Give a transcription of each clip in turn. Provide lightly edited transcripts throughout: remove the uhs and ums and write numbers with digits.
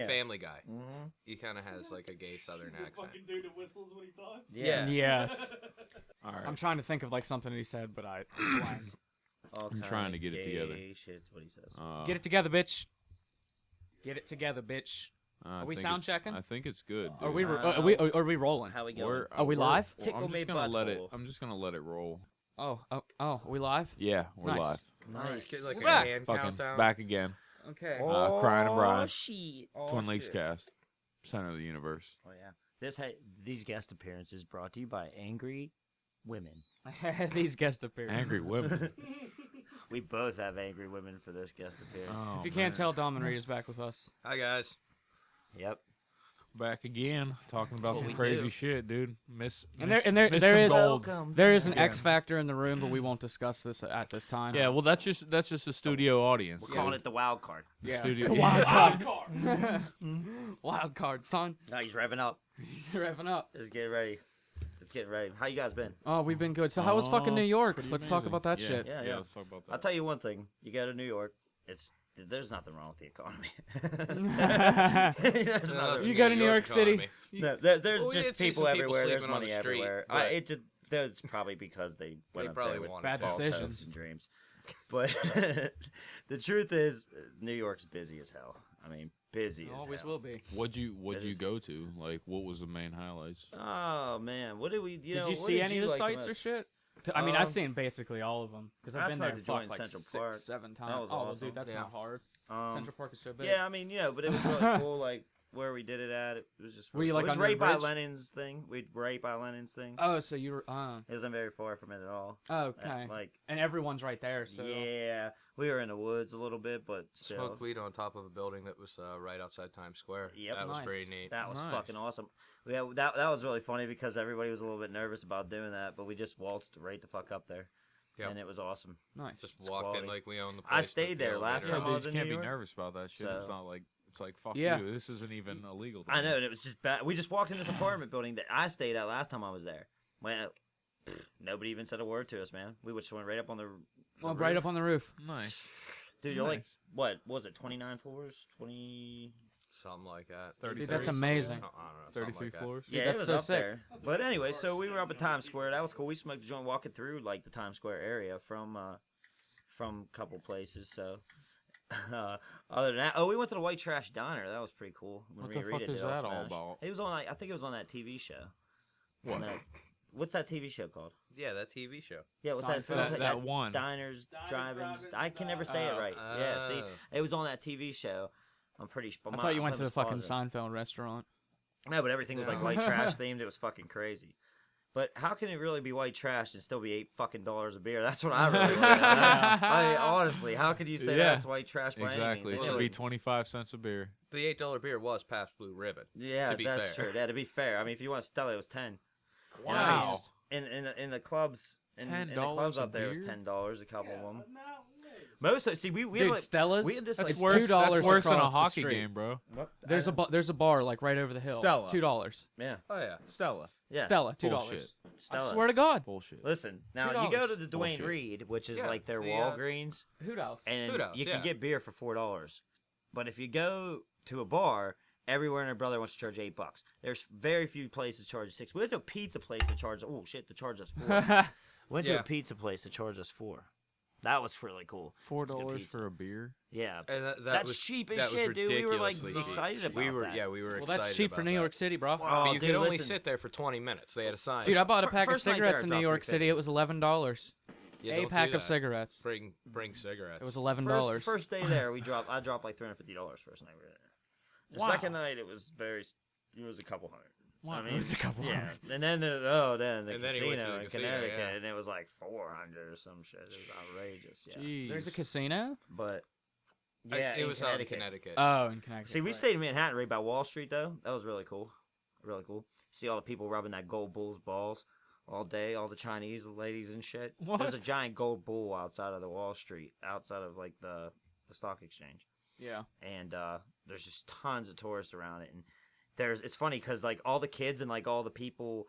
Family Guy. Mm-hmm. He kind of has like a gay Southern accent. Fucking dude that whistles when he talks. Yeah. Yes. All right. I'm trying to think of like something he said, but I blank. I'm trying to get it together. Shit's what he says. Get it together, bitch. Get it together, bitch. Are we sound checking? I think it's good. Are dude. we rolling? How we going? Are we live? Well, Tickle I'm me just gonna let it. butthole. I'm just gonna let it roll. Oh, are we live? Yeah, we're Nice. live. Nice. Get like We're a back. hand Fucking countdown. back again. Okay. Crying and Bryan. Shit. Twin Lakes Cast. Center of the universe. Oh yeah. These guest appearances brought to you by angry women. These guest appearances. Angry women. We both have angry women for this guest appearance. Oh, If you can't man. tell, Dominic is back with us. Hi guys. Yep. Back again, talking about what some we crazy do. shit, dude. Miss There some is gold. there is an Yeah. X factor in the room, but we won't discuss this at this time. Yeah, well, that's just a studio audience. We're calling it the wild card. The studio. Wild Wild card. card. Wild card, son. Now he's revving up. He's revving up. Let's get ready. How you guys been? Oh, we've been good. So how was fucking New York? Let's talk about that shit. Yeah. Let's talk about that. I'll tell you one thing. You go to New York, there's nothing wrong with the economy. There's nothing. You go to New York City. economy. No, there's Well, we just did see people some people everywhere. There's sleeping on money the street, everywhere. but- That's probably because they went up probably there with wanted Bad false decisions. hopes and dreams. But the truth is, New York's busy as hell. I mean, busy as Always hell. will be. What'd you Is- go to? Like, what was the main highlights? Oh man, what did we? Did know, you what see did any you of the like sites or most? shit? I mean, I've seen basically all of them because I've I been smoked there a joint in like Central Park. 6-7 times. That was well, awesome. dude, that's Yeah. not hard. Central Park is so big. Yeah, I mean, but it was really cool. Like where we did it at, it was just. Were Really you, cool. like, it was under the right by bridge? Lenin's thing. We'd right by Lenin's thing. Oh, so you were. It wasn't very far from it at all. Okay. Like, And everyone's right there. So yeah, we were in the woods a little bit, but still. Smoked weed on top of a building that was right outside Times Square. Yep. That was Nice. pretty neat. That was Nice. fucking awesome. Yeah, that was really funny because everybody was a little bit nervous about doing that, but we just waltzed right the fuck up there, Yep. and it was awesome. nice. Just It's walked quality. in like we own the place. I took stayed the there last elevator time Yeah, I up. was dude, in you can't New be York, nervous about that shit. It's so- not like fuck Yeah. you. This isn't even illegal. I know, and it was just bad. We just walked in this apartment building that I stayed at last time I was there. Well, nobody even said a word to us, man. We just went right up on the Well, right up on the roof. Nice. Dude, you're like, Nice. what was it, 29 floors? 20... Something like that. Dude, that's amazing. I don't know. something 33 like that. floors. Dude, Yeah, that's it was so up sick. there. But anyway, so we were up at Times Square. That was cool. We smoked a joint walking through, like, the Times Square area from a couple places, so... other than that, we went to the White Trash Diner. That was pretty cool. When What the Reda fuck did is All that all Smash. about? It was on, I think it was on that TV show. What? What's that TV show called? Yeah, that TV show. Yeah, what's that? Seinfeld. That one. Diners, drive-ins. Drive-ins, I can never say it right. Yeah, see, Oh. it was on that TV show. I'm pretty sure. I thought you went to the fucking Seinfeld restaurant. No, but everything was like No. white trash themed. It was fucking crazy. But how can it really be white trash and still be $8 a beer? That's what I really want to know. I mean, honestly, how could you say Yeah. that's white trash by Exactly. It anything? should be 25 cents a beer. The $8 beer was Pabst Blue Ribbon. Yeah, to be that's fair. true. Yeah, to be fair. I mean, if you want Stella, it was 10. Wow. In the clubs, in the $10 clubs a up there, it was beer? $10. A couple of them. No, Most of we Dude, had like, Stella's. we had this It's like worse. $2 That's worse than a across the hockey street. game, bro. There's a bar like right over the hill. Stella. $2. Yeah, Oh yeah. Stella. yeah. Stella. $2. Bullshit. I Stella's. swear to God. Bullshit. Listen, now you go to the Dwayne Bullshit. Reed, which is Yeah, like their the, Walgreens, Who else? and Food House, you yeah. can get beer for $4. But if you go to a bar, everywhere and their brother wants to charge $8. There's very few places charge $6. We went to a pizza place that charged to charge us $4. Went to Yeah. a pizza place to charge us $4. That was really cool. $4 pizza. for a beer. Yeah, And that that's was, cheap as that was shit, dude. We were like ridiculously cheap. excited about we were, that. Yeah, we were Well, excited. that's cheap for about New that. York City, bro. But you dude, could only listen. sit there for 20 minutes. They had a sign. Dude, I bought a pack of First night cigarettes there, in New dropped York $3.50. City. It was $11. Yeah, A don't do pack of that. cigarettes. Bring cigarettes. It was $11. First day there, I dropped like $350 first night we were there. The Wow. second night, it was a couple hundred. Wow, I it mean, was a couple yeah. hundred. And then the And then he casino went to the in casino, Connecticut, yeah. and it was like 400 or some shit. It was outrageous. Yeah, Jeez. There's a casino? but yeah, it in was out in Connecticut. Connecticut. Oh, in Connecticut. See, we right. stayed in Manhattan, right by Wall Street, though. That was really cool. Really cool. See all the people rubbing that gold bull's balls all day, all the Chinese ladies and shit. What? There's a giant gold bull outside of the Wall Street, outside of like the stock exchange. Yeah. And there's just tons of tourists around it. And it's funny because like all the kids and like all the people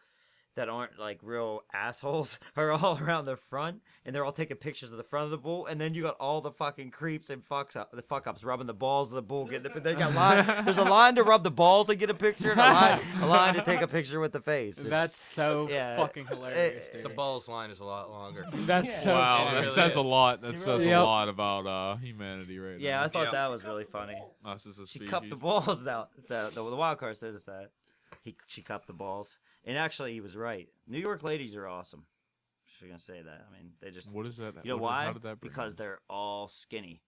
that aren't like real assholes are all around the front, and they're all taking pictures of the front of the bull, and then you got all the fucking creeps and the fuck ups rubbing the balls of the bull. They got line. There's a line to rub the balls to get a picture, and a line to take a picture with the face. That's so fucking hilarious, dude. The balls line is a lot longer. That's so Wow, funny. that really says is. a lot. That says a Yep. lot about humanity right Yeah, I now. thought that was really funny. Us as a She species. cupped the balls out. The wild card says it's that. She cupped the balls. And actually, he was right. New York ladies are awesome. She's going to say that. I mean, they just... What is that? You know How why? did that bring Because us? they're all skinny.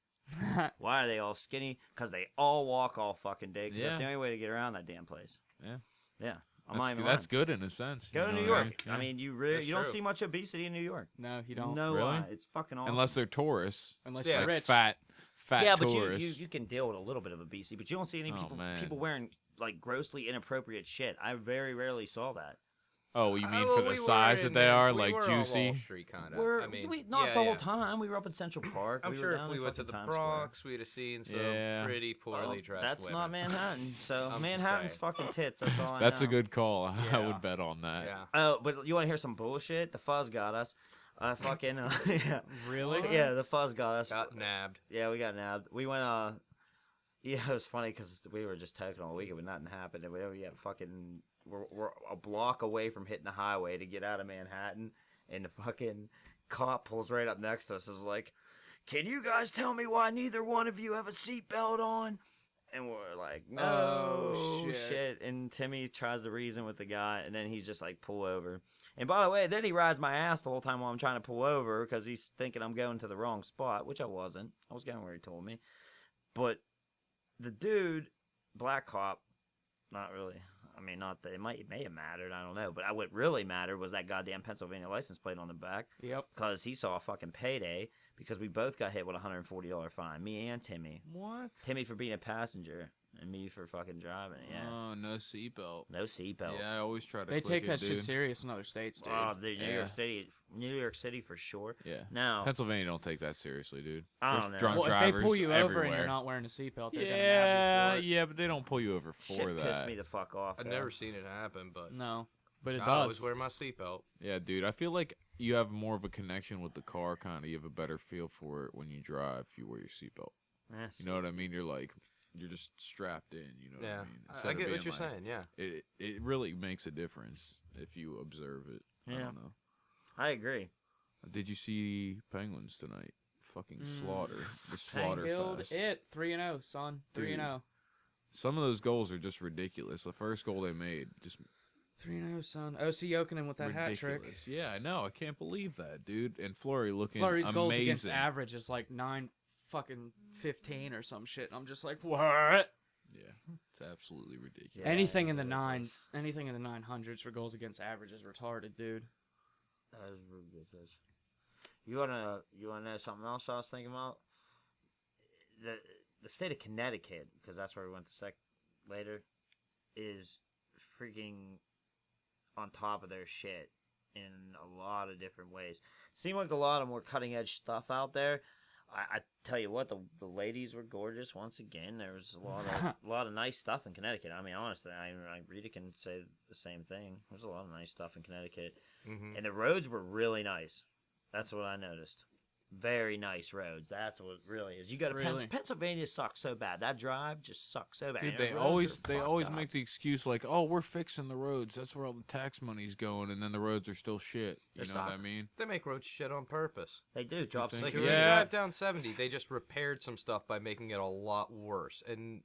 Why are they all skinny? Because they all walk all fucking day. Because that's the Yeah. only way to get around that damn place. Yeah. Yeah. I'm not even That's lying. good in a sense. Go you to know New what I York. mean? I mean, you That's don't true. see much obesity in New York. No, you don't. No Really? lie. It's fucking awesome. Unless they're tourists. Unless Yeah, you're Like rich. fat yeah, but tourists. you can deal with a little bit of obesity, but you don't see any Oh, man. people wearing like grossly inappropriate shit. I very rarely saw that. Oh, you mean Well, for the we size were that they are, we like were on juicy? Wall Street, kind of. We're I mean, not yeah, the whole yeah. time. We were up in Central Park. I'm we sure were if down we in went to the fucking Times Square. Bronx, we'd have seen some Yeah. pretty poorly dressed That's women. not Manhattan. So I'm just Manhattan's saying. fucking tits. That's all I That's know. a good call. I Yeah. would bet on that. Yeah. Oh, but you want to hear some bullshit? The fuzz got us. Fucking yeah. Really? Yeah, the fuzz got us. Got nabbed. Yeah, we got nabbed. We went yeah, it was funny because we were just talking all weekend, but nothing happened. And we fucking we're a block away from hitting the highway to get out of Manhattan, and the fucking cop pulls right up next to us. Is like, "Can you guys tell me why neither one of you have a seatbelt on?" And we're like, "No Oh, shit. shit." And Timmy tries to reason with the guy, and then he's just like, "Pull over." And by the way, then he rides my ass the whole time while I'm trying to pull over because he's thinking I'm going to the wrong spot, which I wasn't. I was going where he told me. But the dude, black cop, not really. I mean, not that it may have mattered. I don't know. But what really mattered was that goddamn Pennsylvania license plate on the back Yep. because he saw a fucking payday because we both got hit with a $140 fine. Me and Timmy. What? Timmy for being a passenger and me for fucking driving. Yeah. Oh, no seatbelt. No seatbelt. Yeah, I always try to. They click take it, that shit dude. serious in other states, dude. Oh, New Yeah. York City for sure. Yeah. Now, Pennsylvania don't take that seriously, dude. I There's don't know. drunk well, if they drivers pull you over and everywhere. you're not wearing a seatbelt, they're gonna Yeah, nab you for it. yeah, but they don't pull you over for shit that. pissed me the fuck off. I've though. never seen it happen, but No, but it I does. always wear my seatbelt. Yeah, dude, I feel like you have more of a connection with the car, kind of. You have a better feel for it when you drive if you wear your seatbelt. Yes. You know what I mean? You're just strapped in. You know Yeah, what I mean? I Instead of get what being you're like- saying. Yeah. It really makes a difference if you observe it. I Yeah. don't know. I agree. Did you see Penguins tonight? Fucking slaughter. The slaughter Killed fest. it. 3-0, son. 3-0. Some of those goals are just ridiculous. The first goal they made, just 3-0, son. O.C. Jokinen with that hat trick. ridiculous. Yeah, I know. I can't believe that, dude. And Fleury looking Flurry's amazing. goals against average is like 9-15 or some shit. I'm just like, what? Yeah, it's absolutely ridiculous. Yeah, anything it's in the ridiculous. 9s, anything in the 900s for goals against average is retarded, dude. That is ridiculous. You wanna know something else I was thinking about? The state of Connecticut, because that's where we went to later, is freaking on top of their shit in a lot of different ways. Seemed like a lot of more cutting edge stuff out there. I tell you what, the ladies were gorgeous once again. There was a lot of nice stuff in Connecticut. I mean, honestly, Reda can say the same thing. There's a lot of nice stuff in Connecticut, Mm-hmm. and the roads were really nice. That's what I noticed. Very nice roads. That's what it really is. You go to Really? Pennsylvania sucks so bad. That drive just sucks so bad. Dude, And they the roads always are fucked up. make the excuse like, "Oh, we're fixing the roads. That's where all the tax money's going," and then the roads are still shit. You They know what I suck. mean? They make road shit on purpose. They do drop think? Like security. if you Yeah. drive down 70, they just repaired some stuff by making it a lot worse, and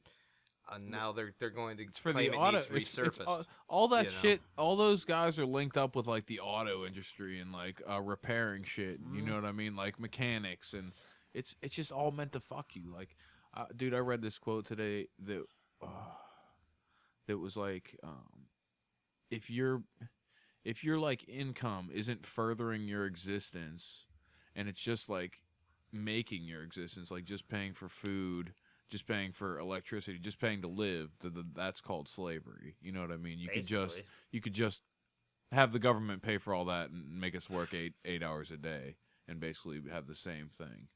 now they're going to It's for claim the it auto. needs resurfaced. All that you know? shit. All those guys are linked up with like the auto industry and like repairing shit. You know what I mean? Like mechanics, and it's just all meant to fuck you. Like, dude, I read this quote today that was like, if your like income isn't furthering your existence, and it's just like making your existence, like just paying for food, just paying for electricity, just paying to live, that's called slavery. You know what I mean? You Basically. could just have the government pay for all that and make us work 8 hours a day and basically have the same thing.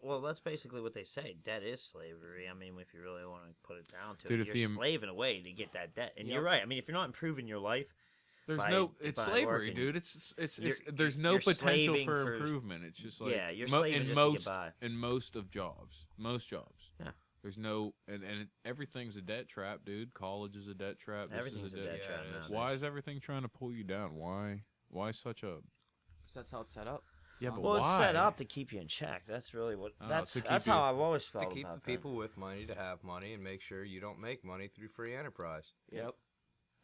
Well, that's basically what they say. Debt is slavery. I mean, if you really want to put it down to Dude, it, if you're the- slaving away to get that debt. And Yep. you're right. I mean, if you're not improving your life, There's by- no, it's by slavery, working. dude. It's You're- there's no you're potential slaving for for- improvement. It's just like Yeah, you're slaving just to get by. in most of jobs, most jobs. Yeah. There's no, and everything's a debt trap, dude. College is a debt trap. This Everything's is a a debt yeah, trap it is. nowadays. Why is everything trying to pull you down? Why such a? 'Cause that's how it's set up. Yeah, So- but Well, it's set why? up to keep you in check. That's really what. Oh, That's to keep that's you- how I've always To felt keep the about people with money to have money and make sure you don't make money through free enterprise. Yep.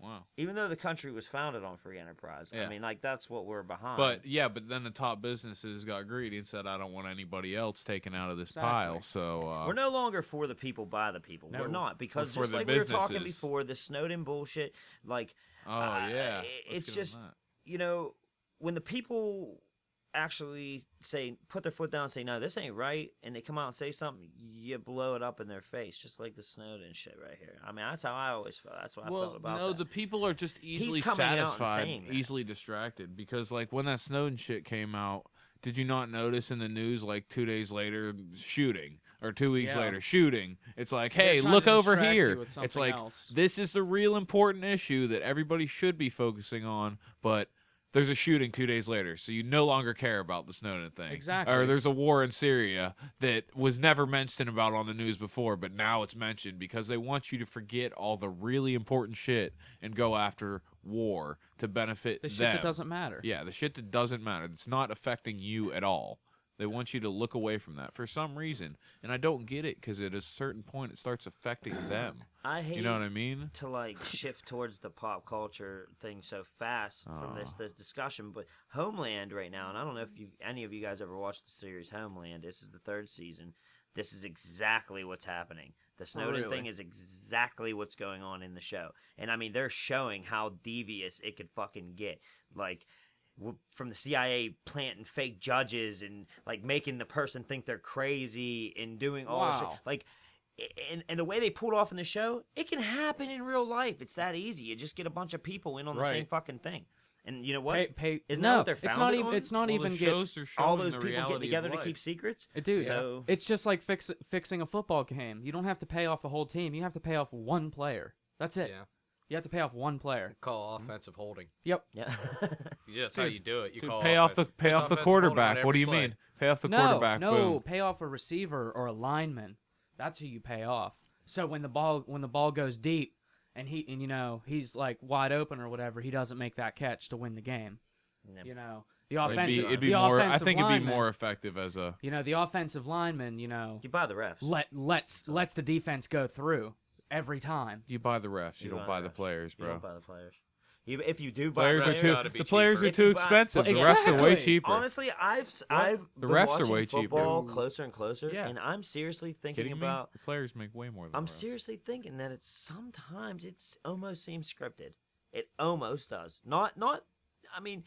Wow. Even though the country was founded on free enterprise, I Yeah. mean, like that's what we're behind. But then the top businesses got greedy and said, I don't want anybody else taken out of this Exactly. pile. So we're no longer for the people by the people. No. We're not because We're for just the like we were talking businesses. before, the Snowden bullshit. Like, oh yeah, it's Let's get on just that. you know when the people actually put their foot down and say no, this ain't right, and they come out and say something, you blow it up in their face, just like the Snowden shit right here. I mean, that's how I always felt. That's what I felt about no, that. the people are just easily coming out and satisfied, saying that. easily distracted. Because like when that Snowden shit came out, did you not notice in the news like 2 days later shooting or 2 weeks Yeah. later shooting? It's like, They're hey, trying look to over distract you here. with It's something like else. this is the real important issue that everybody should be focusing on, but. There's a shooting 2 days later, so you no longer care about the Snowden thing. Exactly. Or there's a war in Syria that was never mentioned about on the news before, but now it's mentioned because they want you to forget all the really important shit and go after war to benefit The shit them. that doesn't matter. Yeah, the shit that doesn't matter. It's not affecting you at all. They want you to look away from that for some reason, and I don't get it because at a certain point it starts affecting them. I hate You know what I mean? to like shift towards the pop culture thing so fast from this discussion, but Homeland right now, and I don't know if any of you guys ever watched the series Homeland. This is the 3rd season. This is exactly what's happening. The Snowden really? thing is exactly what's going on in the show, and I mean they're showing how devious it could fucking get. Like from the CIA planting fake judges and like making the person think they're crazy and doing all this shit. Wow. Like, and the way they pulled off in the show, it can happen in real life. It's that easy. You just get a bunch of people in on the same Right. fucking thing. And you know what? Pay, Isn't no, that what they're it's not founded even. on? It's not Well, even the get. shows are showing All those the people get reality together of to life. keep secrets? Dude, So- it's just like fixing a football game. You don't have to pay off the whole team. You have to pay off one player. That's it. Yeah. You have to pay off one player. Call offensive holding. Yep. Yeah. That's how you do it. You Dude, call pay off the offense- pay it's off the offensive holding on quarterback. What do every you play. mean? Pay off the No, quarterback. no, Boom. pay off a receiver or a lineman. That's who you pay off. So when the ball goes deep and he's like wide open or whatever, he doesn't make that catch to win the game. Yeah. You know, the offensive It'd be the more. I offensive think it'd be lineman, more effective as a. You know, the offensive lineman, You buy the refs. lets the defense go through every time. You buy the refs. You You don't buy buy the the refs. players, You bro. don't buy the players. If you do buy Players are refs, too. gotta be The players cheaper. are If too you buy- expensive. Well, The refs are way exactly. cheaper. honestly, I've The been refs are watching way cheaper. football closer and closer, Yeah. and I'm seriously thinking Kidding about. me? The players make way more than I'm the refs. seriously thinking that sometimes it's almost seems scripted. It almost does. Not. I mean,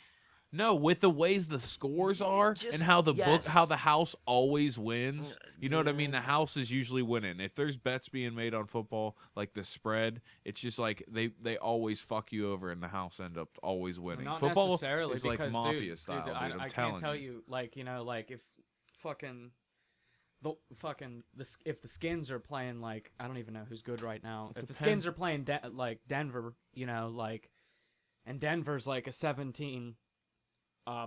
No, with the ways the scores are Just- and how the yes. how the house always wins. You know what I mean? yeah. The house is usually winning. If there's bets being made on football, like the spread, it's just like they always fuck you over and the house end up always winning. Not Football necessarily is like because mafia dude, style, dude. I'm I telling can't tell you, like if fucking if the Skins are playing like I don't even know who's good right now. If the Skins depends. are playing like Denver, and Denver's like a 17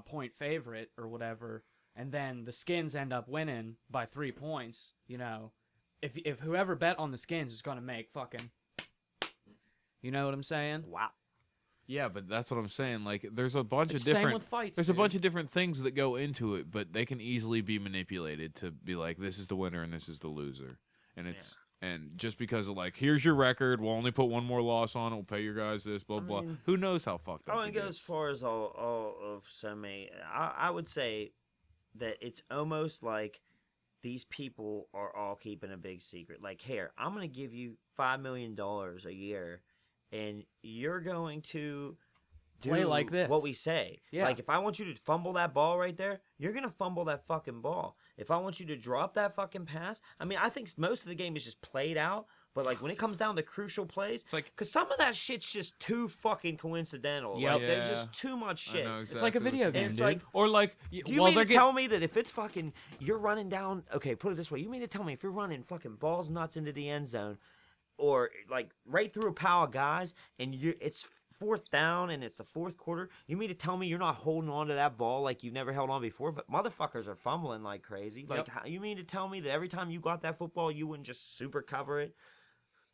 point favorite or whatever, and then the Skins end up winning by 3 points, if whoever bet on the Skins is gonna make fucking, you know what I'm saying? wow. Yeah, but that's what I'm saying. Like, there's a bunch It's of same different. with fights. There's a dude. bunch of different things that go into it, but they can easily be manipulated to be like, this is the winner and this is the loser, and it's and just because of like, here's your record, we'll only put one more loss on it, we'll pay your guys this, blah blah. mean, Who knows how fucked I up? wouldn't it go is. as far as all of so many. I would say that it's almost like these people are all keeping a big secret. Like, here, I'm going to give you $5 million a year, and you're going to Play do like this. what we say. Yeah. Like, if I want you to fumble that ball right there, you're going to fumble that fucking ball. If I want you to drop that fucking pass, I mean, I think most of the game is just played out. But, like, when it comes down to crucial plays, It's like- because some of that shit's just too fucking coincidental. Yep. Like, there's Yeah. just too much I shit. know It's like a exactly what video you game, mean. It's dude. like- Or like, Do you well, mean they're to getting tell me that if it's fucking, you're running down, okay, put it this way, you mean to tell me if you're running fucking balls nuts into the end zone, or like right through a pile of guys, and it's 4th down and it's the 4th quarter. You mean to tell me you're not holding on to that ball like you've never held on before? But motherfuckers are fumbling like crazy. Like, you mean to tell me that every time you got that football, you wouldn't just super cover it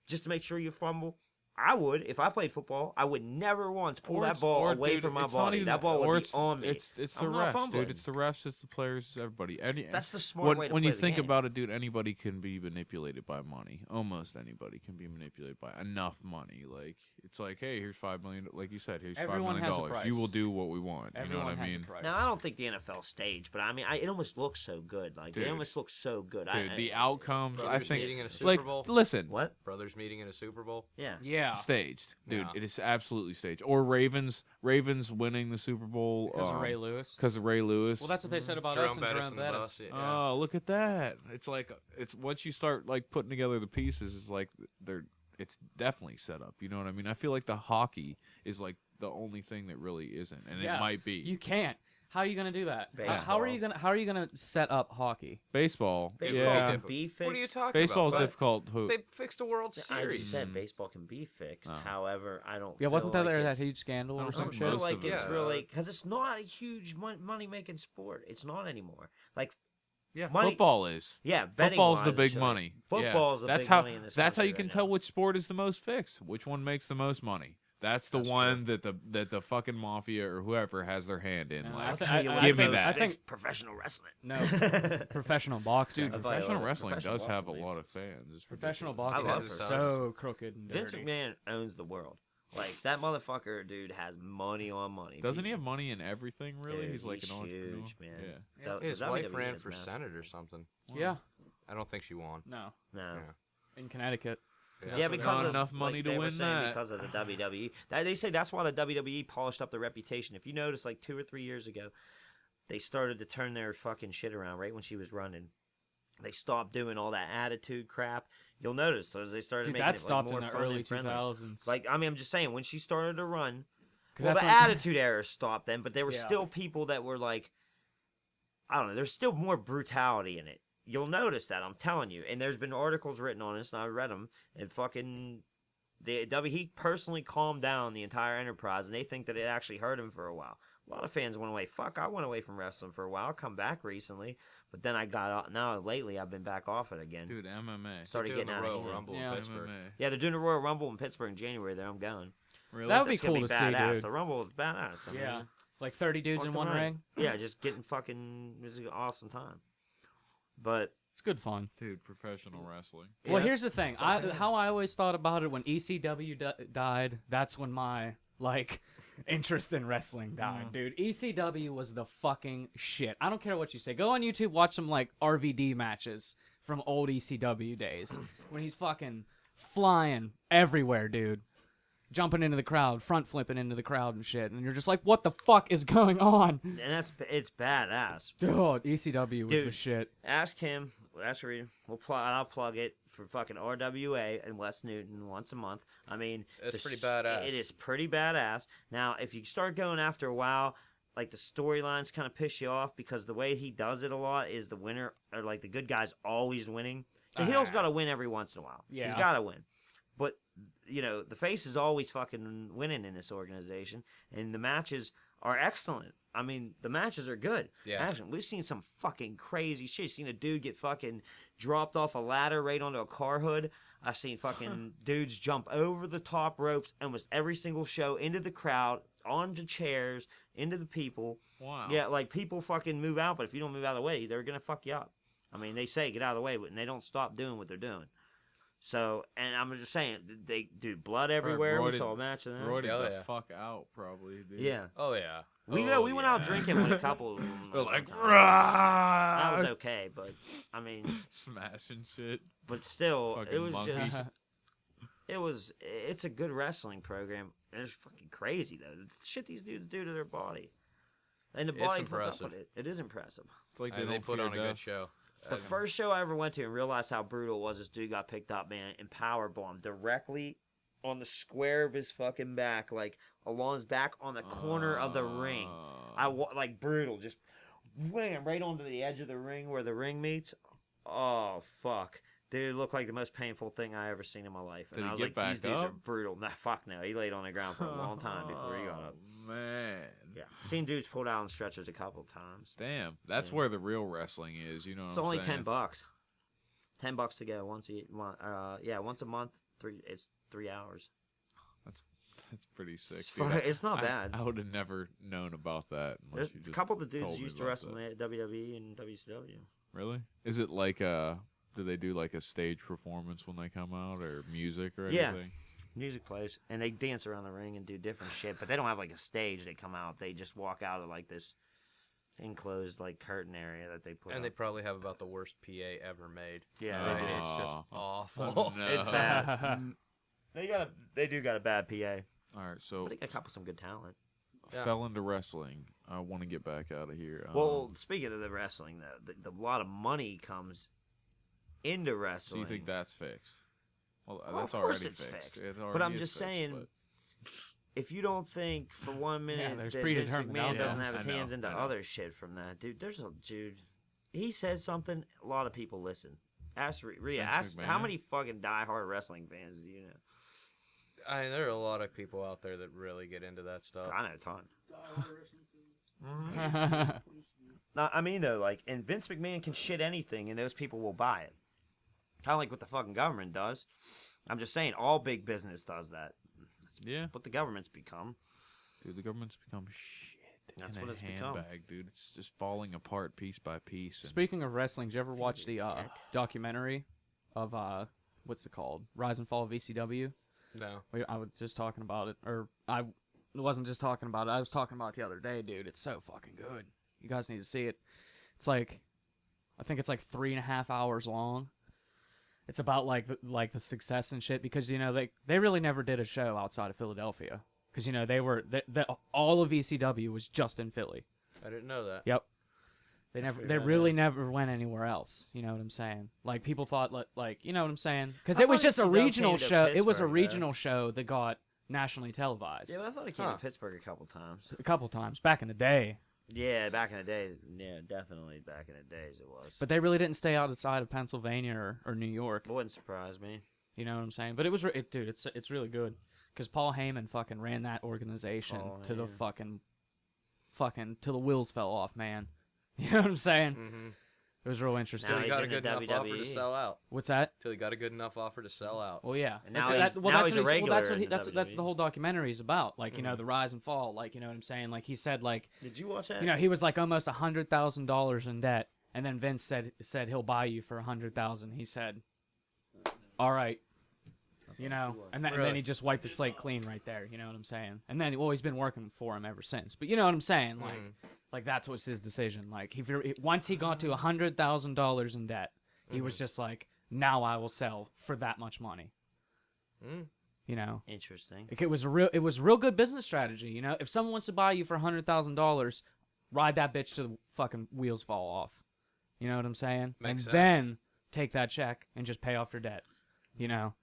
just to make sure you fumble? I would. If I played football, I would never once pull that ball away from my body. That ball would be on me. It's the refs, dude. It's the refs, it's the players, it's everybody. That's the smart way to when play you the think game. about it, dude, anybody can be manipulated by money. Almost anybody can be manipulated by enough money. Like, it's like, hey, here's $5 million. Like you said, here's Everyone $5 has a million. price. You will do what we want. Everyone you know what has I mean? a price. Now, I don't think the NFL staged, but I mean, it almost looks so good. Like, Dude. it almost looks so good. Dude, the outcomes, I Brothers think, meeting in a Super like, Bowl? listen, What? Brothers meeting in a Super Bowl. Yeah. Yeah. staged, dude. No. It is absolutely staged. Or Ravens winning the Super Bowl Because of Ray Lewis. Because of Ray Lewis. Well, that's what they said about Jerome us and Bettis Jerome and Bettis. Bus, yeah. Oh, look at that! It's like once you start like putting together the pieces, it's like it's definitely set up. You know what I mean? I feel like the hockey is like the only thing that really isn't, and Yeah. it might be. You can't. How are you gonna do that? Baseball. How are you gonna set up hockey? Baseball. Baseball Yeah. can be fixed. What are you talking Baseball is about? difficult. They fixed the World I Series. just said baseball can be fixed. Oh. However, I don't. Yeah, wasn't feel there like that it's- huge scandal I or don't some I don't shit? feel like of it's it. really because it's not a huge money making sport. It's not anymore. Like Yeah, money- football is. yeah, betting Football's the wise, big it's like- money. Football's yeah. the that's big how, money in this That's how country you can right tell now. which sport is the most fixed. Which one makes the most money. That's the That's one that the fucking mafia or whoever has their hand in. No, like, I I'll thi- tell you I- what, I Give me most that. I think fixed professional wrestling. no professional boxing. dude, I thought you professional were- wrestling professional does have a boxing, lot of fans. It's Professional ridiculous. boxing love is it. so crooked and Vince dirty. McMahon owns the world. Like that motherfucker, dude, has money on money. Doesn't he people. have money in everything? Really, Dude, he's like he's an entrepreneur. huge, man. Yeah. That- His WWE wife ran is for massive. Senate or something. Yeah, I don't think she won. no, No. Yeah. in Connecticut. Yeah, because Not of, enough money like to they were win saying that. because of the WWE. They say that's why the WWE polished up their reputation. If you notice, like 2 or 3 years ago, they started to turn their fucking shit around right when she was running. They stopped doing all that attitude crap. You'll notice as they started Dude, making that it stopped like, more in the fun early and friendly. 2000s. Like I mean, I'm just saying when she started to run, 'Cause well, that's the when- attitude era stopped then, but there were Yeah. still people that were like, I don't know. There's still more brutality in it. You'll notice that. I'm telling you. And there's been articles written on this, and I read them. And fucking he personally calmed down the entire enterprise, and they think that it actually hurt him for a while. A lot of fans went away. Fuck, I went away from wrestling for a while. I come back recently, but then I got out. Now lately, I've been back off it again. Dude, MMA. Started Doing getting the out Royal of hand. Rumble Yeah. in Pittsburgh. MMA. Yeah, they're doing the Royal Rumble in Pittsburgh in January. There, I'm going. Really? That would be That's gonna cool to see, badass. dude. The Rumble is badass. I mean, Yeah, like 30 dudes in fucking one right. ring. Yeah, just getting fucking. It's an awesome time. But It's good fun. Dude, professional wrestling. Well, yeah. here's the thing. How I always thought about it when ECW died. That's when my interest in wrestling died, dude. ECW was the fucking shit. I don't care what you say. Go on YouTube, watch some RVD matches from old ECW days when he's fucking flying everywhere, dude. Jumping into the crowd, front flipping into the crowd and shit, and you're just like, what the fuck is going on? and it's badass. Dude, ECW was the Dude. shit. Ask him. Ask Reda. I'll plug it for fucking RWA in West Newton once a month. I mean, It's pretty badass. It is pretty badass. Now, if you start going after a while, like the storylines kind of piss you off because the way he does it a lot is the winner or like the good guy's always winning. The heel's got to win every once in a while. Yeah. He's got to win. But the face is always fucking winning in this organization, and the matches are excellent. I mean, the matches are good. Yeah. Action. We've seen some fucking crazy shit. Seen a dude get fucking dropped off a ladder right onto a car hood. I've seen fucking dudes jump over the top ropes almost every single show into the crowd, onto chairs, into the people. Wow. Yeah, like people fucking move out, but if you don't move out of the way, they're gonna fuck you up. I mean, they say get out of the way, but they don't stop doing what they're doing. So, and I'm just saying, they do blood everywhere. We roided- saw a match of that. Roided Oh, the yeah. fuck out, probably, dude. Yeah, Oh yeah. we went out drinking with a couple. They're like, that "Rah!" was okay, but I mean, smashing shit. but still, it Fucking was monkey. just, it's a good wrestling program. And it's fucking crazy though. The shit these dudes do to their body, and the It's body puts up impressive. with it. It is impressive. It's like They don't put fear on a death. good show. The first show I ever went to and realized how brutal it was, this dude got picked up, man, and powerbombed directly on the square of his fucking back, like along his back on the corner of the ring. Like brutal, just wham right onto the edge of the ring where the ring meets. Oh fuck, Dude, it looked like the most painful thing I ever seen in my life. And Did I he was get like, back these dudes are up? brutal. Nah, fuck no. He laid on the ground for a long time before he got up. Oh, man. Yeah. Seen dudes pulled out on stretchers a couple times. Damn. That's Yeah. where the real wrestling is, you know what It's I'm only saying? $10. $10 to go once once a month. It's 3 hours. That's pretty sick, It's, dude. it's not bad. I would have never known about that unless There's you a just couple of the dudes told me used to about wrestle that. at WWE and WCW. Really? Is it like do they do like a stage performance when they come out or music or Yeah. anything? Music plays, and they dance around the ring and do different shit, but they don't have like a stage. They come out, they just walk out of like this enclosed like curtain area that they put And up. they probably have about the worst PA ever made. Yeah, I they mean, do. it's just Oh. awful. No. It's bad. They do got a bad PA, All right, so but they got a couple some good talent. Yeah. fell into wrestling. I want to get back out of here. Well, speaking of the wrestling, the lot of money comes into so wrestling. you think that's fixed? Well, Well, that's of course already it's fixed. It But already I'm is just fixed, saying, but- if you don't think for 1 minute there's that Vince predetermined McMahon doesn't outcomes. have his I know, hands into I know. other shit from that, dude, he says something, a lot of people listen. Ask Rhea, Vince ask how McMahon? many fucking diehard wrestling fans do you know? I mean, there are a lot of people out there that really get into that stuff. I know a ton. Die No, I mean though, like, and Vince McMahon can shit anything, and those people will buy it. Kind of like what the fucking government does. I'm just saying, all big business does that. yeah, What the government's become. dude, the government's become shit. That's in what a it's become. handbag, dude. It's just falling apart piece by piece. And Speaking of wrestling, did you ever watch the documentary of what's it called? Rise and Fall of ECW? No. I was just talking about it, or I wasn't just talking about it. I was talking about it the other day, dude. It's so fucking good. You guys need to see it. It's like, I think it's like 3.5 hours long. It's about like the success and shit because you know they really never did a show outside of Philadelphia because you know all of ECW was just in Philly. I didn't know that. Yep. That's They weird, really I guess. never went anywhere else. You know what I'm saying? Like people thought like you know what I'm saying? Because I it was thought just a ECW regional came to show. It was a Pittsburgh, though. regional show that got nationally televised Yeah, but I thought he came Huh. to Pittsburgh a couple times. a couple times back in the day. Yeah, back in the day. Yeah, definitely back in the days it was. But they really didn't stay outside of Pennsylvania or New York. It wouldn't surprise me. You know what I'm saying? But it was, dude, it's really good because Paul Heyman fucking ran that organization Paul to the Heyman. fucking till the wheels fell off, man. You know what I'm saying? Mm-hmm. It was real interesting. Now Till he he's got a in the good enough offer to WWE. sell out. What's that? Till he got a good enough offer to sell out. Well, yeah. And now That's- he's- well, now that's he's a what he- well, that's regular what he, in the that's the WWE. whole documentary is about. Like you know Mhm. the rise and fall. Like you know what I'm saying. Like he said like Did you watch that? you know he was like almost $100,000 in debt, and then Vince said he'll buy you for $100,000. He said, all right. You know, and then Really? he just wiped the slate clean right there. You know what I'm saying? And then he's been working for him ever since. But you know what I'm saying? Like, Mhm. like that's what's his decision. Like, once he got to $100,000 in debt, he was just like, now I will sell for that much money. Mm. You know, Interesting. like, it was a real good business strategy. You know, if someone wants to buy you for $100,000, ride that bitch to the fucking wheels fall off. You know what I'm saying? Makes and sense. then take that check and just pay off your debt. You know,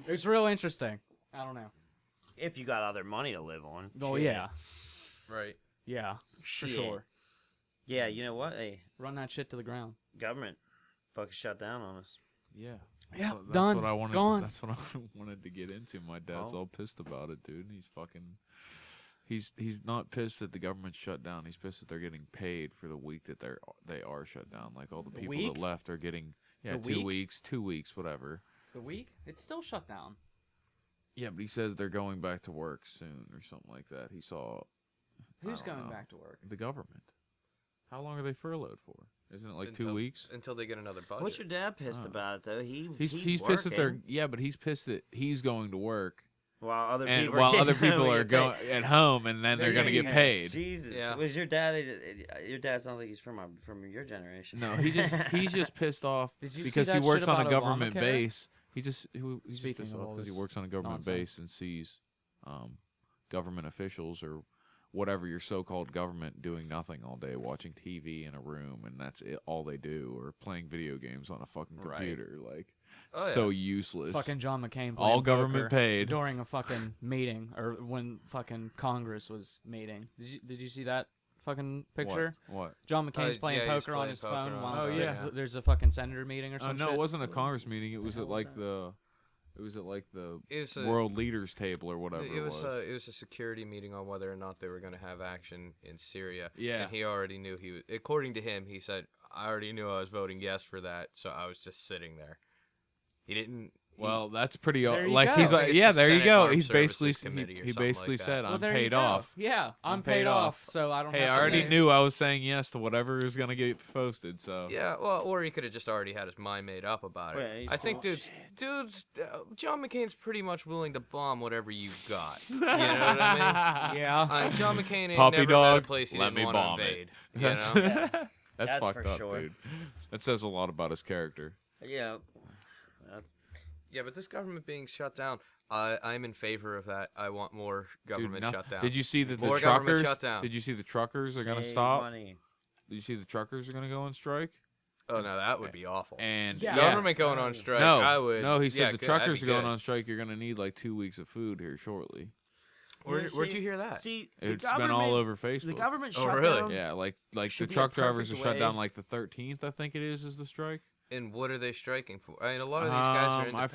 it's real interesting. I don't know. If you got other money to live on. Oh shit. yeah, Right. yeah, for Shit. sure. Yeah, you know what? Hey, Run that shit to the ground. government fucking shut down on us. yeah, Yeah, that's done, what I wanted. gone. That's what I wanted to get into. My dad's Oh. all pissed about it, dude. He's fucking. He's not pissed that the government's shut down. He's pissed that they're getting paid for the week that they are shut down. Like all the people week? that left are getting The 2 week? 2 weeks, whatever. The week? It's still shut down. Yeah, but he says they're going back to work soon or something like that. He saw. Who's I don't going know. back to work? The government. How long are they furloughed for? Isn't it like Until- 2 weeks? Until they get another budget. What's your dad pissed Oh. about it though? He's pissed that they're but he's pissed that he's going to work while other and people while are other getting people home are and get going paid. at home and then they're going to get Yeah, paid. Jesus, Yeah. was your dad? Your dad sounds like he's from your generation. No, he's just pissed off Did you see because he that works shit on a about government Obamacare? base. He's just Speaking pissed of off all because he this works on a government nonsense. base and sees government officials or whatever your so-called government doing nothing all day, watching TV in a room, and that's it, all they do, or playing video games on a fucking Right. computer. Like, Oh, yeah. so useless. Fucking John McCain. all playing government poker paid. during a fucking meeting or when fucking Congress was meeting. Did you see that fucking picture? What? John McCain's playing yeah, he's poker on playing his poker phone on while his phone, yeah. there's a fucking senator meeting or Oh something. no, it wasn't a Congress meeting. It was at like the. It was at like the It was world leaders table or whatever it was a security meeting on whether or not they were going to have action in Syria. Yeah. And he already knew he was. According to him, he said, "I already knew I was voting yes for that, so I was just sitting there." He didn't. Well, that's pretty. There you Like go. he's I like, think it's yeah, the there you Senate go. Armed He's basically Services Committee or he something basically like that. said, Well, "I'm there you paid go. off." Yeah, I'm paid paid off. off, so I don't. Hey, have I to already pay. knew I was saying yes to whatever was gonna get posted. So Yeah, well, or he could have just already had his mind made up about it. Well, he's I think, full dudes, John McCain's pretty much willing to bomb whatever you've got. You know what I mean? Yeah. John McCain ain't Puppy never dog, met a place he let didn't me want bomb to it. invade. You That's know? Yeah. that's That's fucked for up, sure. dude. That says a lot about his character. Yeah. Yeah, but this government being shut down, I'm in favor of that. I want more government Dude, shut down. Did you see that the More government truckers? shutdown. Did you see the truckers are gonna Save stop? money. Did you see the truckers are gonna go on strike? Oh no, that would be awful. And Yeah. Government going on strike. No, I would. no, he said yeah, the good, that'd truckers be are going good. on strike. You're gonna need like 2 weeks of food here shortly. Where'd you hear that? See, the It's been government, all over Facebook. the government Oh, shutdown. really? Yeah, like the should be a truck drivers are perfect shut way- down like the 13th. I think it is the strike. And what are they striking for? I mean, a lot of these guys are I independent.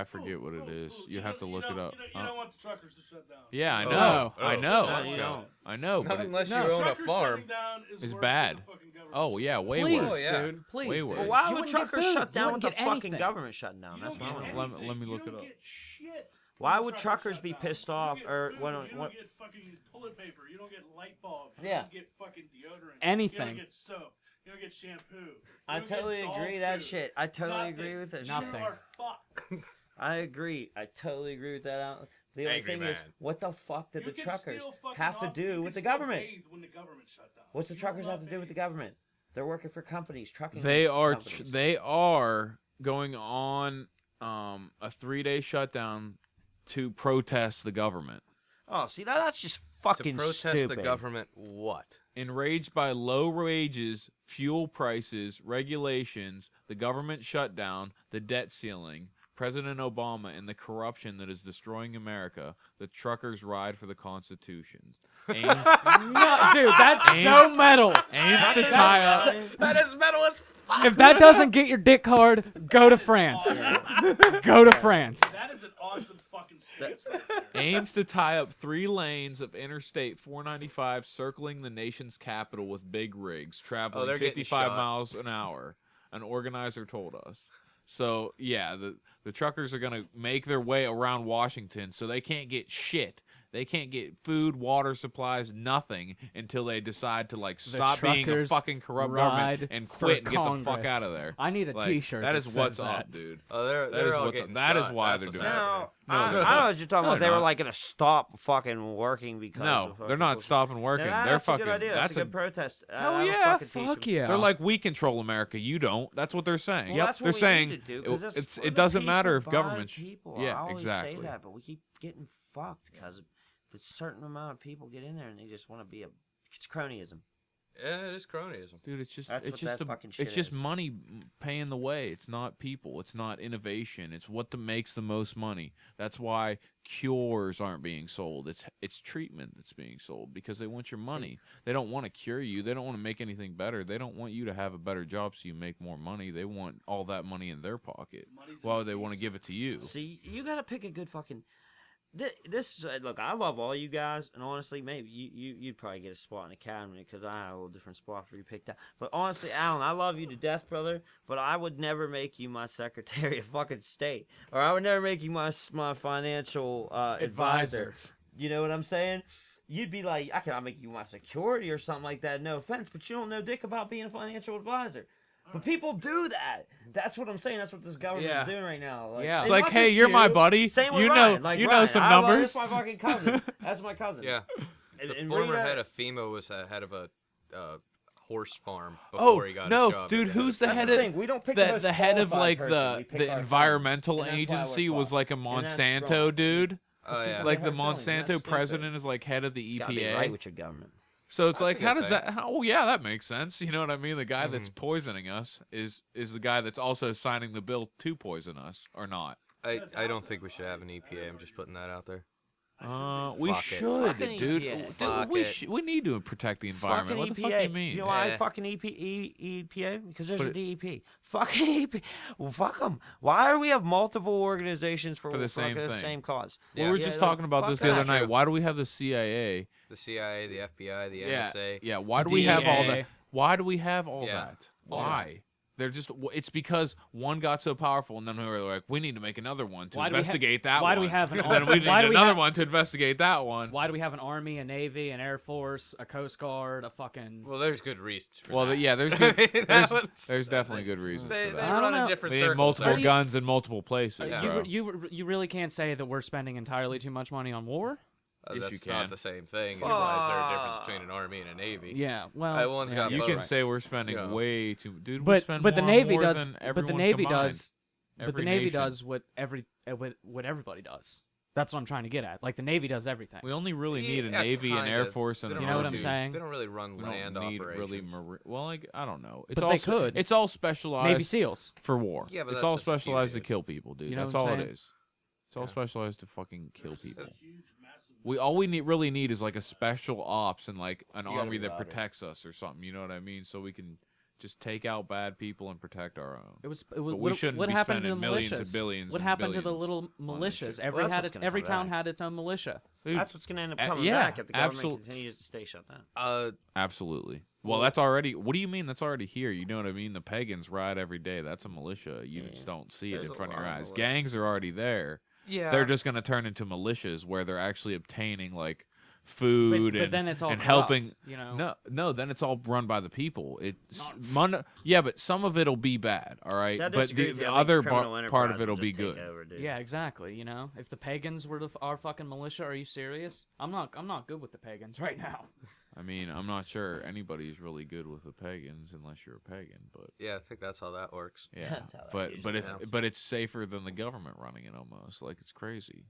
forget what it is. You have to look it up. You don't want the truckers to shut down. Yeah, I Oh. know. Oh. I know. No, you don't. I know. Not But unless no, you own a Truckers farm. shutting down is It's worse bad. Than the fucking government oh yeah, way Please, worse. Oh, yeah. dude. Please, Way dude. worse. Well, why You would wouldn't get truckers food. shut You down with wouldn't the get fucking anything. government shutting down? You That's don't what I get want. anything. Let me You look it don't up. get shit Why when would the truckers be shut down. pissed You don't off get or food, when- you what- don't get fucking toilet paper. You don't get light bulbs. You Yeah. don't get fucking deodorant. You Anything. don't get soap. You don't get shampoo. You I don't get totally dog agree that food. shit. I totally Nothing. agree with that shit. Nothing. You are fucked. I agree. I totally agree with that. The only Angry thing is, man. what the fuck did You the can truckers still fucking have to you do can with the still government? bathe when the government shut down. What's the You truckers will have to not do with the bathe. government? They're working for companies, trucking. They are companies. they are going on a 3-day shutdown to protest the government. Oh, see that's just To fucking protest stupid. the government, what? Enraged by low wages, fuel prices, regulations, the government shutdown, the debt ceiling, President Obama, and the corruption that is destroying America, the truckers ride for the Constitution. Aims, No, dude, that's so metal. aims to tie up. That is metal as fuck. If that doesn't get your dick hard, go to France. Go to France. That is an awesome fucking stance right there. Aims to tie up 3 lanes of Interstate 495 circling the nation's capital with big rigs traveling they're getting 55 shot. miles an hour, an organizer told us. So, yeah, the truckers are going to make their way around Washington, so they can't get shit. They can't get food, water supplies, nothing until they decide to like stop being a truckers fucking corrupt ride government and for quit and get the fuck Congress. out of there. I need a Like, T-shirt. That is that what's says that. up, dude. Oh, they're That is all what's getting up. That is shot. why That's they're what's doing it. happening. No, No, I they're don't know not. what you're talking No, about. They they're were not. like gonna stop fucking working because No, of they're fucking not bullshit. stopping working. Yeah, They're that's fucking. a good idea. That's a a good protest. Hell That'll yeah, fucking teach fuck 'em. yeah. They're like, we control America. You don't. That's what they're saying. Well, that's They're what we saying need to do, 'cause it's for it the doesn't matter if people, by the government. people. Yeah, I always exactly. say that, but we keep getting fucked because a certain amount of people get in there and they just want to be it's cronyism. Yeah, it is cronyism. Dude, it's just That's it's what just that a, fucking shit it's just is. money paying the way. It's not people. It's not innovation. It's what makes the most money. That's why cures aren't being sold. It's treatment that's being sold because they want your money. They don't want to cure you. They don't want to make anything better. They don't want you to have a better job so you make more money. They want all that money in their pocket. Money's Why in would they the want to piece. give it to you? See, you gotta pick a good fucking. This look, I love all you guys, and honestly, maybe you'd probably get a spot in the cabinet because I had a little different spot for you picked out. But honestly, Alan, I love you to death, brother. But I would never make you my Secretary of fucking State, or I would never make you my financial advisor. You know what I'm saying? You'd be like, I'll make you my security or something like that. No offense, but you don't know dick about being a financial advisor. But people do that. That's what I'm saying. That's what this government's Yeah. doing right now. Like, Yeah. and It's like, not hey, just you're my you. buddy. Same with You Ryan. know, Like you know Ryan. some I love- numbers. That's my fucking cousin. That's my cousin. Yeah. And, The and former Rita- head of FEMA was head of a horse farm Oh before he got no, his job. dude! as the head Who's of the That's head the of thing. We don't pick the most the head of qualified like person. We pick the our environmental friends, and that's why we're agency was fucked. like a And that's Monsanto strong. dude? Oh yeah. Like the Hurt feelings, and Monsanto that's president is like head of the Gotta be EPA. right with your government. So it's That's like, a good how does thing. that? Oh yeah, that makes sense. You know what I mean? The guy that's poisoning us is the guy that's also signing the bill to poison us, or not? I don't think we should have an EPA. I'm just putting that out there. We Fuck it. should, Fucking dude. EPA. Fuck we it. we need to protect the environment. What the fuck do you mean? You know why Yeah. fucking EPA? Because there's But a DEP. Fucking EPA. Well, fuck them. Why do we have multiple organizations for the same fucking thing. same cause? We Yeah. were Yeah, just like, talking about fuck this the other that. night. True. Why do we have the CIA? The CIA, the FBI, the Yeah, NSA. yeah. Why The do we have all DEA. that? Why do we have all Yeah. that? Why? They're just. It's because one got so powerful, and then we were like, we need to make another one to Why do we ha- investigate that why one. do we have an And then ar- we need why do we another have- one to investigate that one. Why do we have an army, a navy, an air force, a coast guard, a fucking? Well, there's good reasons for Well, that. yeah, there's I good, mean, that there's, one's- there's definitely good reasons They for they that. I don't run in know. different They circles. have multiple Are you- guns in multiple places, bro. You really can't say that we're spending entirely too much money on war. Yes, That's you can. not the same thing. You realize there's a difference between an army and a navy. Yeah, well, One's yeah, got You both. can Right. say we're spending Yeah. way too, dude. we but spend but the more navy more does. than But the everyone navy combined. does. But Every the navy nation. does what everybody does. That's what I'm trying to get at. Like the navy does everything. We only really need a Yeah, navy, an air kinda. force, and They an don't You know what army. I'm saying? They don't really run We land don't need operations. really well, like I don't know. It's But all they could. It's all specialized Navy SEALs. for war. Yeah, but it's that's all just a few specialized to units. kill people, dude. You know That's what all I'm it saying? is. It's all Yeah. specialized to fucking kill people. Huge, massive. We really need is like a special ops and like an gotta army be that louder. protects us or something. You know what I mean? So we can just take out bad people and protect our own. It was. But we what shouldn't what be happened to the spending millions and militias? billions What and happened to the billions little on this militias? shit. Every Well, that's what's gonna every come town back. had its own militia. Dude, That's what's going to end up coming yeah, back if the government absolute- continues to stay shut down. absolutely. Well, that's already. What do you mean? That's already here. You know what I mean? The pagans ride every day. That's a militia. You Yeah. just don't see it There's in a front of your lot of eyes. militia. Gangs are already there. Yeah. They're just gonna turn into militias where they're actually obtaining like food But and then it's all and corrupt, helping. You know. No, then it's all run by the people. It's Not- yeah, but some of it'll be bad, all right. See, I but disagree the, with you. the I think other criminal part enterprise of will it'll be just take good. over, dude. Yeah, exactly. You know, if the pagans were our fucking militia, are you serious? I'm not good with the pagans right now. I mean, I'm not sure anybody's really good with the pagans unless you're a pagan, but Yeah, I think that's how that works. yeah. That's how that but usually if goes. but it's safer than the government running it almost. Like it's crazy.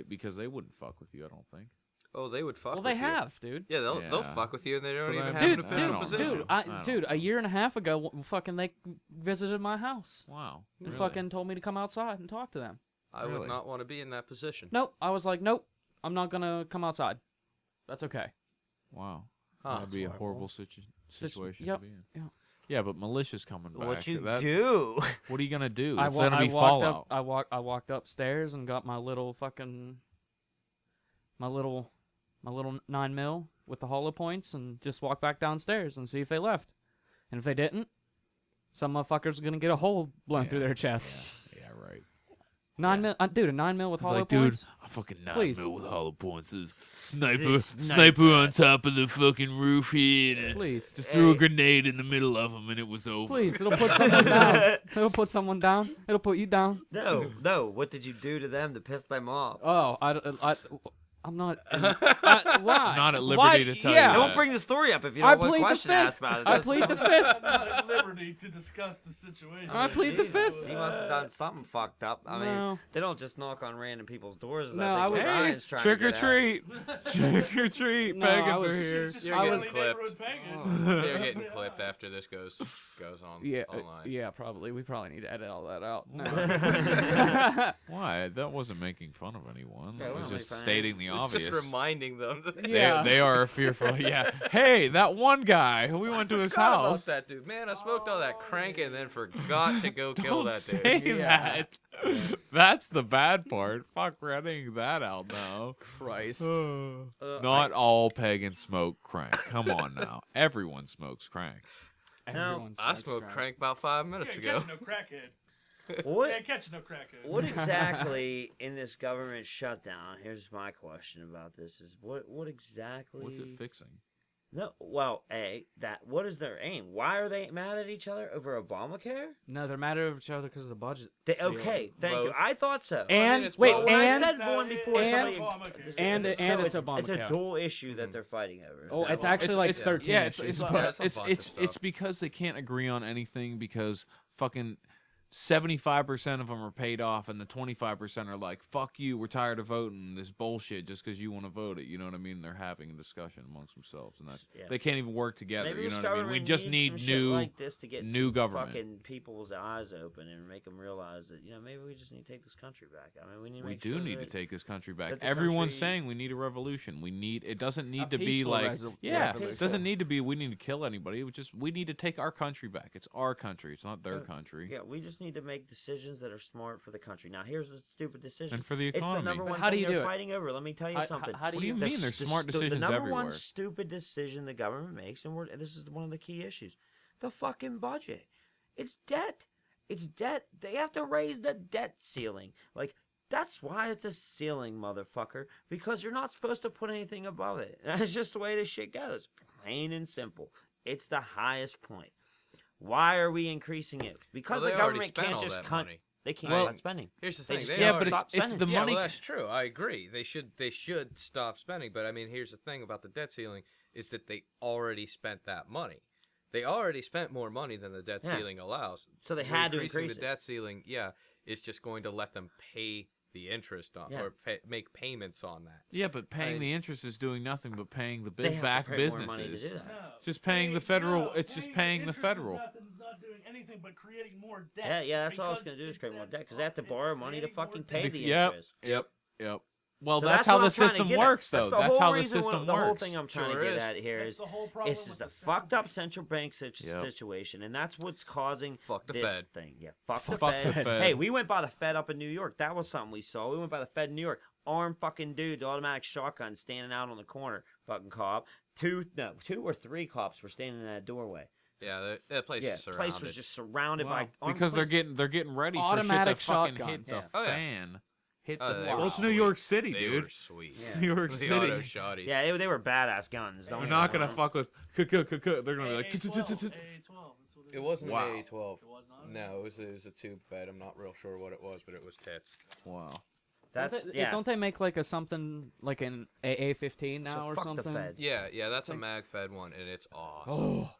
Because they wouldn't fuck with you, I don't think. Oh, they would fuck Well, with they you. have, dude. Yeah, they'll Yeah. fuck with you, and they don't But even I- have Dude, an official don't position. know. I don't dude, know. a year and a half ago, fucking they visited my house Wow. and Really? fucking told me to come outside and talk to them. I Really? would not want to be in that position. Nope, I was like, nope, I'm not gonna come outside. That's okay. Wow. Huh. That'd be a That's horrible situation yep, to be in. yeah. Yeah, but militia's coming back. What you That's- do? What are you gonna do? I It's gonna be walked fallout. up. I walked upstairs and got my little fucking my little 9mm with the hollow points and just walked back downstairs and see if they left. And if they didn't, some motherfucker's gonna get a hole blown through their chest. Yeah, right. 9mm, dude, a 9mm with It's hollow like, dude, points. a fucking 9 Please. mil with hollow points. Sniper, This sniper sniper. on top of the fucking roof here. and Please, Just threw a Hey. grenade in the middle of them and it was over. please, it'll put someone down. It'll put someone down. It'll put you down. No. What did you do to them to piss them off? Oh, I'm not. Why? Not at liberty Why? to tell yeah. you Don't that. bring the story up if you I don't want plead the question fifth. asked about it. I That's plead the fine. fifth. I'm not at liberty to discuss the situation. I plead the Jesus, fifth. He must have done something fucked up. I mean, No. they don't just knock on random people's doors. As No, I I think was- Ryan's trying Trick to or get at. treat. Trick or treat. No, I Pagans was- are here. Just You're friendly getting clipped. neighborhood pagan. Oh. They're getting clipped after this goes on Yeah, online. yeah, probably. We probably need to edit all that out. No. Why? That wasn't making fun of anyone. Yeah, It we're was only just fine. stating the It's obvious. just reminding them. Yeah. They are fearful. Yeah. Hey, that one guy. We went to his Forgot about house. that dude. Man, I smoked all that crank and then forgot to go kill Don't that say dude. Yeah. that. That's the bad part. Fuck, we're editing that out now. Christ. Not all pagans smoke crank. Come on now. Everyone smokes crank. Everyone I smokes smoked crank about 5 minutes Can't ago. catch no crackhead. What? Can't catch no crackhead. What exactly in this government shutdown? Here's my question about this: is what exactly? What's it fixing? No, well, what is their aim? Why are they mad at each other over Obamacare? No, they're mad at each other because of the budget. Okay, thank you. Both. I thought so. And it's wait, both. when I and said one before, and- somebody and it's it's Obamacare. a dual issue that they're fighting over. Oh, Is that it's why? actually like 13 yeah, issues, it's but- Yeah, it's a it's bunch of it's stuff. because they can't agree on anything because fucking 75% of them are paid off, and the 25% are like, "Fuck you, we're tired of voting this bullshit just because you want to vote it." You know what I mean? They're having a discussion amongst themselves, and they can't even work together. Maybe You this know what I mean? We government just needs need some shit new, like this to get new government. fucking people's eyes open and make them realize that maybe we just need to take this country back. I mean, we need. To We make do sure need to that- take this country back. that the Everyone's country- saying we need a revolution. It doesn't need A to be peaceful like, revolution. it doesn't need to be we need to kill anybody. We need to take our country back. It's our country. It's not their country. Yeah, we just need to make decisions that are smart for the country. Now, here's the stupid decision. And for the It's the economy. number But one how do thing you they're do it? fighting over. Let me tell you something. How do What do you you? mean? There's smart decisions The number everywhere. one stupid decision the government makes, and this is one of the key issues, the fucking budget. It's debt. It's debt. They have to raise the debt ceiling. Like, that's why it's a ceiling, motherfucker. Because you're not supposed to put anything above it. That's just the way this shit goes. Plain and simple. It's the highest point. Why are we increasing it? Because Well, the they already government spent can't all just that cut. money. They can't Well, stop spending. Here's the They thing. just They can't already- stop it's spending. the yeah, money. well, that's true. I agree. They should stop spending. But I mean, here's the thing about the debt ceiling is that they already spent that money. They already spent more money than the debt Yeah. ceiling allows. So they had to Increasing increase the it. debt ceiling. Yeah, is just going to let them pay the interest on or make payments on that. Yeah, but paying mean- the interest is doing nothing but paying the They big have to back pay more money to businesses. do that. No. It's just paying the federal. It's just paying the interest federal. Is not doing anything but creating more debt. Yeah, that's all it's because going to do is create more that's debt because they have to all- borrow it's money to creating more fucking debt. pay the Yep. interest. Yep. Well, So that's how what the I'm trying to system get at. works, though. the That's whole how the reason system The whole works. thing I'm trying Sure to get is. at here That's is the whole problem this is with the central fucked up bank. central bank situation, and that's what's causing Fuck the this Fed. thing. Yeah, fuck Fuck the the Fed. Fed. Hey, we went by the Fed up in New York. That was something we saw. We went by the Fed in New York. Armed fucking dude, automatic shotgun, standing out on the corner. Fucking cop. Two or three cops were standing in that doorway. Yeah, that place Yeah, is the surrounded. place was just surrounded Wow. by armed Because police. they're getting ready for Automatic shit to fucking shotguns. hit the Yeah. Oh, yeah. fan. Hit Oh, the. they Well, were it's New sweet. York City, They dude. were sweet. Yeah. New York The City. auto shotties. Yeah, they were badass guns. Don't They're get not me gonna wrong. fuck with. They're gonna be like. AA-12, that's what It wasn't Wow. an A12. It was not? No, it was a tube fed. I'm not real sure what it was, but it was tits. Wow. That's Don't they make like a something like an AA-15 now So or fuck something? the Fed. Yeah, that's a Like- mag fed one, and it's awesome. Oh.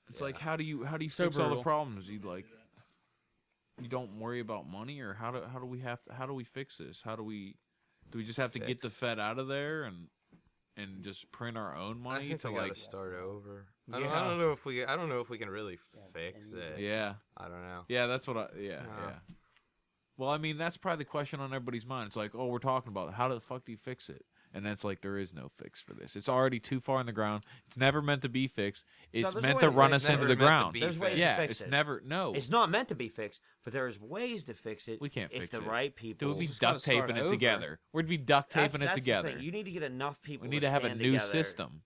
It's Yeah. like how do you So fix all the brutal. problems? You don't worry about money, or how do we fix this? Do we just have to get the Fix. Fed out of there and just print our own I money think to we gotta like start over. I Yeah. don't know if we can really fix it. yeah. I don't know. Yeah, that's what yeah. Well, I mean, that's probably the question on everybody's mind. It's like, oh, we're talking about it. How the fuck do you fix it? And that's like, there is no fix for this. It's already too far in the ground. It's never meant to be fixed. It's there's meant a to way to run fix us it. into Never the meant to ground. be There's ways to Yeah, fix it's it. never no. It's not meant to be fixed, but there's ways to fix it. We can't if fix the it. right people. It would be just gotta duct start taping it over. together. We'd be duct taping it that's together. The thing. You need to get enough people. We need to have a stand new together system.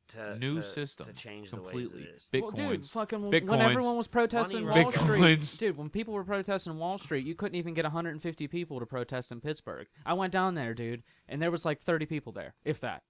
to change the ways completely. it is. Bitcoins. Well, dude, fucking Bitcoins. when everyone was protesting Money Wall Bitcoins. Street, dude, when people were protesting Wall Street, you couldn't even get 150 people to protest in Pittsburgh. I went down there, dude, and there was like 30 people there, if that.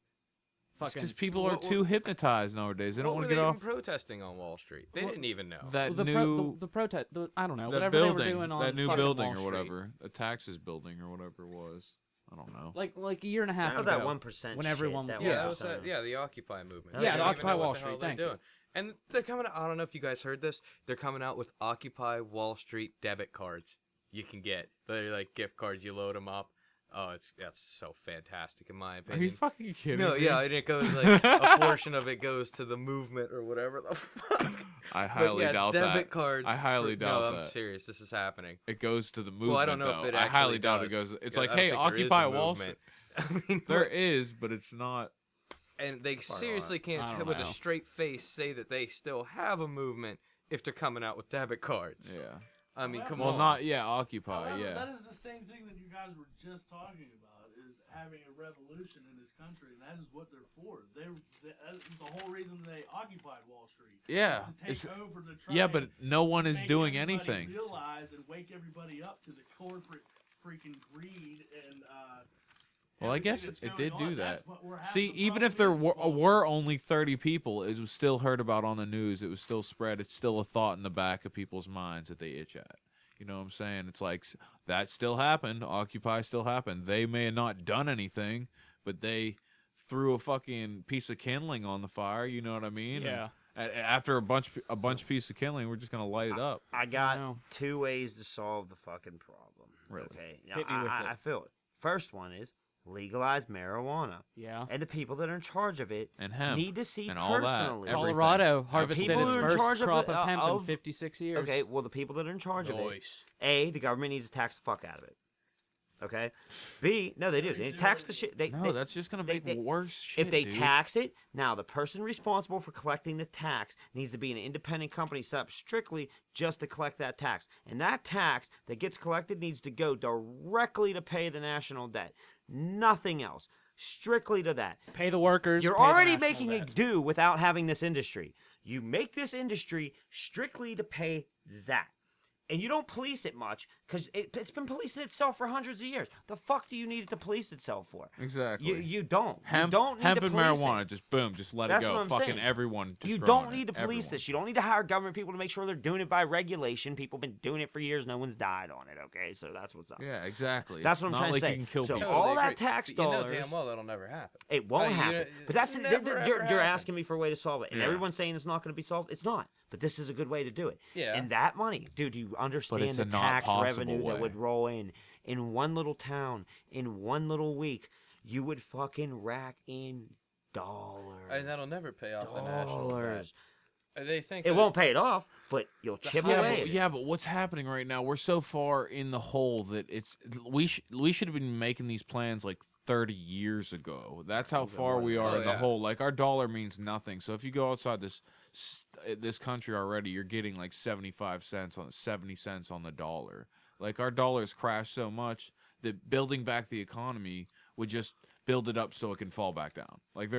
Fucking Because people are What- too hypnotized nowadays. They don't What want were to get they off even protesting on Wall Street? They Well, didn't even know. that the new protest. I don't know, that whatever building, they were doing on that new fucking building Wall or Street. whatever, a taxes building or whatever it was. I don't know. Like a year and a half That was ago. that 1%. when everyone- that yeah, Yeah, was, the Occupy movement. Yeah, They the don't even Occupy know what Wall the hell Street, they're thank you. doing. And they're coming out, I don't know if you guys heard this. They're coming out with Occupy Wall Street debit cards you can get. They're like gift cards, you load them up. Oh, that's so fantastic in my Are opinion. you fucking kidding No, me? yeah, and it goes like a portion of it goes to the movement or whatever the fuck. I But highly yeah, doubt debit that. cards. I highly doubt No, I'm that. serious. This is happening. It goes to the movement. Well, I don't know though. if it I actually highly doubt does. it goes. It's Yeah, like, I don't hey, think there is Occupy a Wall movement. Street. I mean, There is, but it's not. and they seriously I can't, don't with a know. straight face, say that they still have a movement if they're coming out with debit cards. Yeah. I mean, come Well, on. not Occupy. However, Yeah. that is the same thing that you guys were just talking about, is having a revolution in this country, and that is what they're for. That is the whole reason they occupied Wall Street. Yeah. To take It's- over the try Yeah, and but no one is make doing everybody anything. Realize and wake everybody up to the corporate freaking greed and. Well, I everything guess that's it going did on. do That's that. what we're half See, the even if problem there is Wall were only 30 people, it was still heard about on the news. It was still spread. It's still a thought in the back of people's minds that they itch at. You know what I'm saying? It's like, that still happened. Occupy still happened. They may have not done anything, but they threw a fucking piece of kindling on the fire. You know what I mean? Yeah. After a bunch piece of killing, we're just gonna light it up. I got No. 2 ways to solve the fucking problem. Really? Okay. Now, Hit me with it. I feel it. First one is legalize marijuana. Yeah. And the people that are in charge of it And hemp. need to see and all that. personally. Everything. Colorado harvested People its who are in first charge of crop the- of hemp in of- 56 years. Okay, well, the people that are in charge of it, Nice. A, the government needs to tax the fuck out of it. Okay? B, no, they do. They tax the shit. No, that's just gonna make worse shit, If they dude. tax it, now the person responsible for collecting the tax needs to be an independent company set up strictly just to collect that tax. And that tax that gets collected needs to go directly to pay the national debt. Nothing else. Strictly to that. Pay the workers. You're pay the already national making debt. it do without having this industry. You make this industry strictly to pay that. And you don't police it much because it's been policing itself for hundreds of years. The fuck do you need it to police itself for? Exactly. You don't. Hemp, you don't need hemp to and police marijuana, it. just boom, just let That's it go. what I'm Fucking saying. everyone. Just You growing don't it. need to police Everyone. this. You don't need to hire government people to make sure they're doing it by regulation. People have been doing it for years. No one's died on it. Okay, so that's what's up. Yeah, exactly. That's It's what I'm not trying to like say. You can kill So people. all Totally that agree. tax But you know dollars, damn well that'll never happen. it won't Oh, you happen. know, But that's it'll you're, never, you're, ever you're happen. asking me for a way to solve it, and Yeah. everyone's saying it's not going to be solved. It's not. But this is a good way to do it. Yeah. And that money, dude, do you understand it's the a not tax possible revenue that way. would roll in one little town, in one little week? You would fucking rack in dollars. And that'll never pay off the national debt. dollars. They think It that- won't pay it off, but you'll chip Yeah, away. but, at it. yeah, but what's happening right now? We're so far in the hole that we should have been making these plans like 30 years ago. That's how far we are Oh, in the yeah. hole. Like our dollar means nothing. So if you go outside this country already, you're getting like 75 cents on 70 cents on the dollar. Like our dollar's crashed so much that building back the economy would just build it up so it can fall back down. Like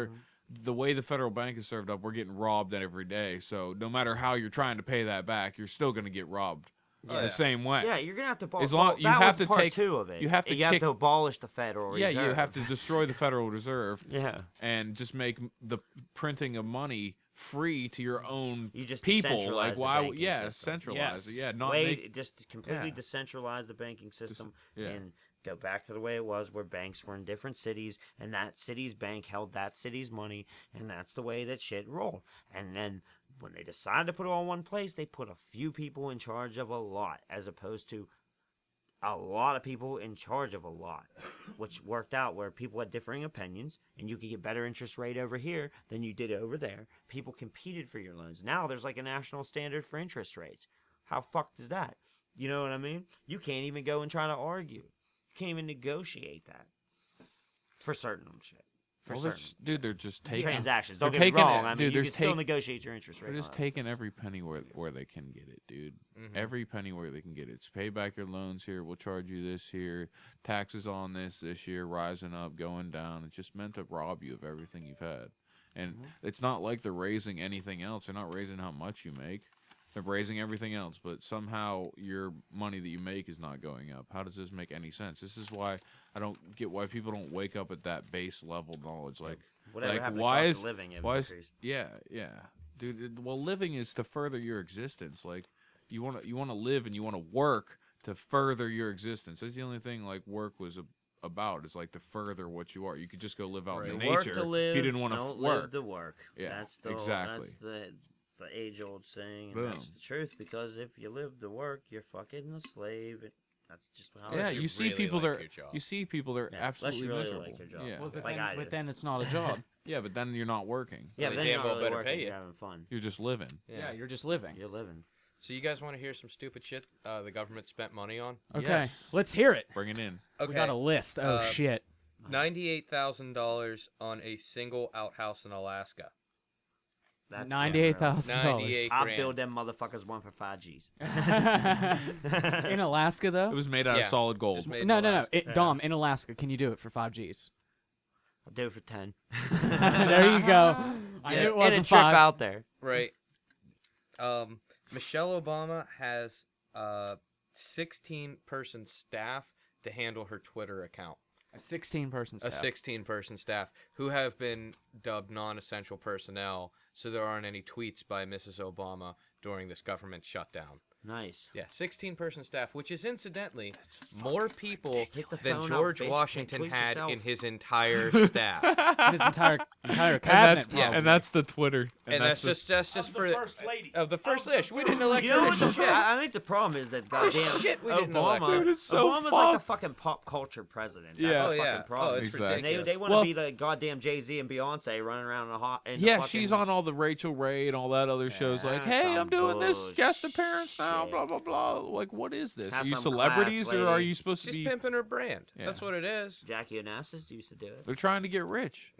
the way the federal bank is served up, we're getting robbed every day. So no matter how you're trying to pay that back, you're still going to get robbed in yeah. the same way. Yeah, you're gonna have to abolish. As long- well, you that have was to part take- 2 of it. you have to You have kick- to abolish the Federal Yeah, Reserve. you have to destroy the Federal Reserve Yeah. and just make the printing of money free to your own You just people. decentralize Like the why? banking Yeah, system. centralize it. Yes. Yeah, not Wait, make. just completely yeah. decentralize the banking system yeah. and go back to the way it was, where banks were in different cities, and that city's bank held that city's money, and that's the way that shit rolled. And then when they decided to put it all in one place, they put a few people in charge of a lot, as opposed to a lot of people in charge of a lot, which worked out where people had differing opinions, and you could get better interest rate over here than you did over there. People competed for your loans. Now there's like a national standard for interest rates. How fucked is that? You know what I mean? You can't even go and try to argue. You can't even negotiate that for certain shit. For Well, certain they're just taking transactions. they're Don't get me taking wrong. it- I mean, dude, you there's can still take- negotiate your interest rate. They're just on it. taking every penny where they can get it, dude. Mhm. Every penny where they can get it. It's pay back your loans here. We'll charge you this here. Taxes on this year rising up, going down. It's just meant to rob you of everything you've had. And it's not like they're raising anything else. They're not raising how much you make. They're raising everything else, but somehow your money that you make is not going up. How does this make any sense? This is why I don't get why people don't wake up at that base level knowledge. Like, Whatever like happened to why cost is of living why is increase. yeah, dude? Well, living is to further your existence. Like, you want to live and you want to work to further your existence. That's the only thing like work was about. Is like to further what you are. You could just go live out in You work nature to live, if you didn't want to don't work. live to work. Yeah, That's the exactly. That's the age-old saying, and Boom. that's the truth. Because if you live to work, you're fucking a slave. That's just how Yeah, it is. you see really people like that your job. you see people that are Yeah, unless you absolutely really miserable. like your job. Yeah, Well, but, Like then, I do. but then it's not a job. yeah, but then you're not working. Yeah, They but then damn you're not well really better working. pay you. You're having fun. You're just living. Yeah, you're just living. You're living. So you guys want to hear some stupid shit the government spent money on? Okay, Yes. let's hear it. Bring it in. Okay. We got a list. Oh shit. $98,000 on a single outhouse in Alaska. That's $98,000. $98 I'll grand. build them motherfuckers one for 5Gs. In Alaska, though. It was made out of Yeah. solid gold. Just made in No. Alaska. Dom, in Alaska, can you do it for 5Gs? I'll do it for 10. There you go. I knew it And a wasn't trip 5. out there. Right. Michelle Obama has a 16-person staff to handle her Twitter account. A 16-person staff. A 16-person staff who have been dubbed non-essential personnel, so there aren't any tweets by Mrs. Obama during this government shutdown. Nice. Yeah, 16-person staff, which is incidentally more people Pick the than phone up, George bitch. Washington Tweet had yourself. in his entire staff. His entire cabinet. and probably. that's the Twitter. And that's the- just Of for the first lady. of the first lady. We didn't first elect You her know to what the shit. I think the problem is that goddamn shit we didn't elect Obama. her. Dude, it's so Obama's like the fucked. fucking pop culture president. That's Yeah. the Oh fucking yeah. problem. Oh, it's Exactly. ridiculous. They want to Well- be the goddamn Jay-Z and Beyonce running around in a hot. In the Yeah, fucking, she's on all the Rachel Ray and all that other shows. Like, That's hey, I'm some doing this guest bullshit. appearance now. Blah blah blah. Like, what is this? Have Are you some celebrities class, or are lady. you supposed to She's be? pimping her brand. Yeah. That's what it is. Jackie Onassis used to do it. They're trying to get rich.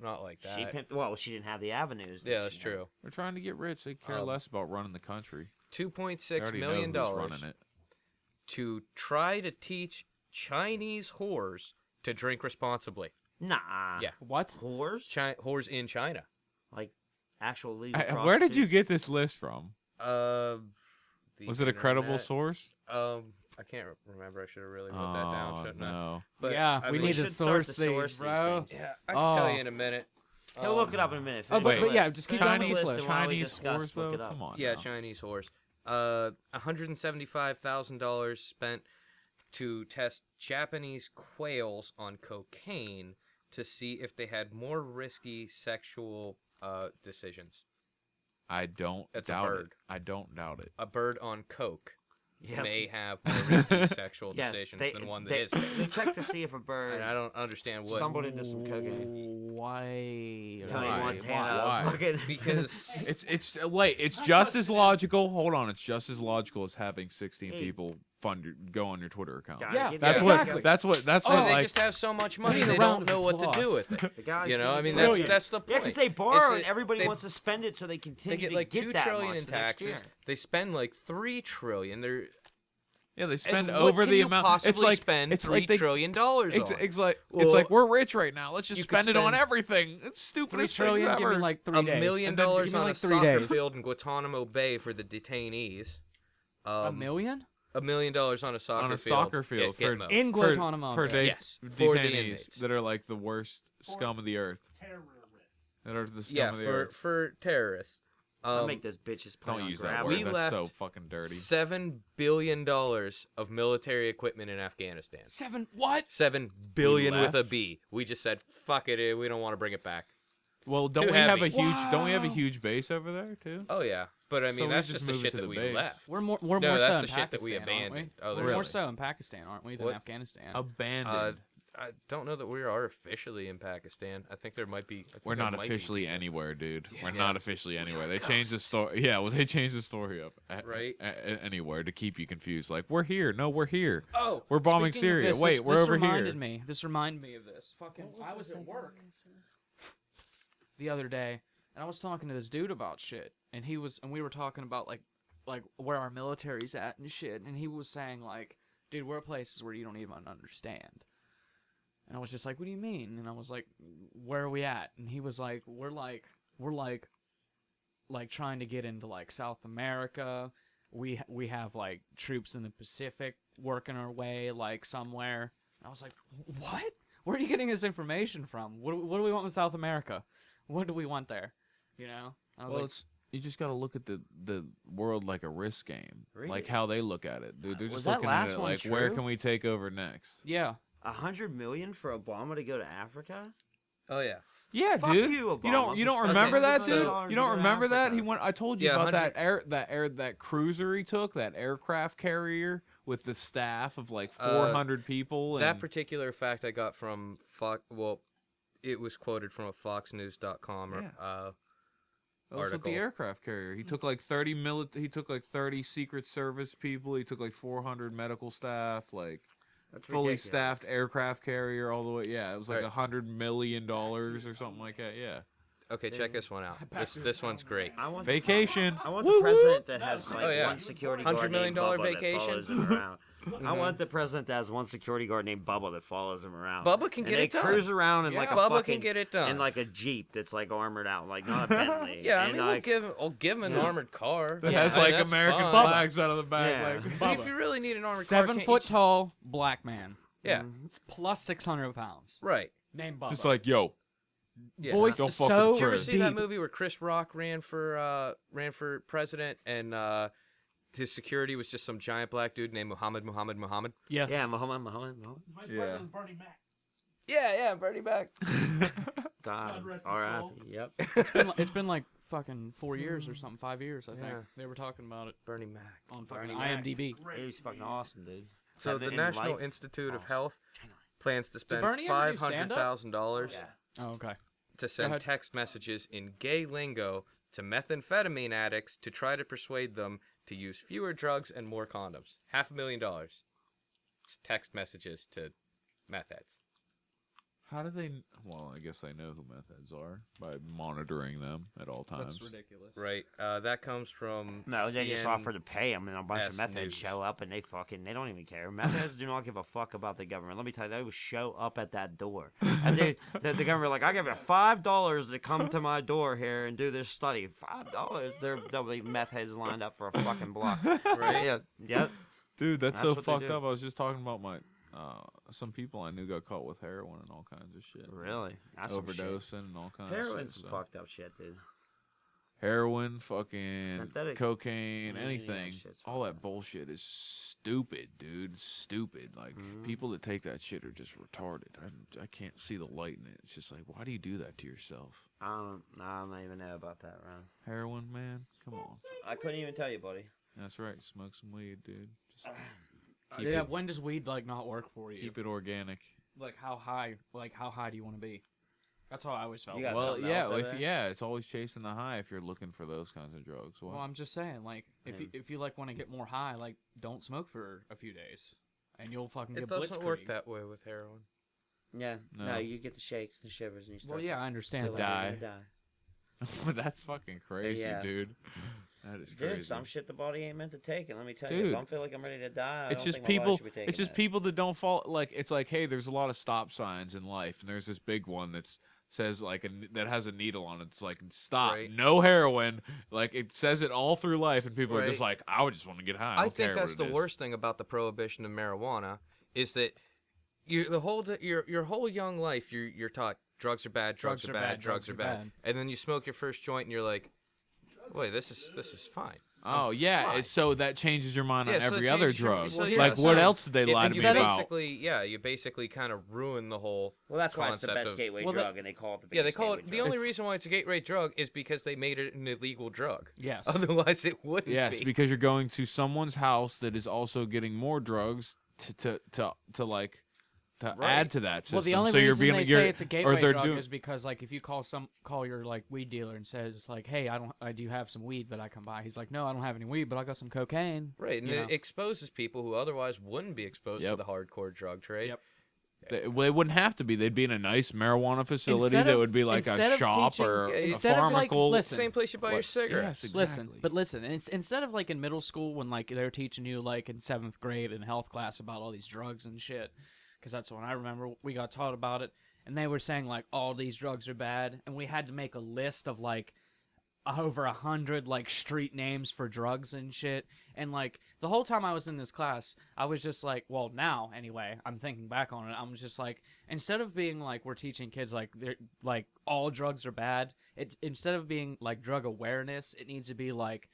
Not like that. She pimped. Well, she didn't have the avenues. that Yeah, she that's had. true. They're trying to get rich. They care less about running the country. They $2.6 already million know who's running it. to try to teach Chinese whores to drink responsibly. Nah. Yeah. What? Whores? Whores in China. Like actual legal. Where did you prostitutes? get this list from? The Was it a credible internet. source? I can't remember. I should have really wrote that down, shouldn't I? no. But, Yeah, I we mean, need to should start source to source these, these bro. things. Yeah, I can tell Oh. you in a minute. He'll look it up in a minute. Oh, Finish but the yeah, list. just keep Finish going the with list, the and list. while we Chinese discuss, whores, look though? it up. Come on. Yeah, now. Chinese whores. $175,000 spent to test Japanese quails on cocaine to see if they had more risky sexual decisions. I don't That's a doubt it. bird. I don't doubt it. A bird on coke Yep. may have more risky sexual Yes, decisions they, than one that they, isn't. they check to see if a bird And I don't understand what. stumbled into some cocaine. Why? Tony Why? Montana. Why? Fucking Because It's just as logical. Hold on, it's just as logical as having 16 Hey. people go on your Twitter account. Guys, Yeah, give That's me- what. exactly. That's oh, what. they Like, just have so much money need a they round don't of know what to do applause. with it. The guys You know, give I mean me- that's the point. Yeah, because they borrow Is and everybody they- wants to spend it so they continue They get to like get $2 that trillion much in the next taxes. year. They spend like $3 trillion. They're yeah, they spend and over what can the you amount. Possibly It's like spend it's $3 like they. trillion on. It's like Well, we're rich right now. Let's just you could spend it on spend everything. It's $3 stupidest trillion. things Give ever. me like 3 $1 days. million And then give me on like a 3 soccer days. field in Guantanamo Bay for the detainees. $1 million $1 million on a soccer On a field. soccer field Get for- Mo. in for Guantanamo. for Bay. Yes, for the detainees inmates. that are like the worst scum of the earth. Terrorists. That are the scum Yeah, of the for earth. for terrorists. I'll make this bitch's play Don't on use that gravel. word. We That's left so fucking dirty. $7 billion of military equipment in Afghanistan. 7 what? $7 billion with a left? B. We just said fuck it. We don't want to bring it back. Well, don't too we have a heavy. huge? Don't we have a Wow. huge base over there too? Oh yeah, but I mean So we that's just just the move it shit to that the we base. left. We're more No, more that's so the in shit that we Pakistan, aren't abandoned. we? Oh, We're really? more so in Pakistan, aren't we, than What? Afghanistan? Abandoned. I don't know that we are officially in Pakistan. I think there might be. I think We're there not might be officially people. anywhere, dude. We're Yeah. not officially anywhere. They changed the story. Yeah, well, they changed the story up. Right. Anywhere to keep you confused. Like we're here. No, we're here. Oh, We're bombing speaking of Syria. this, Wait, we're this over reminded here. Me. This reminded me of this. Fucking, I was at work the other day, and I was talking to this dude about shit, and we were talking about like where our military's at and shit, and he was saying like, dude, we're places where you don't even understand. And I was just like, what do you mean? And I was like, where are we at? And he was like, we're like trying to get into like South America. We have like troops in the Pacific working our way like somewhere. And I was like, what? Where are you getting this information from? What do we want with South America? What do we want there? You know? I was Well, like, you just got to look at the world like a risk game, Really? like how they look at it, dude. They're Was just that looking at last it one like, where true? can we take over next? yeah. 100 million for Obama to go to Africa? Oh yeah. Yeah, Fuck dude. you, You Obama, don't for remember spending that, $100 dude? million You don't to go to remember that? Africa. He went. I told you Yeah, about 100 that cruiser he took, that aircraft carrier with the staff of like Uh, 400 people. And That particular fact I got from Fox. Well, it was quoted from a FoxNews.com Yeah. or that was with article. the aircraft carrier. He took like 30 Secret Service people. He took like 400 medical staff, like That's fully ridiculous. staffed aircraft carrier all the way. Yeah, it was like Right. $100 million or something like that. Yeah. Okay, check this one out. This one's great. I want Vacation. I want the president that has like Oh, yeah. one security guard $100 million named Bubba vacation. that follows him around. I want the president that has one security guard named Bubba that follows him around. Bubba can and get they it done. cruise around in like a Bubba fucking, can get it done. in like a Jeep that's like armored out, like not a Bentley. Yeah, I and mean, like, I'll give him an Yeah. armored car. That Yeah, has I mean, like that's American fine. flags out of the back. Yeah. Like, But if you really need an armored car, 7 can't foot you- tall black man. Yeah, It's plus 600 pounds. right. Name Bubba. just like, yo, Yeah. Voice Don't is fuck so with Did you ever Chris. see that deep. movie where Chris Rock ran for president and his security was just some giant black dude named Muhammad. Yes. Yeah, Muhammad. Vice Yeah. President Bernie Mac. Yeah, Bernie Mac. God, God rest his R.I.P. soul. Yep. It's been like fucking 4 years or something, 5 years, I think. Yeah. They were talking about it Bernie Mac. on fucking Bernie Mac. IMDb. Great. He was fucking awesome, dude. So Have the it in National life. Institute of Awesome. Health plans to spend Bernie ever do stand-up? $500,000 Yeah. Oh, okay. to send ahead. text messages in gay lingo to methamphetamine addicts to try to persuade them to use fewer drugs and more condoms. $500,000. It's text messages to meth heads. How do they? Well, I guess they know who meth heads are by monitoring them at all times. That's ridiculous. Right. That comes from No, they just CN offer to pay them, and a bunch of S meth heads News. show up, and they don't even care. Meth heads do not give a fuck about the government. Let me tell you, they will show up at that door. And the government like, I give you $5 to come to my door here and do this study. $5? There'll be meth heads lined up for a fucking block. Right. Yeah. Yep. Dude, that's That's so what they fucked do. up. I was just talking about my some people I knew got caught with heroin and all kinds of shit. Really? That's some shit. Overdosing and all kinds of Heroin's shit. some so. fucked up shit, dude. Heroin, fucking Synthetic- cocaine, Yeah, anything. shit's All fucked that bullshit is stupid, dude. Stupid. Like, Mm-hmm. people that take that shit are just retarded. I can't see the light in it. It's just like, why do you do that to yourself? I don't even know about that, Ron. Heroin, man? Come on. I couldn't even tell you, buddy. That's right. Smoke some weed, dude. Just keep, Yeah, it, when does weed like not work for you? keep it organic. Like how high do you want to be? That's how I always felt. You got Well, something yeah, else over if there? it's always chasing the high if you're looking for those kinds of drugs. What? Well, I'm just saying, like, if you like want to get more high, like, don't smoke for a few days, and you'll fucking It get doesn't work blitzkrieg. that way with heroin. Yeah. No. No, you get the shakes, the shivers, and you start Well, yeah, I understand feeling that. like Die. you're gonna die. That's fucking crazy, Yeah. dude. That is Dude, crazy. some shit the body ain't meant to take, and let me tell you, Dude. if I feel like I'm ready to die, It's I don't just think my body people. should be taking It's just that. people that don't fall. Like, it's like, hey, there's a lot of stop signs in life, and there's this big one that's says like that has a needle on it. It's like, stop, Right. no heroin. Like, it says it all through life, and people are just Right. like, I would just want to get high. I, I don't think care that's what it the is. worst thing about the prohibition of marijuana is that your whole young life you're taught drugs are bad, drugs are bad, drugs are bad, and then you smoke your first joint and you're like, wait, this is fine. Oh yeah, fine. so that changes your mind on Yeah, so it every other changes your- drug. so yeah, Like, so- what else did they lie And to me you about? basically kind of ruin the whole. Well, that's why it's the concept best of- gateway Well, drug, and they call it the Yeah, they biggest call gateway it. The drug. only reason why it's a gateway drug is because they made it an illegal drug. Yes. Otherwise, it wouldn't Yes, be. because you're going to someone's house that is also getting more drugs to Right. add to that system. Well, the only so you're reason being they you're, say it's a or gateway they're drug doing, is because, like, if you call your like weed dealer and says it's like, hey, I do have some weed that I come by. He's like, no, I don't have any weed, but I got some cocaine. Right, and you it know? exposes people who otherwise wouldn't be exposed to Yep. the hardcore drug trade. Yep. they wouldn't have to be. They'd be in a nice marijuana facility Instead that of- would be like instead a of shop teaching- or Yeah, a instead of, like, pharmaceutical. listen, Same place you buy your What? cigarettes. Yes, Listen, exactly. and it's, instead of like in middle school when like they're teaching you like in 7th grade in health class about all these drugs and shit, because that's when I remember we got taught about it, and they were saying like all these drugs are bad, and we had to make a list of like over 100 like street names for drugs and shit, and like the whole time I was in this class, I was just like, well, now anyway, I'm thinking back on it, I'm just like, instead of being like we're teaching kids like they're like all drugs are bad, it instead of being like drug awareness, it needs to be like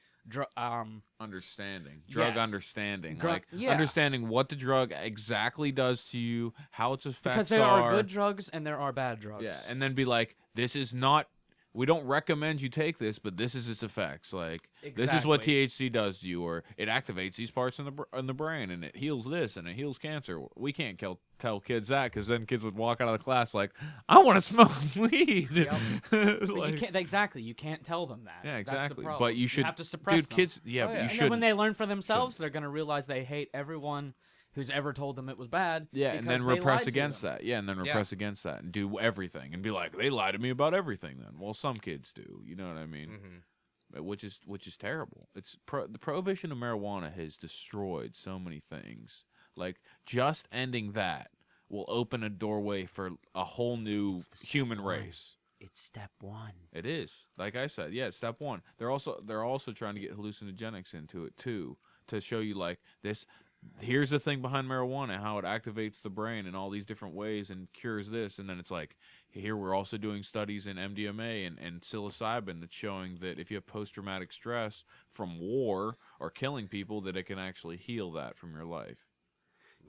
Understanding, drug Yes. understanding, Drug- like yeah. understanding what the drug exactly does to you, how its effects because there are good drugs and there are bad drugs. Yeah, and then be like, this is not. We don't recommend you take this, but this is its effects. Like, this is what Exactly. THC does to you, or it activates these parts in the brain, and it heals this, and it heals cancer. We can't tell kids that, because then kids would walk out of the class like, I want to smoke weed. But Like, you can't exactly. You can't tell them that. yeah, That's the exactly. problem. But you should, have to suppress dude. them. Kids, yeah, Oh, but yeah. you And And should. then when they learn for themselves, they're gonna realize they hate everyone who's ever told them it was bad. Yeah, and then because they repress lied to against them. that. Yeah, and then repress against that and do everything and be like, they lie to me about everything. Then, well, some kids do. You know what I mean? Mm-hmm. Which is terrible. It's the prohibition of marijuana has destroyed so many things. Like, just ending that will open a doorway for a whole new human race. It's step one. It is. Like I said, yeah, it's step one. They're also trying to get hallucinogenics into it too, to show you like this here's the thing behind marijuana, how it activates the brain in all these different ways and cures this. And then it's like, here we're also doing studies in MDMA and psilocybin that's showing that if you have post-traumatic stress from war or killing people, that it can actually heal that from your life.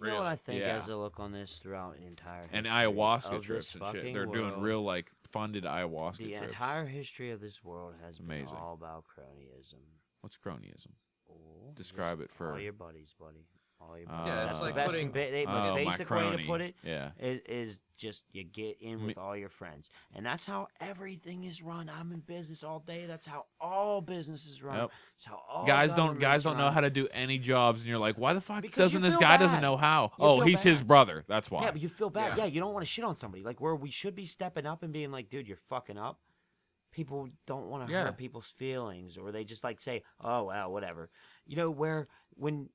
You know what I think Yeah. as I look on this throughout the entire And history ayahuasca of trips this and shit. fucking They're doing world, real, like, funded ayahuasca the trips. entire history of this world has been Amazing. all about cronyism. What's cronyism? Oh, Describe it for... all your buddies, buddy. All your Uh, buddies. Yeah, That's it's the like best putting- most my basic way to crony. put it. Yeah. It is just you get in with all your friends, and that's how everything is run. I'm in business all day. That's how all businesses run. Yep. That's how all Guys don't governments know run. how to do any jobs, and you're like, why the fuck Because doesn't you this feel guy doesn't bad. know how? You Oh, feel he's his bad. brother. That's why. Yeah, but you feel bad. Yeah. Yeah, you don't want to shit on somebody. Like where we should be stepping up and being like, dude, you're fucking up. People don't want to Yeah. hurt people's feelings, or they just like say, oh well, whatever. You know, when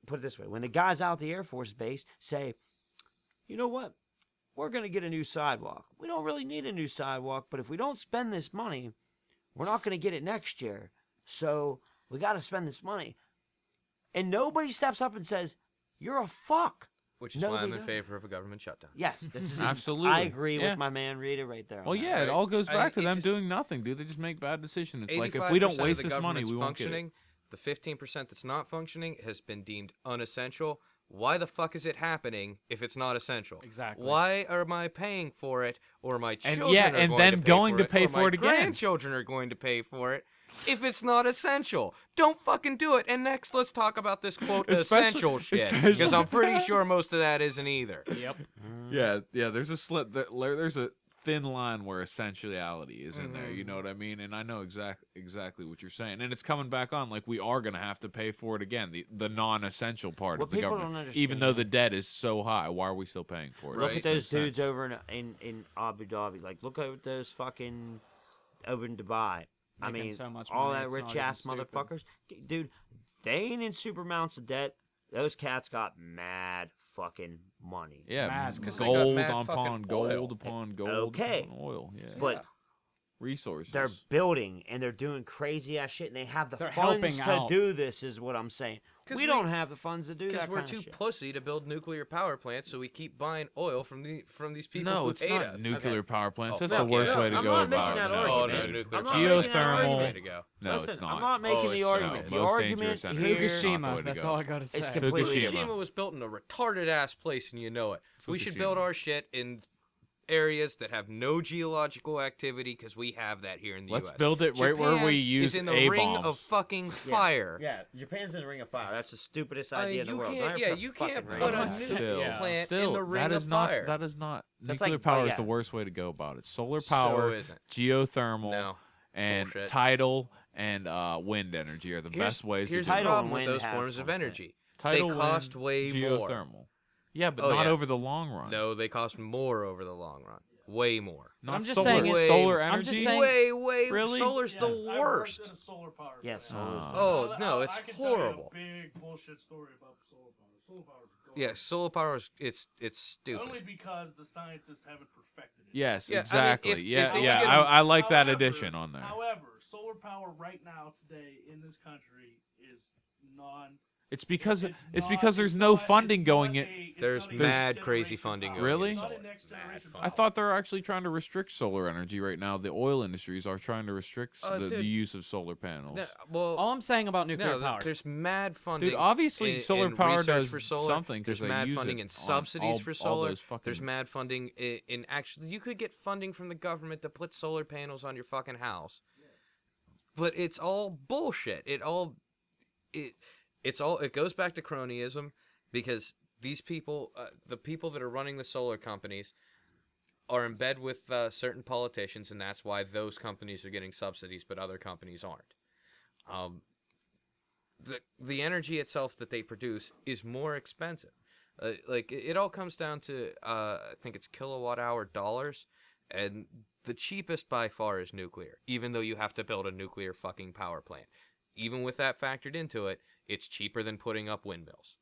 put it this way, when the guys out at the Air Force Base say, you know what, we're gonna get a new sidewalk. We don't really need a new sidewalk, but if we don't spend this money, we're not gonna get it next year. So we got to spend this money. And nobody steps up and says, you're a fuck. Which is why I'm Nobody in does. favor of a government shutdown. Yes, this is Absolutely. I agree Yeah. with my man Reda right there. on Well, that. yeah, it Right. all goes back to it them just- doing nothing, dude. They just make bad decisions. It's like, if we don't 85% of waste the this money, government's we won't get it. functioning. The 15% that's not functioning has been deemed unessential. Why the fuck is it happening if it's not essential? Exactly. Why am I paying for it, or my children yeah, are and going then to pay going for to it, pay or for my it again? grandchildren are going to pay for it if it's not essential? Don't fucking do it. And next, let's talk about this quote essential shit, because I'm pretty sure most of that isn't either. Yep. Yeah, there's a there's a thin line where essentiality is in there. You know what I mean? And I know exactly what you're saying. And it's coming back on. Like, we are gonna have to pay for it again. The non-essential part What of the people government, don't even though the understand- debt is so high. Why are we still paying for it? Look Right. at those Makes no dudes sense. over in Abu Dhabi. Like, look at those fucking over in Dubai. I Making mean, so much all money, that it's not rich even ass stupid. motherfuckers. Dude, they ain't in super amounts of debt. Those cats got mad fucking money. Yeah, Mad it's 'cause they got gold mad upon fucking gold oil. upon gold Okay. upon oil. Yeah, But resources. they're building and they're doing crazy ass shit, and they have the They're funds helping to out. do this. Is what I'm saying. 'Cause We don't have the funds to do Because that we're kind too of shit. pussy to build nuclear power plants, so we keep buying oil from these people no, who it's hate not us. nuclear power plants. Oh, That's fuck the worst yeah. way to I'm go not making about that it. argument. Oh, no, dude. nuclear I'm not power making plants that are the Geothermal. way to go. No, Listen, it's not. I'm not making Oh, the it's argument. not. The Most argument dangerous energy. here Fukushima. Fukushima. not the way to That's go. all I gotta say. completely Fukushima. Fukushima was built in a retarded ass place, and you know it. We should Fukushima. build our shit in areas that have no geological activity, because we have that here in the Let's U.S. build it right where Japan we use is in the A ring bombs. of fucking fire. Yeah, Japan's in the ring of fire. That's the stupidest I mean, idea in the you world. can't- Don't yeah, ever you fucking can't ring put of a fire. nuclear plant in the ring that of is not, fire. That is not. That's Nuclear like- power oh, is yeah. the worst way to go about it. Solar So power, isn't. geothermal, No. and Bullshit. tidal and wind energy are the best ways Here's to the do it. Tidal problem and with wind those have forms of something. energy. Tidal, they cost wind, way more. geothermal. Yeah, but Oh, not yeah. over the long run. No, they cost more over the long run. Way more. Not I'm just solar, saying it's- solar I'm energy. just saying- Way. Really? Solar's Yes, the I worst. worked at a solar power Yeah, plant. solar's Oh, no, it's I can horrible. Tell you a big bullshit story about solar power. Solar power is garbage. Yeah, solar power is it's stupid. Only because the scientists haven't perfected it. Yes, Yeah, I mean, exactly. if yeah, they yeah. get- I like that However- addition on there. However, solar power right now today in this country is non. It's because it's there's no not- funding it's going not in. a- it's There's not a mad next crazy generation funding power. going Really? It's not a into next solar. generation Mad I power. thought they're actually trying to restrict solar energy right now. The oil industries are trying to restrict the Dude. use of solar panels. No, well, All I'm saying about nuclear no, power. there's mad funding. Dude, obviously in, solar in power research does for solar. something 'cause There's they mad use funding it in on subsidies all- for all solar. those fucking- There's mad funding in actually. You could get funding from the government to put solar panels on your fucking house. But it's all bullshit. It goes back to cronyism, because these people, the people that are running the solar companies, are in bed with certain politicians, and that's why those companies are getting subsidies, but other companies aren't. The energy itself that they produce is more expensive. Like it all comes down to I think it's kilowatt hour dollars, and the cheapest by far is nuclear. Even though you have to build a nuclear fucking power plant, even with that factored into it, it's cheaper than putting up windmills.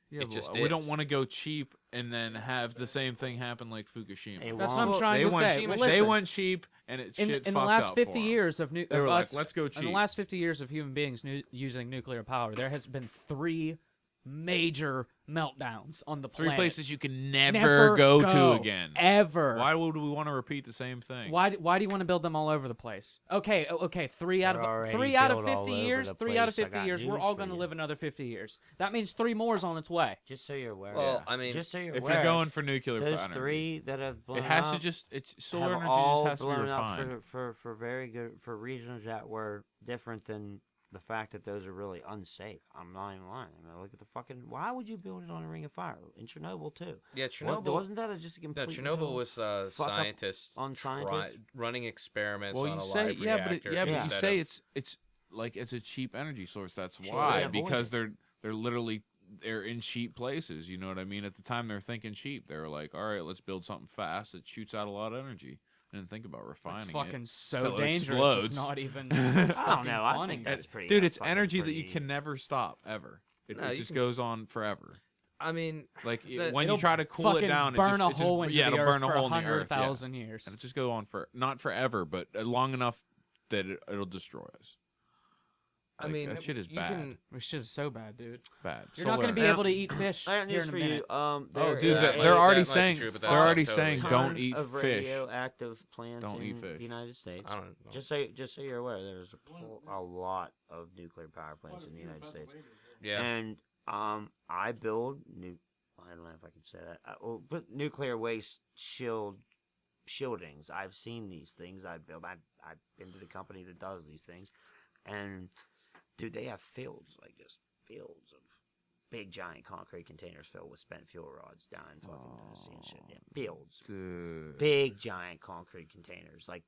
Yeah, It but just we don't is. want to go cheap and then have the same thing happen like Fukushima. Hey, That's Well, what I'm trying they to went, say. Well, they listen, went cheap and it shit in the fucked last up 50 for 'em. years of They were like, let's go cheap. in the last 50 years of human beings using nuclear power, there has been 3 major meltdowns on the 3 planet. places you can never go to again. Ever. Why would we want to repeat the same thing? Why do you want to build them all over the place? Okay, 3 out They're of already 3 out of built all 50 over years, the 3 out of place. I 50 got years, we're news all for going to you. live another 50 years. That means 3 more is on its way. Just so you're aware. Well, I mean, just so you're If aware. you're going for nuclear those energy, 3 that have blown it has up to just solar have energy all just has to be blown up refined. for very good for reasons that were different than the fact that those are really unsafe. I'm not even lying. I mean, look at the fucking. Why would you build it on a ring of fire in Chernobyl too? yeah, Chernobyl. Wasn't that just a No, complete? Chernobyl was fuck up scientists on scientists? running experiments Well, on you a say live yeah, but reactor. but you instead say of- it's like it's a cheap energy source. That's Sure, why they avoid because it. they're literally they're in cheap places. You know what I mean? At the time they're thinking cheap. They were like, all right, let's build something fast that shoots out a lot of energy. And think about refining It's fucking it. so till it dangerous. explodes. It's not even. I don't know. I funny. think that's pretty. Dude, it's fucking energy that pretty- you can never stop ever. It, No, it you just can- goes on forever. I mean, Like that- when you It'll try to cool it fucking down, burn it just, a hole into yeah, the it'll earth burn a for hole in the earth. Yeah. 100,000 years. And it just go on for not forever, but long enough that it'll destroy us. I Like, mean, that shit is you bad. can. This shit is so bad, dude. Bad. You're not going to be Now, able to eat fish I got here news in a for minute. you. Oh, There dude, is that- a they're already that might be saying true, but they're that's already not saying totally ton don't eat of fish. radioactive plants Don't in eat fish. the United States. I don't know. Just so you're aware, there's a lot of nuclear power plants in the United States. Yeah. And I build I don't know if I can say that. But nuclear waste shieldings. I've seen these things. I've been to the company that does these things, and dude, they have fields like just fields of big giant concrete containers filled with spent fuel rods down in fucking Tennessee and shit. Yeah, fields, Dude. big giant concrete containers like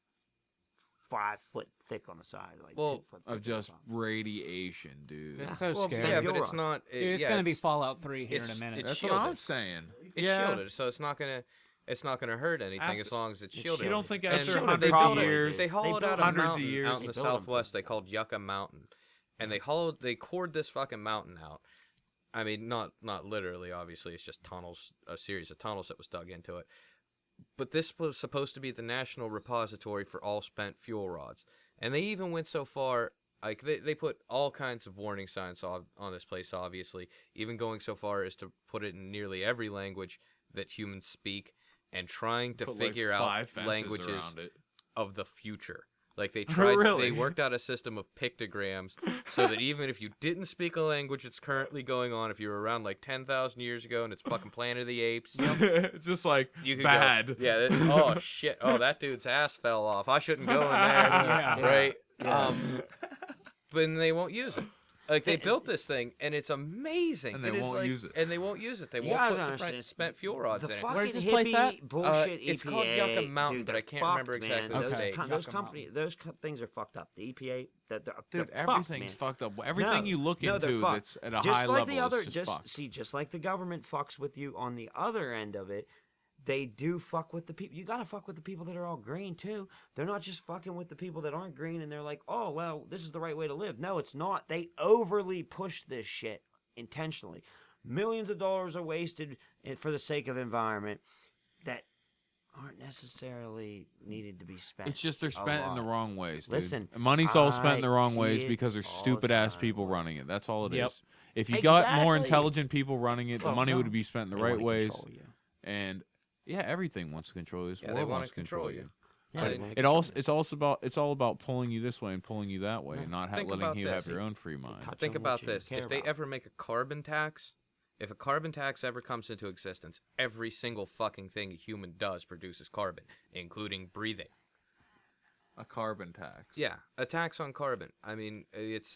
5 foot thick on the side, like Well, 2 foot thick Of on the just side. radiation, dude. That's so Well, scary. yeah, Fuel but it's rods. not. Dude, it's yeah, going to be Fallout 3 here in a it's- minute. it's That's what I'm shielded. saying. It's Yeah. shielded, so it's not gonna hurt anything After- as long as it's It's shielded. You don't think And after shielded, hundreds they of build it. years, They hollowed build out a hundreds of mountain years. out in They the build 'em for southwest. They called Yucca Mountain, and they cored this fucking mountain out. I mean, not literally, obviously. It's just tunnels, a series of tunnels that was dug into it. But this was supposed to be the national repository for all spent fuel rods, and they even went so far. Like they put all kinds of warning signs on this place. Obviously, even going so far as to put it in nearly every language that humans speak, and trying to Put, like, figure 5 out fences languages around it. of the future. Like they tried, Really? they worked out a system of pictograms so that even if you didn't speak a language that's currently going on, if you were around like 10,000 years ago and it's fucking Planet of the Apes, It's just like you could bad. Go, yeah. Oh shit. Oh, that dude's ass fell off. I shouldn't go in there. Yeah. Right. Yeah. But then they won't use it. Like they built this thing and it's amazing. And they It is, won't like- use it. And they won't use it. They You won't guys put the understand- spent fuel rods The in it. fucking Where's this place hippie at? bullshit It's EPA, called Yucca Mountain, dude, but they're I can't remember fucked, exactly man. the Those, state. those Yucca companies, things are fucked up. The EPA, they're Dude, fucked, everything's man. fucked up. Everything No, you look no, they're into fucked. that's at a Just high like level the other, is just fucked. just like the government fucks with you on the other end of it, they do fuck with the people. You gotta fuck with the people that are all green too. They're not just fucking with the people that aren't green and they're like, oh well, this is the right way to live. No, it's not. They overly push this shit intentionally. Millions of dollars are wasted for the sake of environment that aren't necessarily needed to be spent. It's just they're spent in the lot. wrong ways. Dude. Listen, Money's all spent in the I wrong see ways it because there's all the stupid ass time. people running it. That's all it is. Yep. If you got more Exactly. intelligent people running it, the Well, money no. would be spent in the They right wanna ways. control you. And yeah, everything wants to control you. This Yeah, they world wanna wants to control you. Yeah, But they wanna It control also you. it's all about pulling you this way and pulling you that way, Yeah. and not Think letting about you this. have your own free mind. Touch Think on about what you this. care If they about. ever make a carbon tax, if a carbon tax ever comes into existence, every single fucking thing a human does produces carbon, including breathing. A carbon tax. Yeah, a tax on carbon. I mean, it's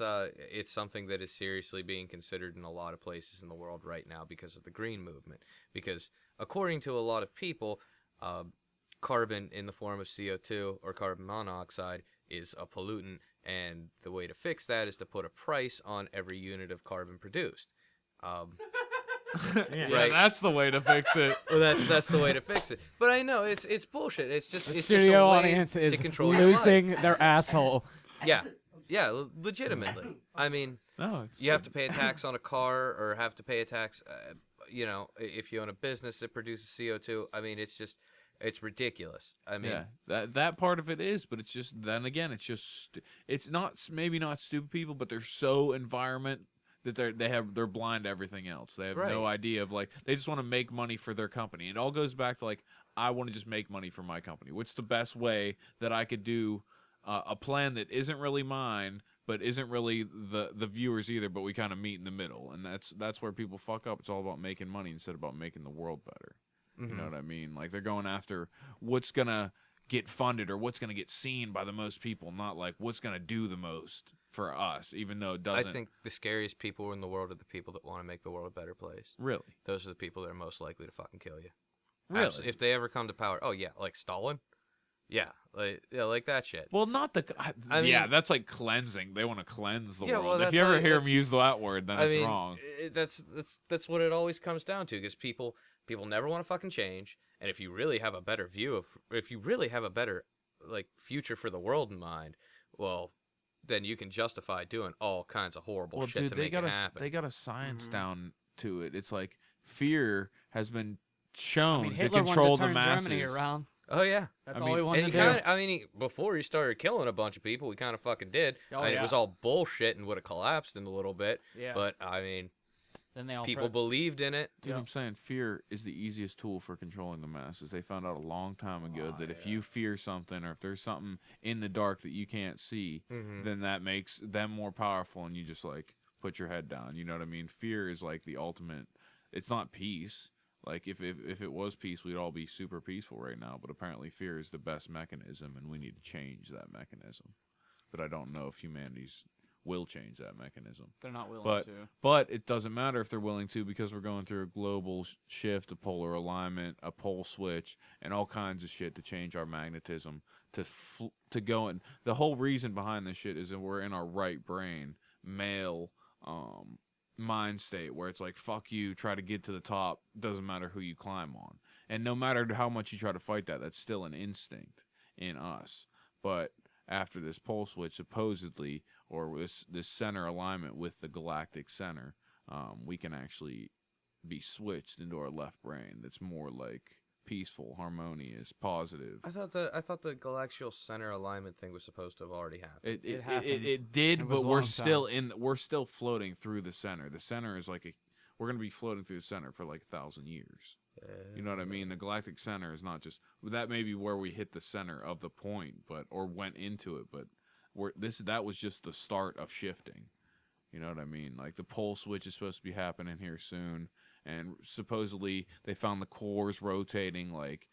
something that is seriously being considered in a lot of places in the world right now because of the green movement. Because according to a lot of people, carbon in the form of CO2 or carbon monoxide is a pollutant, and the way to fix that is to put a price on every unit of carbon produced. Yeah, Right. that's the way to fix it. Well, that's the way to fix it. But I know it's bullshit. It's just The it's just a studio way audience to is control your life. losing their asshole. Yeah, legitimately. I mean, No, it's you have to pay a tax on a car, or have to pay a tax. If you own a business that produces CO2. I mean, it's ridiculous. I mean, yeah, that part of it is, but it's just then again, it's just it's not maybe not stupid people, but they're so that they're blind to everything else. They have no idea of, like, they just want to make money for their company. It all goes back to, like, I want to just make money for my company. What's the best way that I could do a plan that isn't really mine, but isn't really the viewers either, but we kind of meet in the middle, and that's where people fuck up. It's all about making money instead of about making the world better. You know what I mean? Like, they're going after what's gonna get funded or what's gonna get seen by the most people, not like what's gonna do the most for us, even though it doesn't. I think the scariest people in the world are the people that want to make the world a better place. Really, those are the people that are most likely to fucking kill you. Really, if they ever come to power. Oh yeah, like Stalin. Yeah, like that shit. Well, not the. I mean, that's like cleansing. They want to cleanse the world. Well, if you ever hear them use that word, then it's wrong. That's what it always comes down to. Because people never want to fucking change. And if you really have a better like future for the world in mind, well, then you can justify doing all kinds of horrible shit to make it happen. They got a science down to it. It's like fear has been shown to control the masses. Germany around. Oh yeah, that's all he wanted to do. Before he started killing a bunch of people, he kind of fucking did. It was all bullshit and would have collapsed in a little bit. Yeah. But then they all people believed in it. Dude, I'm saying fear is the easiest tool for controlling the masses. They found out a long time ago that if you fear something, or if there's something in the dark that you can't see, then that makes them more powerful, and you just like put your head down. You know what I mean? Fear is like the ultimate. It's not peace. Like, if it was peace, we'd all be super peaceful right now. But apparently fear is the best mechanism, and we need to change that mechanism. But I don't know if humanity's will change that mechanism. They're not willing to. But it doesn't matter if they're willing to, because we're going through a global shift, a polar alignment, a pole switch, and all kinds of shit to change our magnetism, to go in. The whole reason behind this shit is that we're in our right brain, male, mind state, where it's like, fuck you, try to get to the top, doesn't matter who you climb on. And no matter how much you try to fight that, that's still an instinct in us. But after this pole switch, supposedly, or this center alignment with the galactic center, we can actually be switched into our left brain that's more like peaceful, harmonious, positive. I thought the galactical center alignment thing was supposed to have already happened. It did, but we're still floating through the center. The center is like we're gonna be floating through the center for like 1,000 years. You know what I mean? The galactic center is not just that. May be where we hit the center of the point, or went into it, but that was just the start of shifting. You know what I mean? Like, the pole switch is supposed to be happening here soon, and supposedly they found the cores rotating like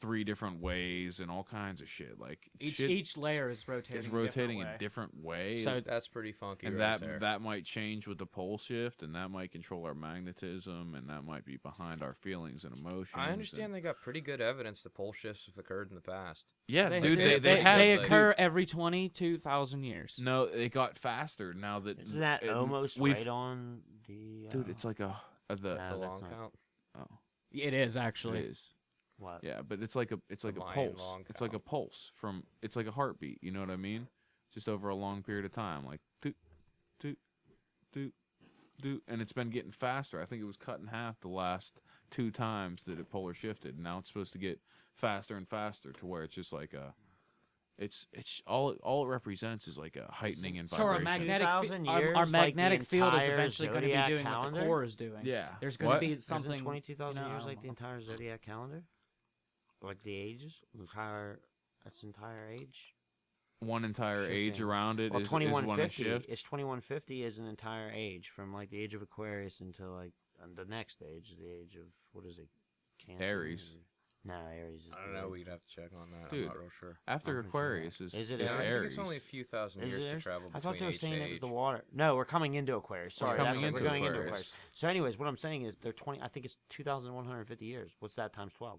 3 different ways and all kinds of shit. Like, each layer is rotating. a different way. So that's pretty funky. And right there. that might change with the pole shift, and that might control our magnetism, and that might be behind our feelings and emotions. I understand they got pretty good evidence that pole shifts have occurred in the past. Yeah, they occur every 22,000 years. No, it got faster now that. Isn't that almost right on the? Dude, it's like the long count. Oh, it is actually. It is. What? Yeah, but it's like a pulse. It's like a pulse it's like a heartbeat. You know what I mean? Just over a long period of time, like doot, doot, doot, doot, and it's been getting faster. I think it was cut in half the last 2 times that it polar shifted. Now it's supposed to get faster and faster to where it's just like it's all it represents is like a heightening in vibration. So our magnetic field is eventually going to be doing what the core is doing. Yeah, there's going to be something. 22,000 years like the entire zodiac calendar. Like the ages, that's entire age. One entire shifting. Age around it is 2150. Is 2150 is an entire age from like the age of Aquarius until like the next age, the age of what is it? Cancer? Aries. No, Aries. I don't know. We'd have to check on that. Dude, I'm not real sure. After Aquarius is it Aries. I think it's only a few thousand years to travel between I thought they were saying age. it was the water. No, we're coming into Aquarius. Sorry, we're going into Aquarius. So, anyways, what I'm saying is they're 20. I think it's 2,150 years. What's that times 12?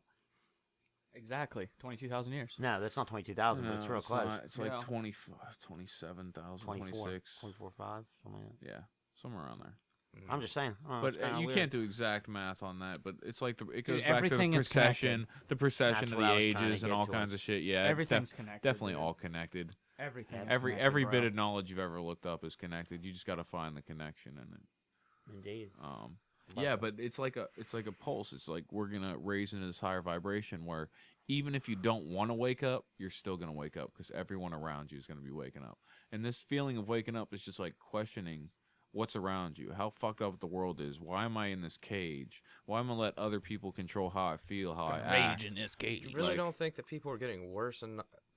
Exactly, 22,000 years. No, that's not 22,000, but it's real close. It's like 27,000, 26. 24, 5, something like that. Yeah, somewhere around there. I'm just saying. But you can't do exact math on that. But it's like it goes back to everything is the precession of the ages and all kinds of shit. Yeah, everything's connected. Definitely all connected. Everything. Every bit of knowledge you've ever looked up is connected. You just got to find the connection in it. Indeed. Yeah, but it's like a pulse. It's like we're gonna raise into this higher vibration where even if you don't want to wake up, you're still gonna wake up because everyone around you is gonna be waking up. And this feeling of waking up is just like questioning what's around you, how fucked up the world is. Why am I in this cage? Why am I let other people control how I feel, how I act? Rage in this cage. You really Like- don't think that people are getting worse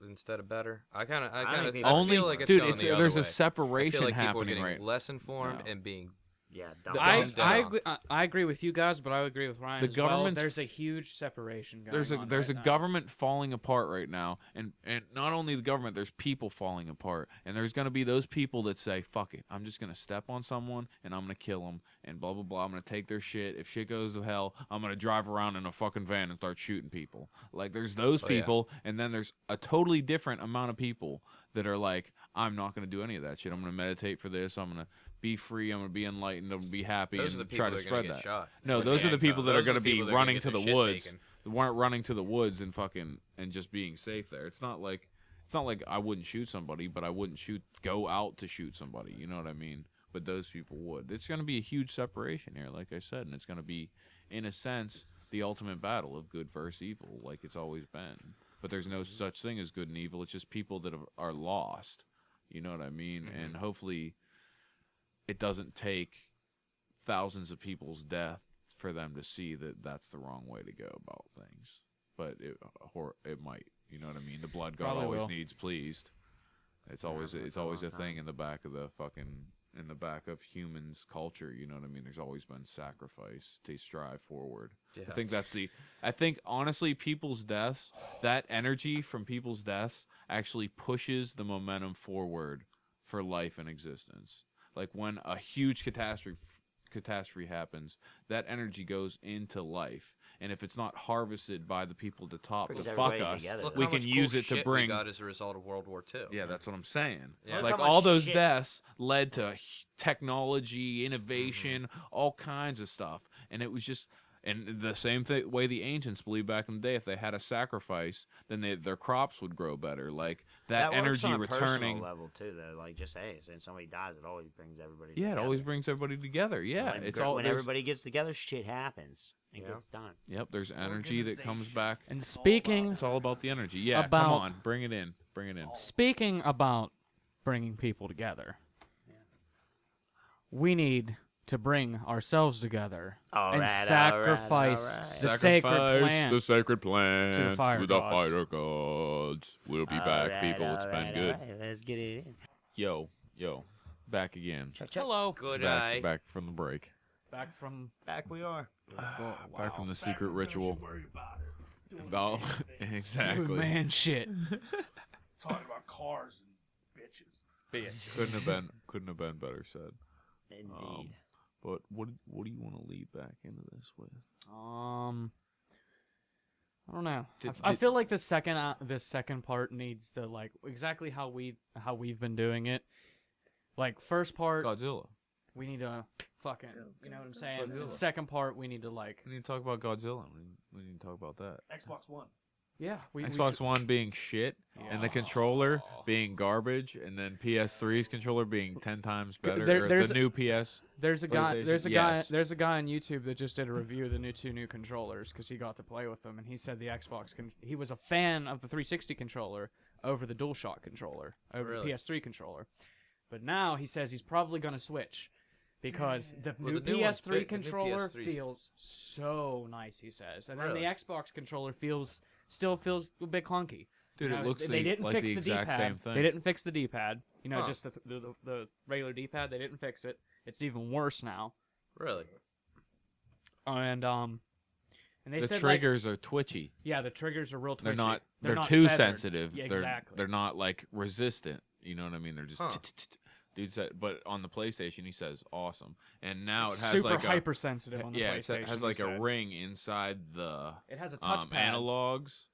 instead of better? I kind think of people- Only, feel like it's dude, going the other there's way. a separation I feel like people are happening getting right. less informed No. and being. Yeah, I agree with you guys, but I agree with Ryan The as well. government's- There's a huge separation going There's a on there's right a now. government falling apart right now, and not only the government, there's people falling apart, and there's gonna be those people that say, "Fuck it, I'm just gonna step on someone and I'm gonna kill them and blah blah blah. I'm gonna take their shit. If shit goes to hell, I'm gonna drive around in a fucking van and start shooting people." Like there's those Oh, yeah. people, and then there's a totally different amount of people that are like, "I'm not gonna do any of that shit. I'm gonna meditate for this. I'm gonna be free. I'm gonna be enlightened. I'm gonna be happy Those are the and people try that to are gonna spread get that." shot. No, with those are the people handcuffs. that are Those are going to the be people that are running gonna to get the their shit woods. taken. They weren't running to the woods and fucking and just being safe there. It's not like I wouldn't shoot somebody, but I wouldn't go out to shoot somebody. You know what I mean? But those people would. It's going to be a huge separation here, like I said, and it's going to be, in a sense, the ultimate battle of good versus evil, like it's always been. But there's no such thing as good and evil. It's just people that are lost. You know what I mean? And hopefully, it doesn't take thousands of people's death for them to see that that's the wrong way to go about things. But it might. You know what I mean? The blood god Probably always will. needs pleased. It's always a thing in the back of the fucking in the back of humans' culture. You know what I mean? There's always been sacrifice to strive forward. Yeah. I think honestly, people's deaths, that energy from people's deaths actually pushes the momentum forward for life and existence. Like when a huge catastrophe happens, that energy goes into life, and if it's not harvested by the people at the top Brings to fuck everybody us, together. Look we how can much use cool it to shit bring. we got as a result of World War II. Yeah, that's what I'm saying. Yeah. Look Like how all much those shit- deaths led to technology, innovation, all kinds of stuff, and it was just. And the same way the ancients believed back in the day, if they had a sacrifice, then their crops would grow better. Like that works energy on a personal returning. level too, though. Like just hey, since somebody dies, it always brings everybody. Yeah, it together. always brings everybody together. Yeah, When it's all when there's- everybody gets together, shit happens and Yeah. gets done. Yep, there's energy that comes back. And speaking It's all about the energy. Yeah, come About- on, bring it in, bring it in. speaking about bringing people together, we need to bring ourselves together and sacrifice the sacred plant. the sacred plant to the fire with gods. the fire gods. We'll be back, people. It's been good. Let's get it in. Yo, back again. Check, check. Hello. Good eye. Back from the break. Back from Back we are. Back from the secret ritual. Worry about it. Doing About anything. exactly. man shit. Talking about cars and bitches. Couldn't have been better said. Indeed. But what do you want to lead back into this with? I don't know. Did- I did- feel like this second part needs to like exactly how we've been doing it. Like first part, Godzilla. we need to fucking, you know what I'm saying. Godzilla. The second part, we need to like, We need to talk about Godzilla. We need to talk about that. Xbox One. yeah, we Xbox One being shit, and the controller being garbage, and then PS3's controller being 10 times better. there's the new PS. There's a guy. PlayStation, There's a yes. guy. There's a guy on YouTube that just did a review of the two new controllers because he got to play with them, and he said the Xbox. He was a fan of the 360 controller over the DualShock controller, over Really? the PS3 controller. But now he says he's probably gonna switch because the Well, new the new one's PS3 big- the new controller PS3 's feels so nice. He says, and then Really? the Xbox controller still feels a bit clunky. Dude, You it know, looks they didn't like fix the exact D-pad. same thing. They didn't fix the D-pad. You know, Huh. just the regular D-pad. They didn't fix it. It's even worse now. Really? And they The said triggers are twitchy. yeah, the triggers are real twitchy. They're not. They're They're not too feathered. sensitive. Yeah, they're, exactly. They're not like resistant. You know what I mean? They're just. Huh. Dude said, but on the PlayStation, he says awesome, and now it has super like a hypersensitive on the yeah, PlayStation. it has he like a said. ring inside the It has a touchpad. analogs,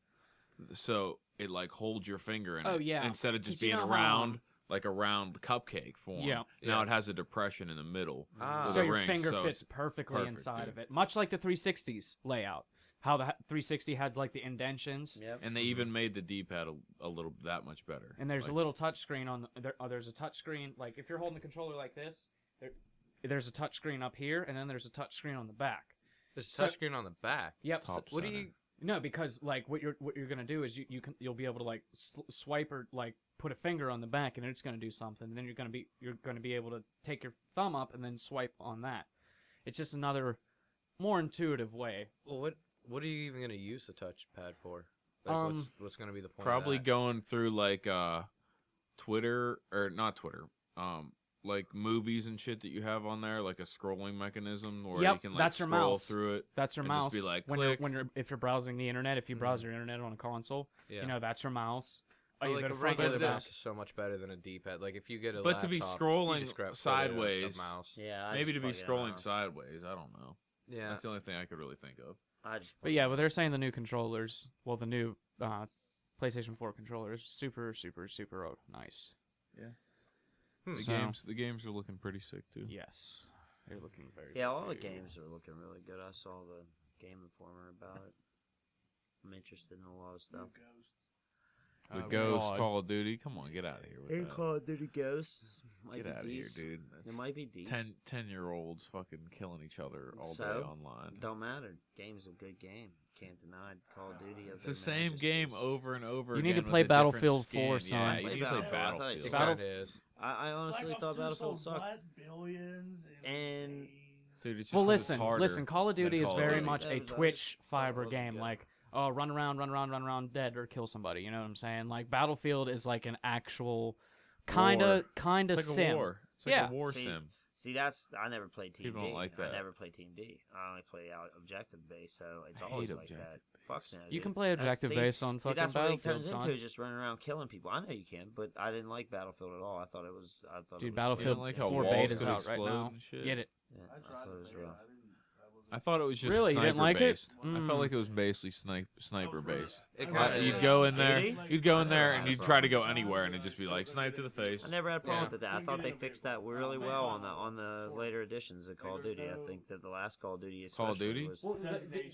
so it like holds your finger in Oh, it yeah. instead of just You being know a how, round like a round cupcake form. Yeah. Now Yeah. it has a depression in the middle. Ah. with So a your ring, finger so fits it's perfectly perfect, inside dude. of it, much like the 360's layout. How the 360 had like the indentions. Yep. And they even made the D-pad a little that much better. And there's Like, a little touch screen on there's a touch screen like if you're holding the controller like this, there's a touch screen up here and then there's a touch screen on the back. There's a So- touchscreen on the back. Yep. Top What do center. you? No, because like what you're gonna do is you'll be able to like swipe or like put a finger on the back and it's gonna do something. And then you're gonna be able to take your thumb up and then swipe on that. It's just another more intuitive way. Well, what are you even gonna use the touchpad for? Like, what's gonna be the point? Probably of that? going through like Twitter or not Twitter, like movies and shit that you have on there, like a scrolling mechanism where Yep, you can like that's your scroll mouse. through it. That's your and mouse. just be like, when click. if you're browsing the internet, if you browse your internet on a console, Yeah. you know that's your mouse. But you like go a to front or regular the back. mouse is so much better than a D-pad. Like if you get a But to be laptop, scrolling you just grab sideways- a mouse. Yeah, I Maybe to just be plug in a scrolling mouse. sideways. I don't know. Yeah. That's the only thing I could really think of. I just. But yeah, they're saying the new controllers, well, the new PlayStation 4 controllers, super nice. The games are looking pretty sick too. Yes, they're looking very. Yeah, all the very games are looking really good. I saw the Game Informer about it. I'm interested in a lot of stuff. Ghost. The Oh, Ghost, God. Call of Duty. Come on, get out of here with Hey, that. Call of Duty Ghosts. Might Get be out of here, decent. dude. It That's might be decent. 10-year-olds fucking killing each other all day So? online. Don't matter. Game's a good game. Can't deny Call of Duty. It's the same game over and over You again. need to with play a different Battlefield skin. 4, son. Yeah, you Play need to play Battlefield. I thought Battlefield. you It kind of is. I honestly Black Ops thought 2 Battlefield sold sucked. what? Billions And- days. Dude, it's just Well, 'cause it's listen, harder Call of than Duty is Call of very Duty. much That a was- I Twitch just thought it fiber wasn't game. good. Like, oh, run around, dead or kill somebody. You know what I'm saying? Like, Battlefield is like an actual kind of It's like sim. a war. It's like Yeah. a war See, sim. See, I never played Team People D. don't like I that. never played Team D. I only play out objective based, so it's I always hate like that. objective Fuck based. no. You dude. can play That's- objective see- based on See, fucking that's what it Battlefield, turns son. into, is just running around killing people. I know you can, but I didn't like Battlefield at all. I thought it was. Dude, You Battlefield don't like how 4 walls beta's could out right explode now. and shit? Get it. Yeah, I I tried thought it to was play it. real. I didn't. I thought it was just Really? You didn't like it? sniper-based. I felt like it was basically sniper based. It I kind read You'd it. go in there, Really? you'd go in there, I and never you'd had a try to go problem. anywhere, and it'd just be like snipe to the face. I never had a problem Yeah. with that. I thought they fixed that really well on the later editions of Call of Duty. I think that the last Call of Duty, Call of especially, Duty? was.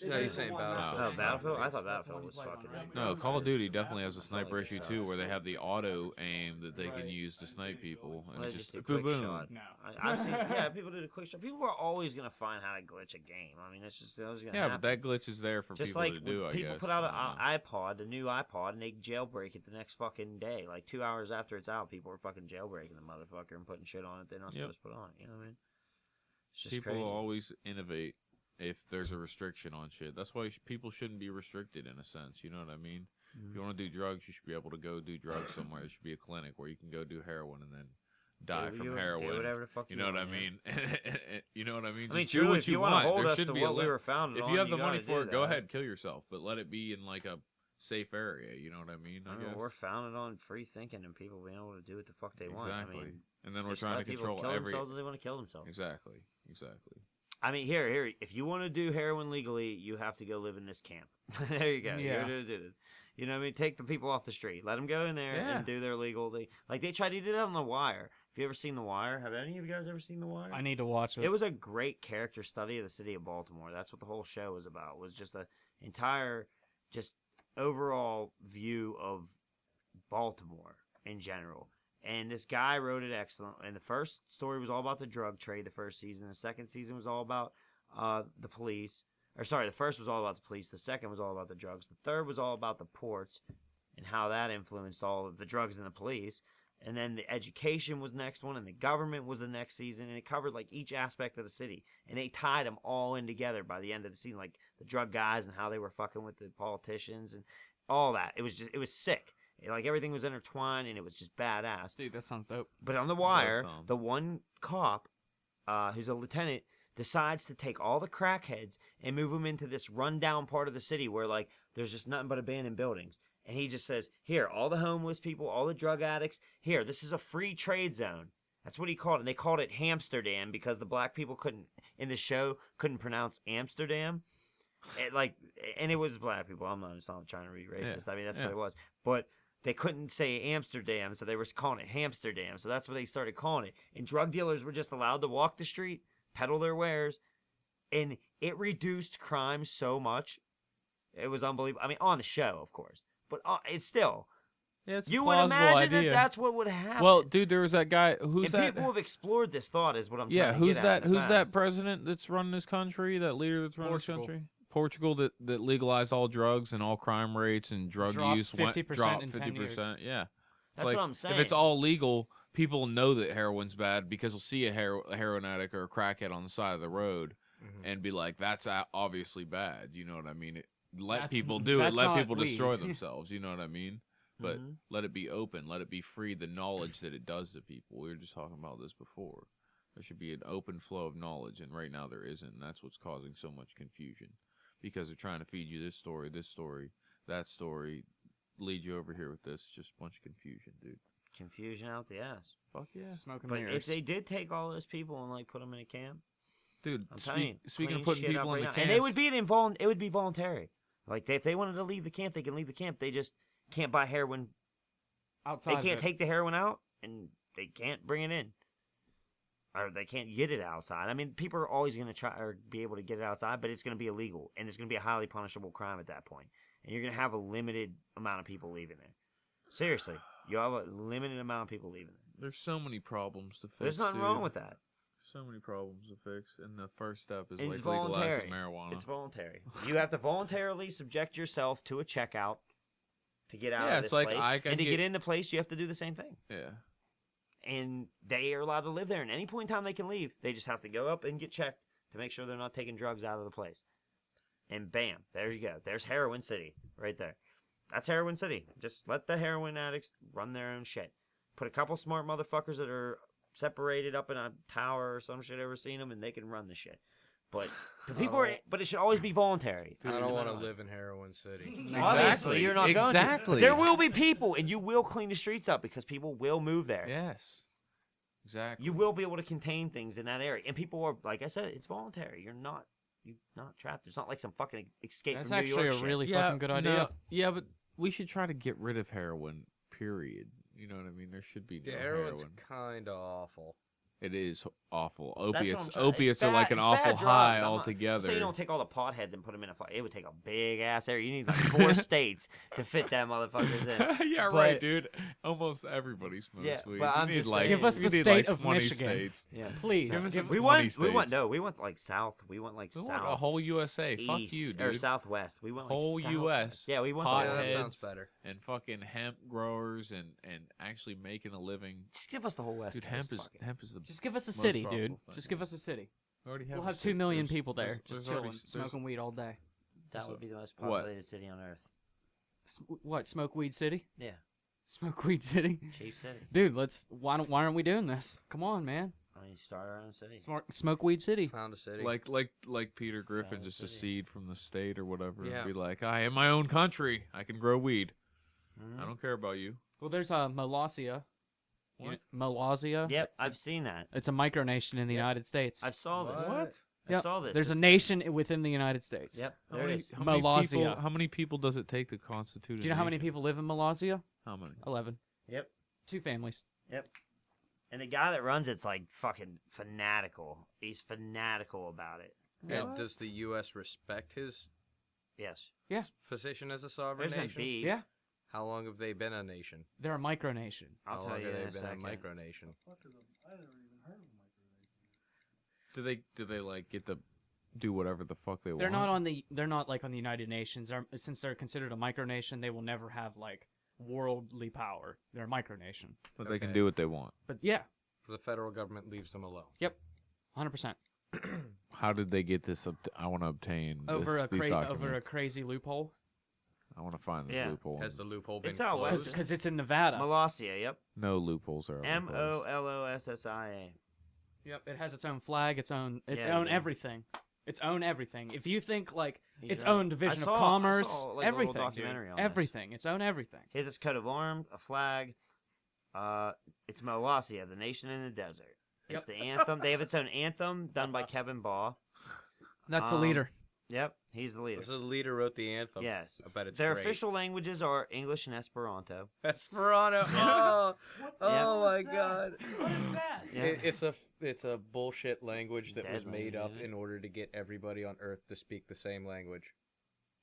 Yeah, you're saying Battlefield. Oh, Battlefield! I thought Battlefield was fucking. No, Call of Duty definitely has a sniper like issue it too, sucks. where they have the auto aim that they can use to snipe people, and Well, it they just do boom quick boom. shot. No. I've seen, yeah, people do the quick shot. People are always gonna find how to glitch a game. I mean, it's just always gonna Yeah, happen. but that glitch is there for Just people like to do. when I people guess. put out I an don't know. iPod, a new iPod, and they jailbreak it the next fucking day. Like 2 hours after it's out, people are fucking jailbreaking the motherfucker and putting shit on it they're not Yep. supposed to put on it. You know what I mean? It's just People crazy. always innovate if there's a restriction on shit. That's why people shouldn't be restricted in a sense. You know what I mean? If you want to do drugs, you should be able to go do drugs somewhere. There should be a clinic where you can go do heroin and then die Do from do heroin. whatever the fuck You know what I want, yeah. mean? You know what I mean? I mean, Just do truly, what if you want want. to hold There us should to be what a we limit. were founded If on, you have the gotta money for do it, go that. ahead, kill yourself, but let it be in like a safe area. You know what I mean? I I don't know, guess. we're founded on free thinking and people being able to do what the fuck they want. Exactly. I mean, And then we're just trying to let people control kill every. themselves if they want to kill themselves. Exactly. I mean, here. If you want to do heroin legally, you have to go live in this camp. There you go. Yeah. You know what I mean? Take the people off the street. Let them go in there Yeah. and do their legal thing. Like they tried to do that on The Wire. Have you ever seen The Wire? Have any of you guys ever seen The Wire? I need to watch it. It was a great character study of the city of Baltimore. That's what the whole show was about. Was just a entire, just overall view of Baltimore in general. And this guy wrote it excellent. And the first story was all about the drug trade. The first season. The second season was all about the police. Or sorry, the first was all about the police. The second was all about the drugs. The third was all about the ports and how that influenced all of the drugs and the police. And then the education was the next one, and the government was the next season, and it covered like each aspect of the city, and they tied them all in together by the end of the season, like the drug guys and how they were fucking with the politicians and all that. It was sick. Like everything was intertwined, and it was just badass. Dude, that sounds dope. But on The Wire, sound. the one cop, who's a lieutenant, decides to take all the crackheads and move them into this rundown part of the city where like there's just nothing but abandoned buildings. And he just says, here, all the homeless people, all the drug addicts, here, this is a free trade zone. That's what he called it. And they called it Hamsterdam because the black people in the show couldn't pronounce Amsterdam. And it was black people. I'm not trying to be racist. Yeah. I mean, that's Yeah. what it was. But they couldn't say Amsterdam, so they were calling it Hamsterdam. So that's what they started calling it. And drug dealers were just allowed to walk the street, peddle their wares, and it reduced crime so much. It was unbelievable. I mean, on the show, of course. But it's still, Yeah, it's a you would plausible imagine idea. that that's what would happen. Well, dude, there was that guy. Who's and that? people have explored this thought, is what I'm Yeah, trying to who's get that? at in the Who's that past. president that's running this country? That leader that's running Portugal. this country? Portugal that legalized all drugs and all crime rates and drug Dropped use 50% dropped in 10 50%. Yeah. It's That's what I'm saying. If it's all legal, people know that heroin's bad because they'll see a heroin addict or a crackhead on the side of the road and be like, that's obviously bad. You know what I mean? Let people do it. That's Let not people destroy weed. themselves. You know what I mean? But let it be open. Let it be free. The knowledge that it does to people. We were just talking about this before. There should be an open flow of knowledge, and right now there isn't. And that's what's causing so much confusion, because they're trying to feed you this story, that story, lead you over here with this. Just a bunch of confusion, dude. Confusion out the ass. Fuck yeah. Smoking But mirrors. if they did take all those people and like put them in a camp, Dude, I'm telling you, speaking of clean putting shit people up in the right now. camps, and it would be voluntary. Like if they wanted to leave the camp, they can leave the camp. They just can't buy heroin. outside. They can't of it. take the heroin out, and they can't bring it in, or they can't get it outside. I mean, people are always going to try or be able to get it outside, but it's going to be illegal, and it's going to be a highly punishable crime at that point. And you're going to have a limited amount of people leaving there. Seriously, you have a limited amount of people leaving there. there's so many problems to fix. There's nothing wrong with that. So many problems to fix, and the first step is And like it's voluntary. legalizing marijuana. It's voluntary. You have to voluntarily subject yourself to a checkout to get out Yeah, of it's this like place. I can And to get- get in the place, you have to do the same thing. Yeah. And they are allowed to live there. And any point in time they can leave, they just have to go up and get checked to make sure they're not taking drugs out of the place. And bam, there you go. There's Heroin City right there. That's Heroin City. Just let the heroin addicts run their own shit. Put a couple smart motherfuckers that are separated up in a tower or some shit, ever seen them, and they can run the shit. But the people are, but it should always be voluntary. I don't No want matter to what. live in Heroin City. Obviously, you're not going to. Exactly. But there will be people, and you will clean the streets up because people will move there. Yes. Exactly. You will be able to contain things in that area, and people are, like I said, it's voluntary. You're not trapped. It's not like some fucking escape That's from New actually York a shit. really fucking good idea. No, yeah, but we should try to get rid of heroin. Period. You know what I mean? There should be no The heroin's heroin. kind of awful. It is awful. That's what I'm Opiates. trying- Opiates it's are like bad- an it's bad awful drugs. high I'm not- altogether. So you don't take all the potheads and put them in a fight. It would take a big ass area. You need like 4 states to fit that motherfuckers in. Yeah, But- right, dude. Almost everybody smokes Yeah, weed. but You I'm need, just like, saying- Give us you the need, state like, of 20 Michigan. States. Yeah. Please. Give us give- some- We want 20 states. we want like south. We want like We south. want a whole USA. Fuck east, you, or dude. southwest. We want like Whole south. US. Yeah, we want Pot the Yeah, whole- that heads. sounds better. And fucking hemp growers and actually making a living. Just give us the whole west. Dude, Coast. Fuck it. hemp is the Just give us a most city, probable dude. thing. Just give us a city. We already We'll a have city. 2 million There's- people there, there's- just there's already- chilling, there's- smoking weed all day. That would be the most What? populated city on earth. What? Smoke weed city? Yeah, Smoke weed city, Chief City. dude. Why aren't we doing this? Come on, man. I mean, start our own city. Smoke weed city. Found a city. Like Peter Griffin, Found a just a city. seed from the state or whatever, Yeah. and be like, I am my own country. I can grow weed. Mhm. I don't care about you. Well, there's Molossia. What? Molossia. Yep, I've seen that. It's a micronation in the United States. I saw this. What? I Yep. saw this. There's a This- nation within the United States. Yep, How there it many, is. how many Molossia. people? How many people does it take to constitute? Do you know how many people live in Molossia? How many? 11. Yep, 2 families. yep. And the guy that runs it's like fucking fanatical. He's fanatical about it. And does the U.S. respect his Yes. position as a sovereign There's been nation? beef. Yeah. How long have they been a nation? They're a micronation. I'll How tell long you have in they a been second. a micronation? I never even heard of micronation. Do they like get to do whatever the fuck they They're want? not like on the United Nations. Since they're considered a micronation, they will never have like worldly power. They're a micronation. But they can Okay. do what they want. But yeah, The federal government leaves them alone. 100%. How did they get this? I want to obtain Over these a documents. crazy loophole. I want to find this Yeah. loophole. Has the loophole been It's out closed? west. Because it's in Nevada. Molossia, yep. No loopholes are. ever closed. Molossia. Yep, it has its own flag, its own Yeah, own yeah. everything. Its own everything. If you think like He's its right. own division I saw- of I commerce, saw, like, a little everything, dude. documentary on this. Everything. Its own everything. Here's its coat of arms, a flag. It's Molossia, the nation in the desert. It's the anthem. They have its own anthem done by Kevin Baugh. That's the Um, leader. Yep, he's the leader. So the leader wrote the anthem. Yes. I bet it's Their great. official languages are English and Esperanto. Esperanto. Oh, oh my What's that? God. What is that? Yeah. It's a bullshit language that was Deadly, made up isn't it? in order to get everybody on Earth to speak the same language.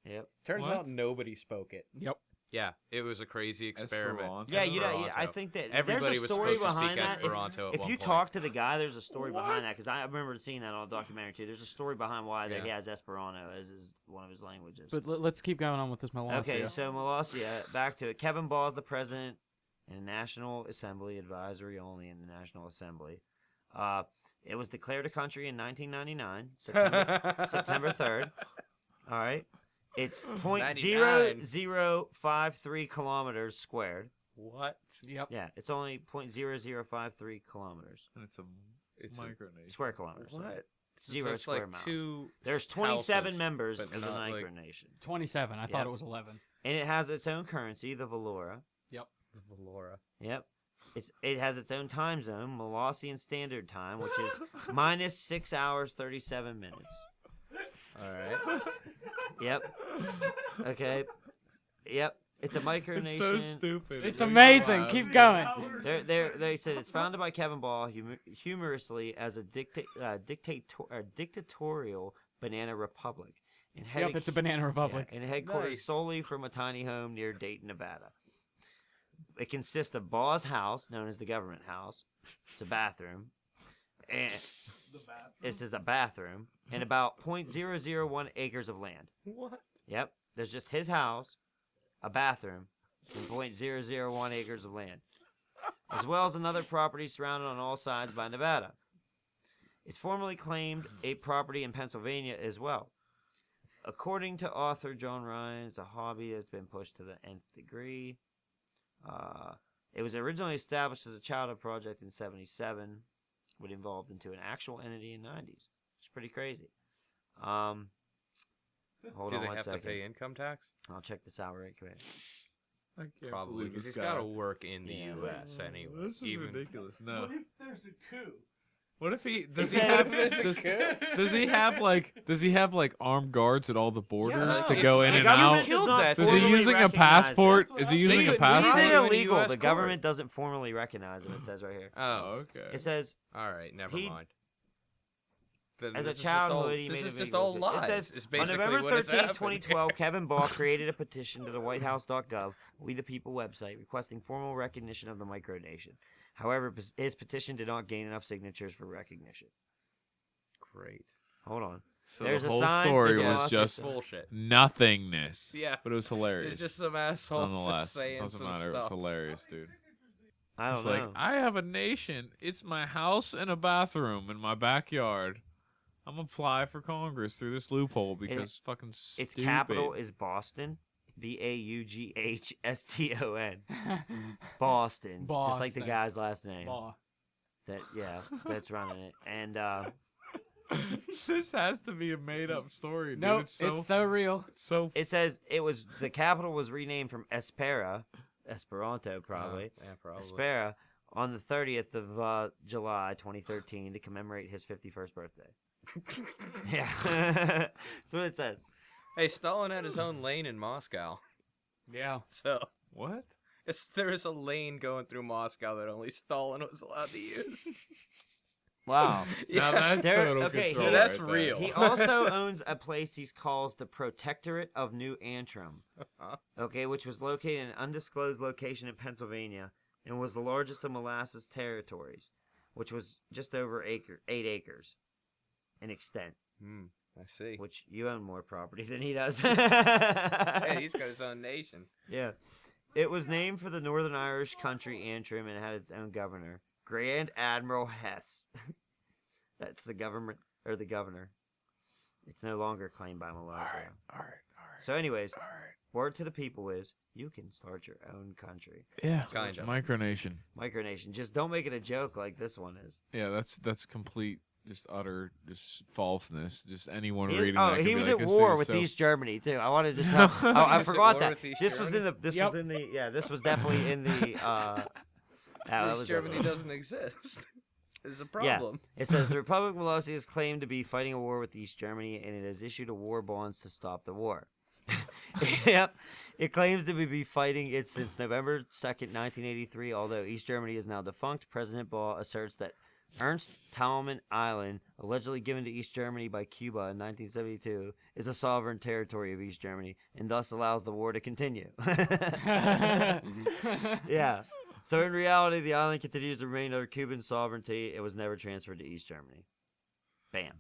Yep. Turns What? out nobody spoke it. Yep. Yeah, it was a crazy experiment. Esperanto. Yeah, you know, Esperanto. I think that Everybody there's a was story supposed to behind speak that. Esperanto at If one you point. talk to the guy, there's a story behind that because I remember seeing that on a documentary too. There's a story behind why that Yeah. he has Esperanto as one of his languages. But let's keep going on with this Molossia. Okay, so Molossia, back to it. Kevin Ball is the president in the National Assembly, advisory only in the National Assembly. It was declared a country in 1999, September 3rd. All right. It's 0.0053 kilometers squared. What? Yep. Yeah, it's only 0.0053 kilometers. And it's a It's micronation. Square kilometers. sorry. What? It's zero it's square like miles. two. There's 27 houses, members but of the not, like- micronation. 27. I thought Yep. it was 11. And it has its own currency, the Valora. Valora. Yep. It has its own time zone, Molossian Standard Time, which is minus 6 hours 37 minutes. All right. Yep. Okay. Yep. It's a micronation. It's so stupid. It's amazing. Keep going. They said it's founded by Kevin Ball humorously as a dictatorial banana republic. And Yep, it's a banana republic. and headquartered Nice. solely from a tiny home near Dayton, Nevada. It consists of Ball's house, known as the government house. It's a bathroom. And The bathroom. this is a bathroom. And about 0.001 acres of land. What? Yep. There's just his house, a bathroom, and 0.001 acres of land. As well as another property surrounded on all sides by Nevada. It's formerly claimed a property in Pennsylvania as well. According to author John Ryan, it's a hobby that's been pushed to the nth degree. It was originally established as a childhood project in 1977, but evolved into an actual entity in the 90s. It's pretty crazy. Hold Do on they one have second. to pay income tax? I'll check this out right quick. I can't Probably, believe because this he's guy. got to work in the Yeah. U.S. anyway. This is even- ridiculous. No. What if there's a coup? What if he does He he said- have does he have like armed guards at all the borders no, to if go the in and government out? killed that Is he formally using a passport? Is he using a They- It's passport? They- illegal. US The court. government doesn't formally recognize him, it says right here. Oh, Okay. It says, all right. Never He- mind. Then as a this is just all- childhood, he this made is a just video all of it. lies. It says, is on basically November what has 13, happened. 2012, Kevin Ball created a petition to the WhiteHouse.gov, We the People website, requesting formal recognition of the micronation. However, his petition did not gain enough signatures for recognition. Great. Hold on. So There's the a whole sign, story there's a was lost just system. Bullshit. nothingness. Yeah. But it was hilarious. It's just some asshole just Nonetheless, saying doesn't some matter. It was stuff. hilarious, dude. I don't It's know. like I have a nation. It's my house and a bathroom in my backyard. I'm gonna apply for Congress through this loophole because fucking stupid. Its capital is Boston. Baughston. Boston. Just like the Boston. guy's last name. Law. That's running it. And This has to be a made-up story, dude. Nope, It's so it's so real. so. it says the capital was renamed from Esperanto probably. Yeah, probably. Espera on the 30th of July 2013 to commemorate his 51st birthday. Yeah. That's what it says. Hey, Stalin had his own lane in Moscow. Yeah. So What? there is a lane going through Moscow that only Stalin was allowed to use. Wow. Now that's There- total okay, control. that's right there. real. He also owns a place he calls the Protectorate of New Antrim. Okay, which was located in an undisclosed location in Pennsylvania and was the largest of Molasses territories, which was just over 8 acres in extent, I see. which you own more property than he does. Hey, he's got his own nation. Yeah. It was named for the Northern Irish country Antrim and had its own governor, Grand Admiral Hess. That's the government or the governor. It's no longer claimed by Molossia. All right. So, anyways, All right. word to the people is you can start your own country. Yeah. Kind of. Micronation. Micronation. Just don't make it a joke like this one is. Yeah, that's complete, just utter, just falseness. Just anyone He, reading oh, that. could he be was like, at this war thing is with so- East Germany too. I wanted to tell. I at forgot war that with East this was in Germany? the. This Yep. was in the. Yeah, this was definitely in the. That East was Germany definitely- doesn't exist. It's a Yeah. problem. It says the Republic of Molossia is claimed to be fighting a war with East Germany, and it has issued a war bonds to stop the war. Yep. It claims to be fighting it since November 2nd, 1983, although East Germany is now defunct. President Ball asserts that Ernst Talman Island, allegedly given to East Germany by Cuba in 1972, is a sovereign territory of East Germany and thus allows the war to continue. Yeah. So in reality, the island continues to remain under Cuban sovereignty. It was never transferred to East Germany. Bam.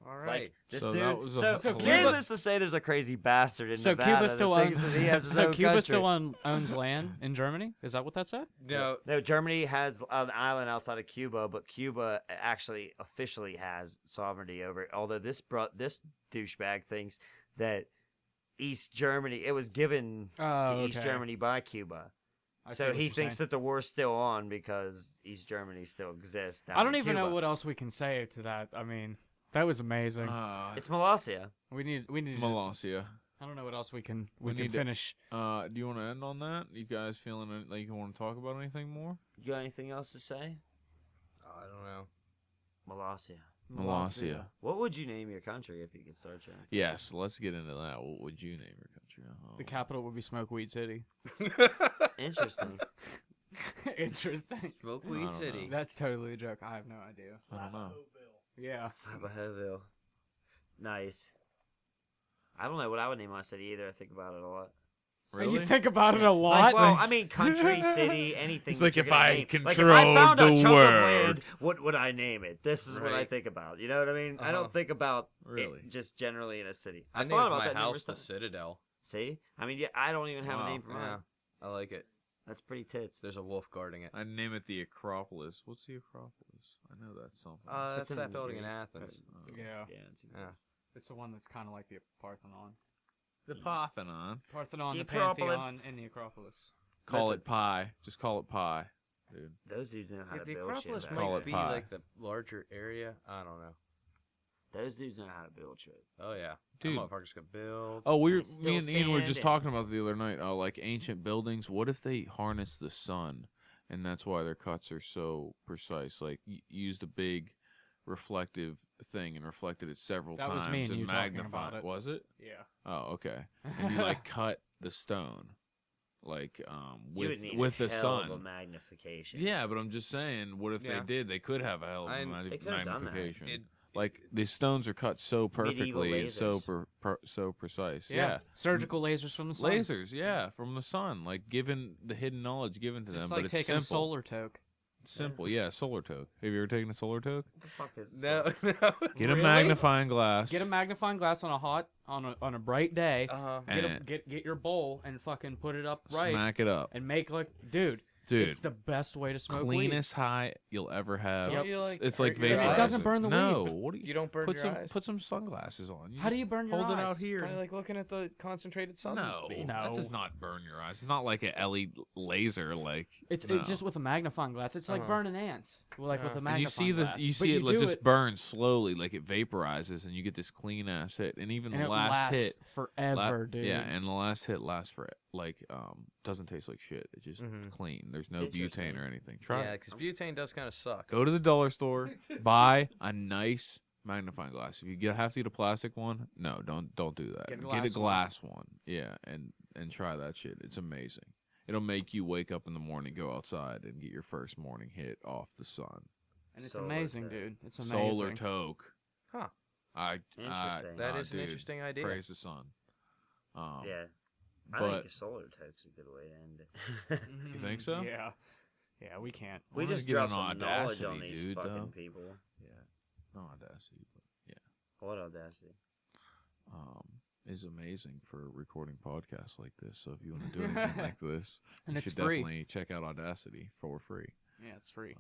All Like, right. this So dude, that was so hilarious. needless to say, there's a crazy bastard in So Nevada Cuba that still thinks owns. that he has his So own Cuba country. still owns land in Germany. Is that what that said? No. No, Germany has an island outside of Cuba, but Cuba actually officially has sovereignty over it. Although this douchebag thinks that East Germany, it was given Oh, to East okay. Germany by Cuba. I see So what he you're thinks saying. that the war's still on because East Germany still exists. down I don't in even know Cuba. what else we can say to that. I mean, that was amazing. It's Molossia. we need. Molossia. I don't know what else we can We can need to- finish. Do you want to end on that? You guys feeling like you want to talk about anything more? You got anything else to say? I don't know. Molossia. Molossia. What would you name your country if you could start your? Yes, let's get into that. What would you name your country? The capital would be Smokeweed City. Interesting. Interesting. Smokeweed don't City. know. That's totally a joke. I have no idea. I don't know. Yeah. Slabahoville. Nice. I don't know what I would name my city either. I think about it a lot. Really? You think about it a lot. Like, well, I mean, country, city, anything. It's that like you're if gonna I name. Like, if I controlled found a the chunk of world. land, what would I name it? This is what I Right. think about. You know what I mean? I Uh-huh. don't think about Really? it just generally in a city. I thought named about my that house numerous the times. Citadel. See? I mean, yeah, I don't even have Wow. a name for mine. Yeah, I like it. That's pretty tits. There's a wolf guarding it. I'd name it the Acropolis. What's the Acropolis? I know that's something. That's in that building in Greece. Athens. Yeah. Yeah, it's Yeah. It's the one that's kind of like the Parthenon. the Parthenon. Parthenon, The the Acropolis. Pantheon, and the Acropolis. Call Listen. it pie. Just call it pie, dude. Those dudes know how to the build Acropolis shit. might Call Call it be pie. like the larger area. I don't know. Those dudes know how to build shit. Oh yeah, Dude. that motherfucker's gonna build. Oh, They're me and still Ian were just standing. talking about the other night. Like ancient buildings. What if they harness the sun, and that's why their cuts are so precise? Like used a big reflective thing and reflected it several That times was me and you talking magnified. about it. Was it? Yeah. Oh, okay. And you like cut the stone, like You would need with a the hell of sun. a magnification. Yeah, but I'm just saying, what if Yeah. they did? They could have a hell of a They could've done that. magnification. It- Like these stones are cut so Medieval perfectly and so lasers. so precise. Yeah. Yeah. Surgical lasers from the sun. Lasers, yeah, from the sun, like given the hidden knowledge given to Just them, like but it's taking simple. a solar toke. Simple, yeah, solar toke. Have you ever taken a solar toke? What the fuck is No, no. Get a magnifying glass. Get a magnifying glass on a bright day. Uh-huh. and Get your bowl and fucking put it up right smack it up, and make like dude. dude. It's the best way to smoke weed. Cleanest high you'll ever have. Don't you, like, It's hurt like your vapor. eyes? It doesn't burn the no, weed. what do you? You don't burn put your some eyes? put some sunglasses on. You How do you burn your hold eyes? it out here? Probably like looking at the concentrated sun. No, beam. that No. does not burn your eyes. It's not like a LED laser. Like It's no. it just with a magnifying glass. It's like Uh-huh. burning ants. Like with a And magnifying you see glass. this, you But see it like do just burn slowly, like it vaporizes, and you get this clean ass hit. And even and the it last lasts hit, forever, dude. yeah, and the last hit lasts for like doesn't taste like shit. It's just Mhm. clean. There's no Interesting. butane or anything. Try Yeah, it. because butane does kind of suck. Go to the dollar store, buy a nice magnifying glass. If you have to get a plastic one, no, don't do that. Get a Get a glass one. glass one. Yeah, and try that shit. It's amazing. It'll make you wake up in the morning, go outside, and get your first morning hit off the sun. And it's Solar amazing, toke. dude. It's amazing. Solar toke. Huh. Interesting. That is an dude, interesting idea. Praise the sun. Yeah. I but think a solar toke's a good way to end it. You think so? Yeah. Yeah, we can't. we I'm gonna just get dropped an some knowledge on Audacity, these dude, fucking though. people. no audacity, but What audacity? is amazing for recording podcasts like this. So if you want to do anything like this, And you it's should free. definitely check out Audacity for free. Yeah, it's free.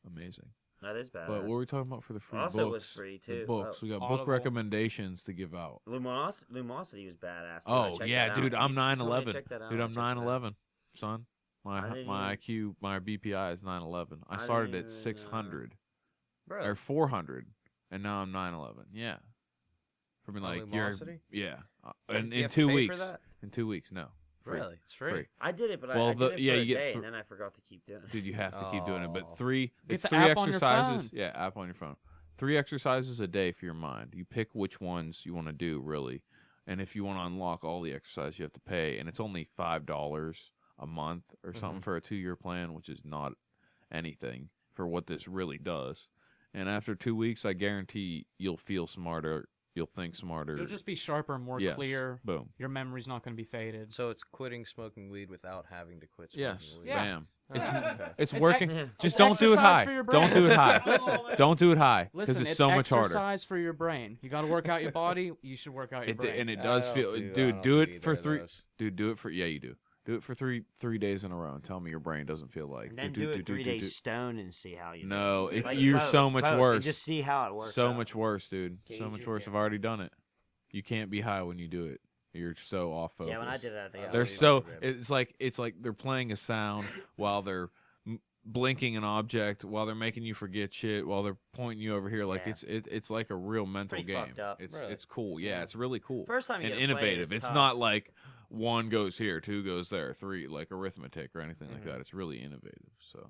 Amazing. That is bad. But what were we talking about for the free Also books? was free, The too. books. We got Audible. book recommendations to give out. Lumosity was badass. Dude. I Oh checked yeah, that dude, out. I'm You should totally 9/11. check that out. Dude, I I'm checked that out. 9/11, son. I My didn't my even- IQ, my BPI is 9/11. I I started didn't at even, 600 Bro, or 400, and now I'm 9/11. Yeah. For me, On like you're, Lumosity? yeah. Do And you in have to 2 pay weeks. for that? In 2 weeks, no. Free. Really? It's free. Free. I did it, but Well, I did it yeah, for you a get day, fr- and then I forgot to keep doing it. Dude, you have to keep doing it. Oh. But it's the 3 app on your exercises. phone. Yeah, app on your phone. 3 exercises a day for your mind. You pick which ones you want to do, really. And if you want to unlock all the exercise, you have to pay. And it's only $5 a month or something for a 2-year plan, which is not anything for what this really does. And after 2 weeks, I guarantee you'll feel smarter. You'll think smarter. You'll just be sharper, more Yes. clear. Boom. Your memory's not going to be faded. So it's quitting smoking weed without having to quit smoking Yes. weed. Yeah. Bam. Okay. It's It's working. ex- Just it's don't do it exercise high. for your Don't brain. do it high. Listen, Don't do it high because listen, it's it's so much harder. exercise for your brain. You got to work out your body. You should work out your brain. And it I does don't feel, I dude. don't Do do it for either of 3. those. Dude, do it for you do. Do it for three days in a row and tell me your brain doesn't feel like. And then do it 3 days stoned and see how you. No, do. you're so much and worse. just see how it works. So out. much worse, dude. Gauge So much your worse. I've already done it. You can't be high when you do it. You're so off focus. Yeah, when I did it, I think I They're was so. rip. It's like they're playing a sound while they're blinking an object, while they're making you forget shit, while they're pointing you over here. Like Yeah. it's like a real mental pretty game. fucked up. It's Really? it's cool. Yeah, it's really cool. First time you and get to play it, innovative. it's It's tough. not like 1 goes here, 2 goes there, 3 like arithmetic or anything like Mhm. that. It's really innovative. So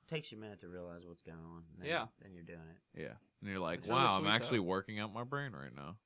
Takes you a minute to realize what's going on. And then, Yeah. Then you're doing it. yeah, and you're like, It's really wow, I'm sweet, actually though. working out my brain right now.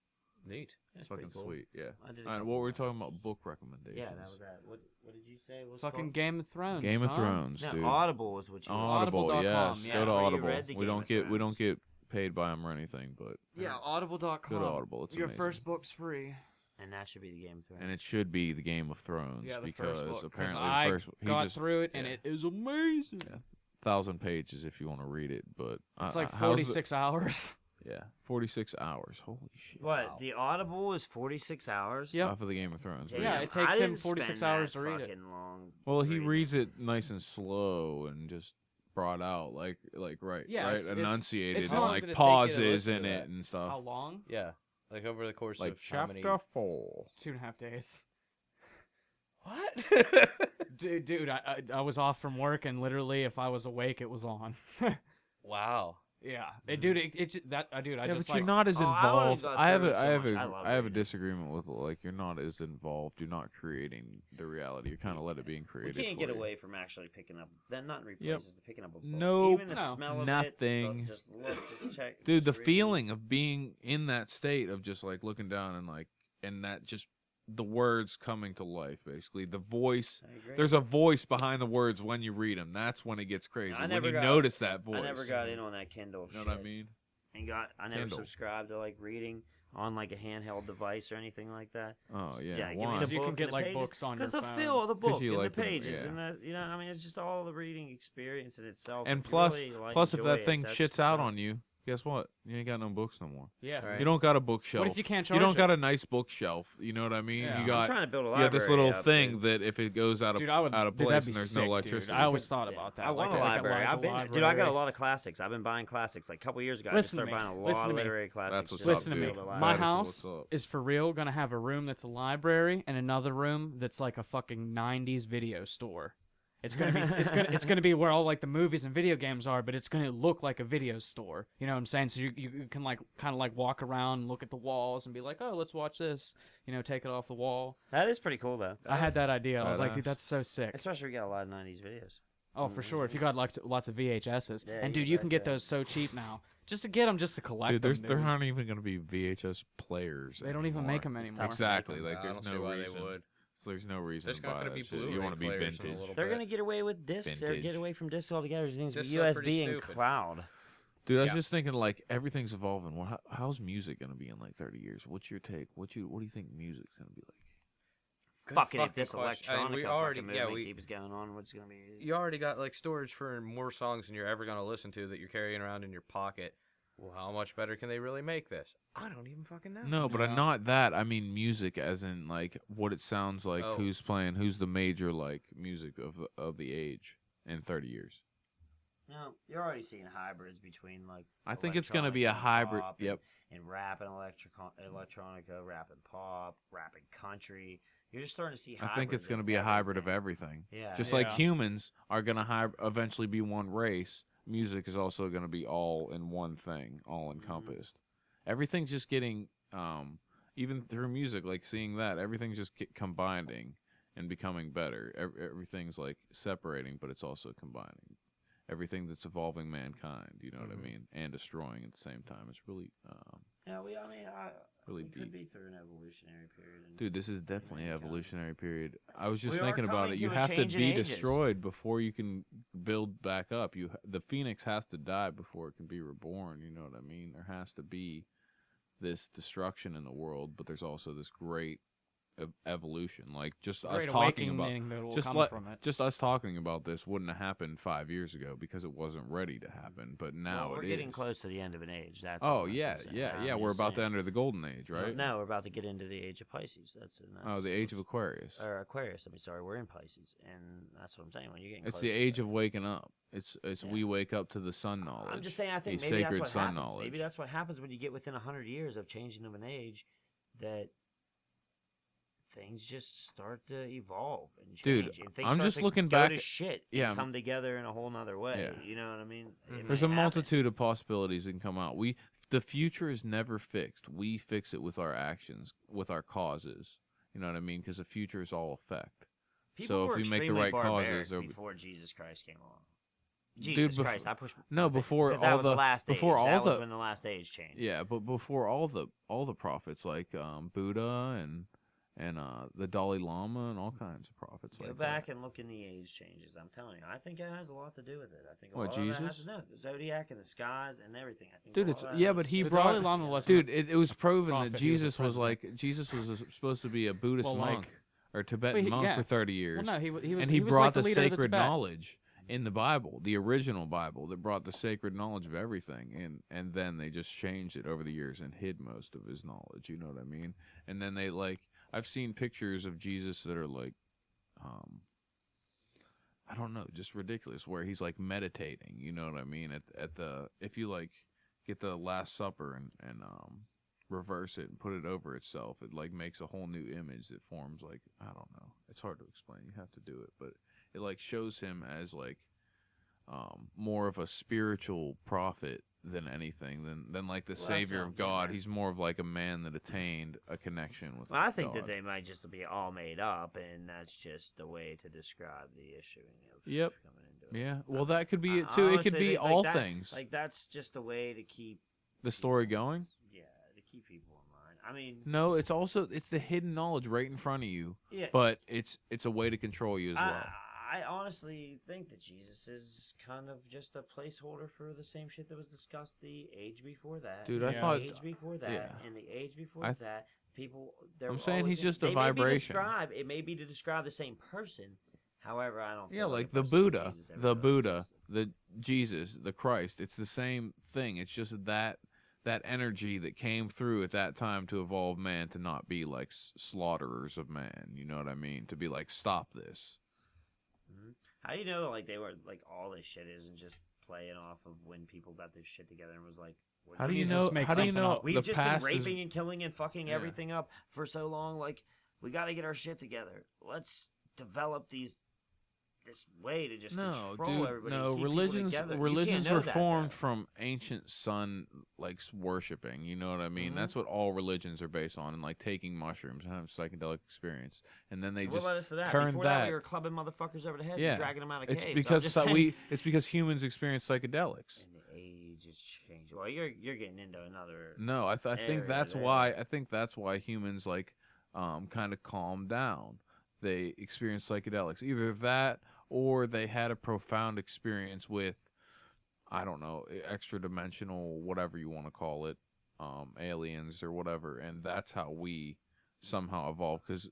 Neat. That's Fucking pretty cool. sweet. Yeah. I did a All right, couple what were we of talking those. about? Book recommendations. Yeah, that was that. What did you say? What's Fucking Game of Thrones. Game of son. Thrones, No, dude. Audible is what you. Audible, Audible.com, yes. yeah. Go to That's where you Audible. read the We Game don't of get we don't Thrones. get paid by them or anything, but Yeah, audible.com. go to Audible. It's Your amazing. first book's free. And that should be the Game of Thrones. And it should be the Game of Thrones Yeah, the because first book. 'Cause apparently I the first he got just through it, and yeah. it is amazing. Yeah. 1,000 pages if you want to read it, but It's like how's 46 hours. yeah, 46 hours. Holy shit! What? The Audible is 46 hours. Yep. Off of the Game of Thrones. Yeah, right? it takes I him didn't 46 spend hours that to read it. fucking long Well, he reading. reads it nice and slow and just brought out like right, Yeah, right, it's enunciated it's and not- like How long did it take you to pauses listen in to it that? and stuff. How long? Yeah. Like over the course Like of how many... chapter 4. 2.5 days. What? Dude, I was off from work, and literally, if I was awake, it was on. Wow. Yeah, dude, I Yeah, just but like you're not as Oh, I wouldn't involved. go I have through a, it I so have much. a, I love I have a reading. disagreement with like you're not as involved. You're not creating the reality. You're kind of let it being We created. can't for get you. away from actually picking up. Then not in Yep. replaces, picking up a book. Nope. Even the No. smell of Nothing. it. Just look, just check. Dude, the just read. feeling of being in that state of just like looking down and like, and that just the words coming to life, basically. The voice. I agree. There's a voice behind the words when you read them. That's when it gets crazy. I When never you got- notice that voice. I never got in on that Kindle. You know shit. what I mean? And I never Kindle. subscribed to like reading on like a handheld device or anything like that. Oh yeah. give me Why? the Because you can book get, and the like, pages. books on your the phone. feel of the book you and like the them, pages yeah. and the I mean it's just all the reading experience in itself. And If you plus, really, like, plus if enjoy that it, thing that's shits what's out up. on you, guess what? You ain't got no books no more. yeah. Right. You don't got a bookshelf. What if you can't You charge don't it? got a nice bookshelf. You know what I mean? Yeah. You I'm got I'm trying to build a you library. got this little up, thing dude. that if it goes out of Dude, I would. out of dude, place that'd be and there's sick, no electricity. Dude. I always thought about that. I want like a like library. I've been, library. dude. I got a lot of classics. I've been buying classics. Like a couple years ago, I just Listen to started me. buying a lot Listen of to me. literary classics. That's what's just up, Listen to to me. build a dude. My library. That is house what's up. is for real gonna have a room that's a library and another room that's like a fucking 90s video store. It's gonna be it's gonna be where all like the movies and video games are, but it's gonna look like a video store. You know what I'm saying? So you can like kind of like walk around and look at the walls and be like, oh, let's watch this. You know, take it off the wall. That is pretty cool though. I had that idea. I was like, Badass. dude, that's so sick. Especially we got a lot of '90s videos. Oh, for sure. If you got lots of VHSs, Yeah, and you dude, you can bet get that. those so cheap now. Just to get them, just to collect Dude, them. there aren't even going to be VHS players. They don't even anymore. make them anymore. Exactly. Like I there's don't see no why reason. they would. So there's no reason There's to not buy gonna that be shit. Blu-ray You want to be players in a vintage. little They're bit. gonna get away with discs. They're Vintage. get away from discs altogether. There's things Discs with are pretty USB and stupid. cloud. Dude, I was Yeah. just thinking like everything's evolving. How's music going to be in like 30 years? What's your take? What do you think music's going to be like? Good Fucking if fucking this question. electronica I mean, we already, fucking yeah, movement we, keeps going on, what's gonna be? you already got like storage for more songs than you're ever gonna listen to that you're carrying around in your pocket. Well, how much better can they really make this? I don't even fucking know. No, but Yeah. not that. I mean music as in like what it sounds like, Oh. who's playing, who's the major like music of the age in 30 years. No, you're already seeing hybrids between like. I think it's going to be a electronic and hybrid. pop Yep. And rap and electronica, rap and pop, rap and country. You're just starting to see. I think it's hybrids going to of be a hybrid of everything. everything. Yeah. Just Yeah. like humans are going to eventually be one race, music is also going to be all in one thing, all encompassed. Everything's just getting, even through music, like seeing that, everything's just combining and becoming better. Everything's like separating, but it's also combining. Everything that's evolving mankind, you know what I mean, and destroying at the same time. It's really Yeah, Really we could deep. be through an evolutionary period. Dude, this is definitely an evolutionary period. I was just We are thinking about coming it. to You a have to change in be ages. destroyed before you can build back up. The phoenix has to die before it can be reborn. You know what I mean? There has to be this destruction in the world, but there's also this great evolution. Like just us Great talking about awakening that will just come let, from it. just us talking about this wouldn't have happened 5 years ago because it wasn't ready to happen. But now we're it getting is. close to the end of an age. That's Oh all, that's yeah, what I'm saying. yeah. I'm We're just about to saying. enter the golden age, right? No, we're about to get into the age of Pisces. That's The age of Aquarius. or Aquarius. I mean, sorry, we're in Pisces, and that's what I'm saying. When you're getting It's close the to age that. of waking up. It's Yeah. we wake up to the sun knowledge. I'm just saying. I think the maybe that's sacred what sun happens. knowledge. Maybe that's what happens when you get within 100 years of changing of an age, that things just start to evolve and Dude, change. And things I'm start just to looking go back to at- shit. yeah, and come together in a whole nother way. Yeah. You know what I mean? It There's may a happen. multitude of possibilities that can come out. The future is never fixed. We fix it with our actions, with our causes. You know what I mean? Because the future is all effect. People So if were we make the extremely right barbaric causes, there'll be- before Jesus Christ came along. Dude, Jesus befo- Christ, I push. No, before because that all was the- the last before age. all that was the- when the last age changed. Yeah, but before all the prophets like Buddha and the Dalai Lama and all kinds of prophets Go like back that. and look in the age changes. I'm telling you, I think it has a lot to do with it. I think a What, lot of it has Jesus? to do with the zodiac and the skies and everything. I think Dude, all it's that yeah, has but to he do The brought Dalai Lama wasn't dude. It was proven prophet, that he was a Jesus was president. Jesus was supposed to be a Buddhist Well, monk like- or Tibetan Well, monk yeah. for 30 years. Well, no, he was. And he was brought like the the leader of sacred Tibet. knowledge in the Bible, the original Bible, that brought the sacred knowledge of everything, and then they just changed it over the years and hid most of his knowledge. You know what I mean? And then they I've seen pictures of Jesus that are I don't know, just ridiculous, where he's like meditating. You know what I mean? At the if you get the Last Supper and reverse it and put it over itself, it makes a whole new image that forms I don't know. It's hard to explain. You have to do it, but it shows him as more of a spiritual prophet than anything than the that's savior what of I'm God. getting at. He's more of a man that attained a connection with Well, I think God. that they might just be all made up, and that's just a way to describe the issuing of Yep. coming into it. Yeah, well, that could be it I too. It honestly could be think, all that, things. That's just a way to keep The story going. Yeah, to keep people in mind. I mean, No, it's the hidden knowledge right in front of you, yeah, but it's a way to control you as well. I honestly think that Jesus is kind of just a placeholder for the same shit that was discussed the age before that. Dude, and I the thought- age before that, yeah. and the age before I th- that. People, I'm saying he's just a they may be vibration. It may be to describe the same person. However, I don't. Yeah, feel like a the person like Buddha, Jesus ever the really Buddha, existed. the Jesus, the Christ. It's the same thing. It's just that energy that came through at that time to evolve man to not be like slaughterers of man. You know what I mean? To be like, stop this. How do you know that they were all this shit isn't just playing off of when people got their shit together and was like, what How do we you just know? make How do you something know up. We've the just been past is? raping and killing and fucking Yeah. everything up for so long. We got to get our shit together. Let's develop this way to just No, control dude. everybody. No, and keep people religions together. You religions can't know were that, formed though. from ancient sun worshiping. You know what I mean? Mhm. That's what all religions are based on, and taking mushrooms and having a psychedelic experience, and then they What just led us to that? turn Before that. we were clubbing motherfuckers over the heads Yeah. and dragging them out of It's caves. because I'm just that saying. it's because humans experience psychedelics. And the age has changed. Well, you're getting into another. No, I think area that's there. why humans kind of calm down. They experience psychedelics. Either that or they had a profound experience with, I don't know, extra dimensional, whatever you want to call it, aliens or whatever, and that's how we somehow evolved. Because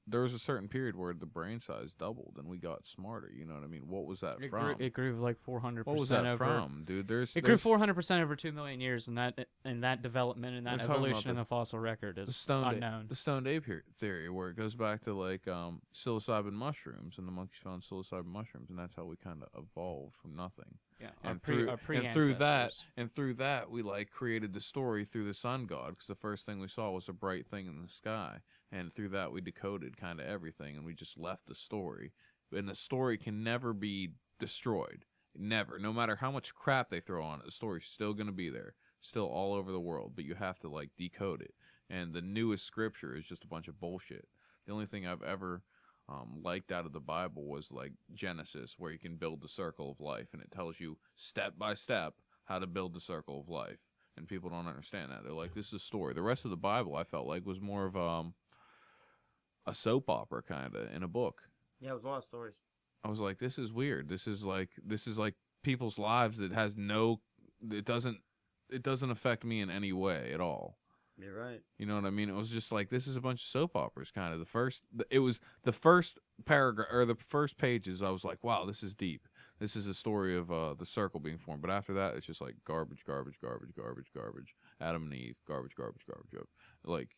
there was a certain period where the brain size doubled and we got smarter. You know what I mean? What was that from? It grew like 400%. What was that over, from, dude? It grew 400% over 2 million years, and that development and that We're talking about evolution in the- the fossil record the is stoned unknown. the stoned ape theory, where it goes back to psilocybin mushrooms, and the monkeys found psilocybin mushrooms, and that's how we kind of evolved from nothing. Yeah, And through that we created the story through the sun god, because the first thing we saw was a bright thing in the sky, and through that we decoded kind of everything, and we just left the story. And the story can never be destroyed. Never. No matter how much crap they throw on it, the story's still going to be there, still all over the world, but you have to decode it. And the newest scripture is just a bunch of bullshit. The only thing I've ever liked out of the Bible was Genesis, where you can build the circle of life, and it tells you step by step how to build the circle of life. and people don't understand that. They're like, this is a story. The rest of the Bible, I felt like, was more of a soap opera kind of in a book. Yeah, it was a lot of stories. I was like, this is weird. This is like people's lives that has no. It doesn't affect me in any way at all. You're right. You know what I mean? It was just like, this is a bunch of soap operas kind of. It was the first paragraph or the first pages. I was like, wow, this is deep. This is a story of the circle being formed. But after that, it's just like garbage, garbage, garbage, garbage, garbage. Adam and Eve, garbage, garbage, garbage, garbage. Like,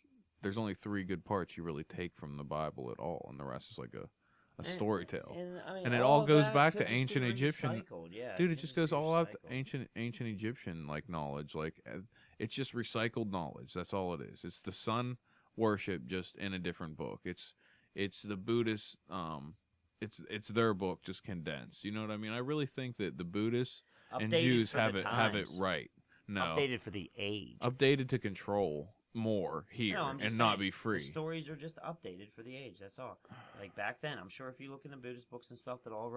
there's only 3 good parts you really take from the Bible at all, and the rest is like a story tale. And it all goes back to ancient Egyptian. Yeah, Dude, it just goes all out to ancient Egyptian like knowledge. Like, it's just recycled knowledge. That's all it is. It's the sun worship just in a different book. It's the Buddhist it's their book just condensed. You know what I mean? I really think that the Buddhists and Jews have it right. No. Updated for the age. Updated to control more here and not be free. The stories are just updated for the age. That's all. Like back then, I'm sure if you look in the Buddhist books and stuff, that all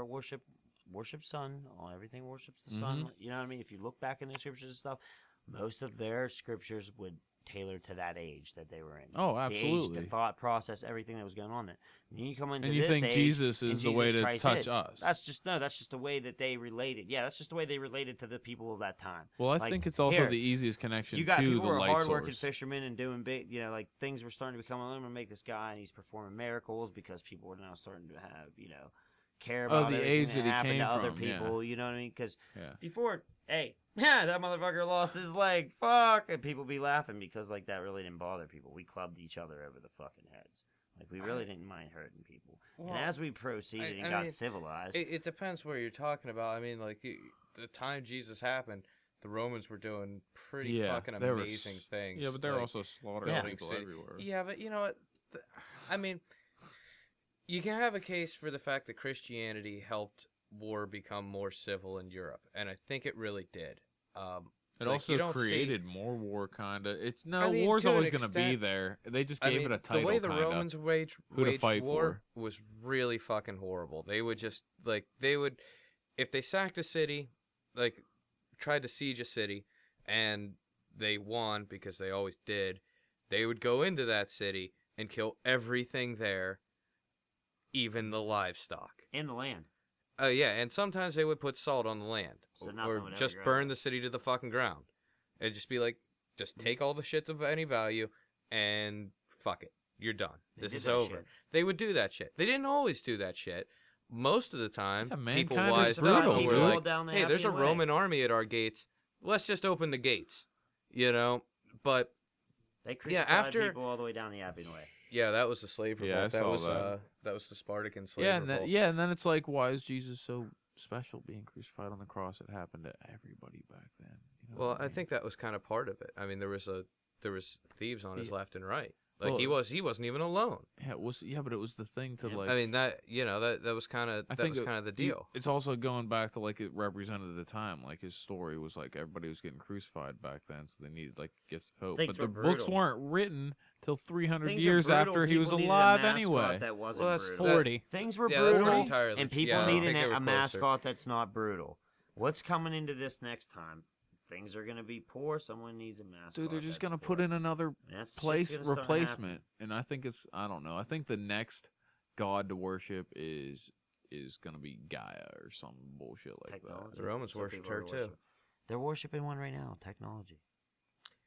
worship sun, everything worships the sun. You know what I mean? If you look back in the scriptures and stuff, most of their scriptures would tailor to that age that they were in. Oh, absolutely. The age, the thought process, everything that was going on there. And you come into and you this think age, Jesus is the way to Christ touch us. That's just the way that they related. Yeah, that's just the way they related to the people of that time. Well, I think it's also the easiest connection to the light source. You got people who are hardworking fishermen and doing big, like things were starting to become, I'm going to make this guy, and he's performing miracles because people were now starting to have, care about the age that he happened came to other from, people. You know what I mean? Because before, that motherfucker lost his leg. Fuck, and people be laughing because like that really didn't bother people. We clubbed each other over the fucking heads. Like we really didn't mind hurting people. Well, and as we proceeded and got civilized, it depends where you're talking about. I mean, like the time Jesus happened, the Romans were doing pretty fucking amazing things. Yeah, but they're also slaughtering people everywhere. Yeah, but you know what? I mean, you can have a case for the fact that Christianity helped war become more civil in Europe, and I think it really did. It also created more war, kind of. War's always going to be there. They just gave it a title. The way the Romans waged war for was really fucking horrible. They would just if they sacked a city, like tried to siege a city, and they won because they always did. They would go into that city and kill everything there, even the livestock in the land. Yeah, and sometimes they would put salt on the land, or just burn the city to the fucking ground. It'd just be like, just take all the shit of any value, and fuck it, you're done. This is over. Shit. They would do that shit. They didn't always do that shit. Most of the time, people wised brutal, up and were like, hey, there's a Roman army at our gates. Let's just open the gates, But they crucified people all the way down the Appian Way. Yeah, that was the slave revolt. Yeah, I saw that was the Spartacan slave revolt. And then it's like, why is Jesus so special being crucified on the cross? It happened to everybody back then. Well, I think that was kind of part of it. I mean, there was thieves on his left and right. Like he wasn't even alone. Yeah, it was. Yeah, but it was the thing to like. I mean that was kind of the deal. It's also going back to like it represented the time. Like his story was like everybody was getting crucified back then, so they needed like gifts of hope. But the books weren't written till 300 years after he was alive anyway. Well, that's 40. Things were brutal, and people needed a mascot that's not brutal. What's coming into this next time? Things are going to be poor. Someone needs a mascot. Dude, they're just going to put in another replacement. And I think I don't know. I think the next god to worship is going to be Gaia or some bullshit like that. The Romans worshipped her too. They're worshiping one right now, technology.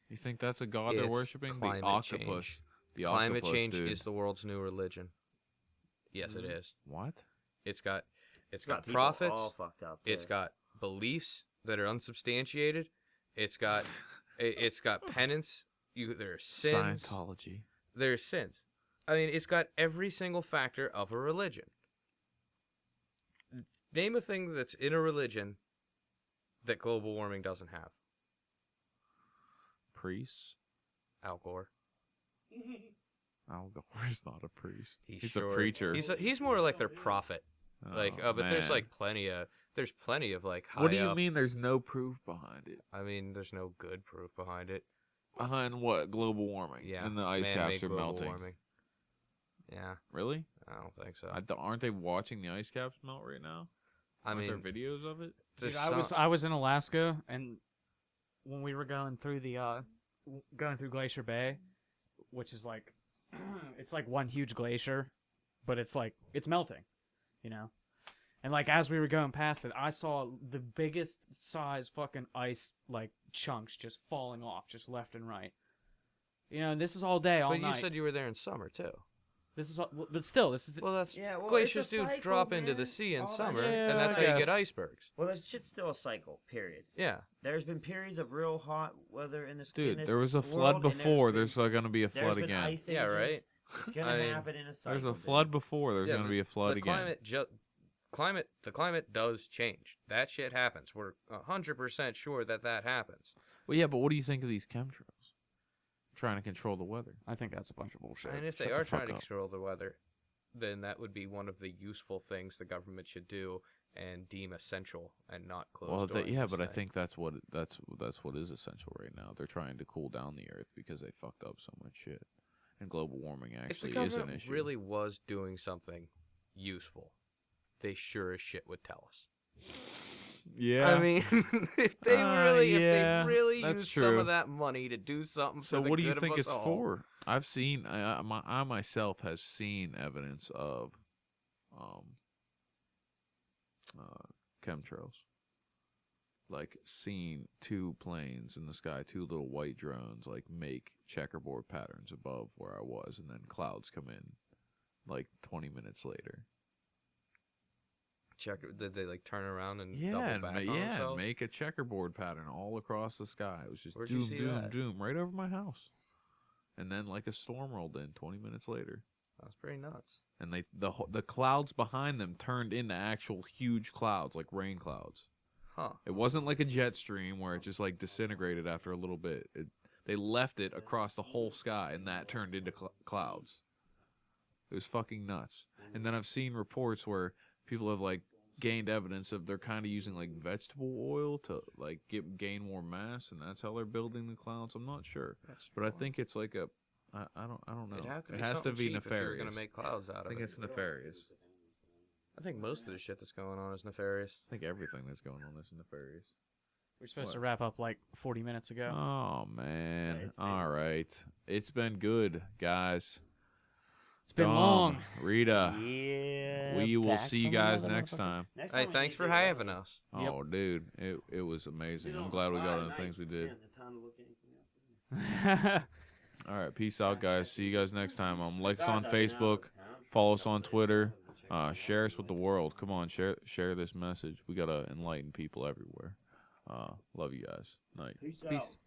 You think that's a god they're worshiping? The octopus. The climate change is the world's new religion. Yes, it is. What? It's got prophets. All fucked up. It's got beliefs that are unsubstantiated. It's got penance. There are sins. Scientology. There are sins. I mean, it's got every single factor of a religion. Name a thing that's in a religion that global warming doesn't have. Priests. Al Gore. Al Gore is not a priest. He's a preacher. He's more like their prophet. But there's like plenty of like high What do you up. mean there's no proof behind it? I mean, there's no good proof behind it. Behind what? Global warming. Yeah. And the ice caps are melting. Warming. Yeah. Really? I don't think so. Aren't they watching the ice caps melt right now? Aren't there videos of it? Dude, I was in Alaska, and when we were going through Glacier Bay, which is like, it's like one huge glacier, but it's melting, you know? And like, as we were going past it, I saw the biggest size fucking ice, like, chunks just falling off, just left and right. You know, and this is all day, all night. But you said you were there in summer, too. This is, but still, this is. Well, that's Yeah, well, glaciers it's a do cycle, drop into man. the sea in All that summer, shit. and that's how you get Yes. icebergs. Well, that shit's still a cycle. Period. Yeah. There's been periods of real hot weather in this. Dude, in there was a this flood world, and before. there's There's going to be a been, flood there's been again. ice Yeah, ages. right? It's gonna I mean, happen in a cycle. There's a dude. flood before. There's Yeah, going to be a flood the again. The climate does change. That shit happens. We're 100% sure that happens. Well, yeah, but what do you think of these chemtrails? Trying to control the weather. I think that's a bunch of bullshit. And if Shut they the are trying fuck to up. control the weather, then that would be one of the useful things the government should do and deem essential and not close. Well, during yeah, this but I thing. think that's what is essential right now. They're trying to cool down the earth because they fucked up so much shit, and global warming if the actually is government an issue. really was doing something useful, they sure as shit would tell us. Yeah, I mean, if they yeah, really that's use some true. of that money to do something So for the what do you good of think us it's all, for? I've seen, I myself has seen evidence of, chemtrails. Like seen two planes in the sky, two little white drones, like make checkerboard patterns above where I was, and then clouds come in, like 20 minutes later. Did they like turn around and Yeah, double and back ma- on yeah, themselves? make a checkerboard pattern all across the sky. It was just Where'd you doom, see doom, that? doom, right over my house. And then like a storm rolled in 20 minutes later. That's pretty nuts. And the clouds behind them turned into actual huge clouds, like rain clouds. Huh. It wasn't like a jet stream where it just like disintegrated after a little bit. They left it across the whole sky, and that turned into clouds. It was fucking nuts. And then I've seen reports where people have like gained evidence of they're kind of using like vegetable oil to like gain more mass, and that's how they're building the clouds. I'm not sure, but I think it's like a I don't know. It'd have to be it has to something be cheap if you were nefarious. gonna make clouds out I of think it. it's nefarious. I think most of the shit that's going on is nefarious. I think everything that's going on is nefarious. We're supposed What? to wrap up like 40 minutes ago. Oh man! it's been- All right, it's been good, guys. It's been Dom, long. Rita, Yeah. we will back see you from guys another next motherfucker. time. Next Hey, time we thanks need for to, having us. Yep. Oh, dude, it was amazing. I'm glad we got on the things we did. All right, peace out, guys. See you guys next time. Like us on Facebook, follow us on Twitter, share us with the world. Come on, share this message. We gotta enlighten people everywhere. Love you guys. Night. Peace Peace. out.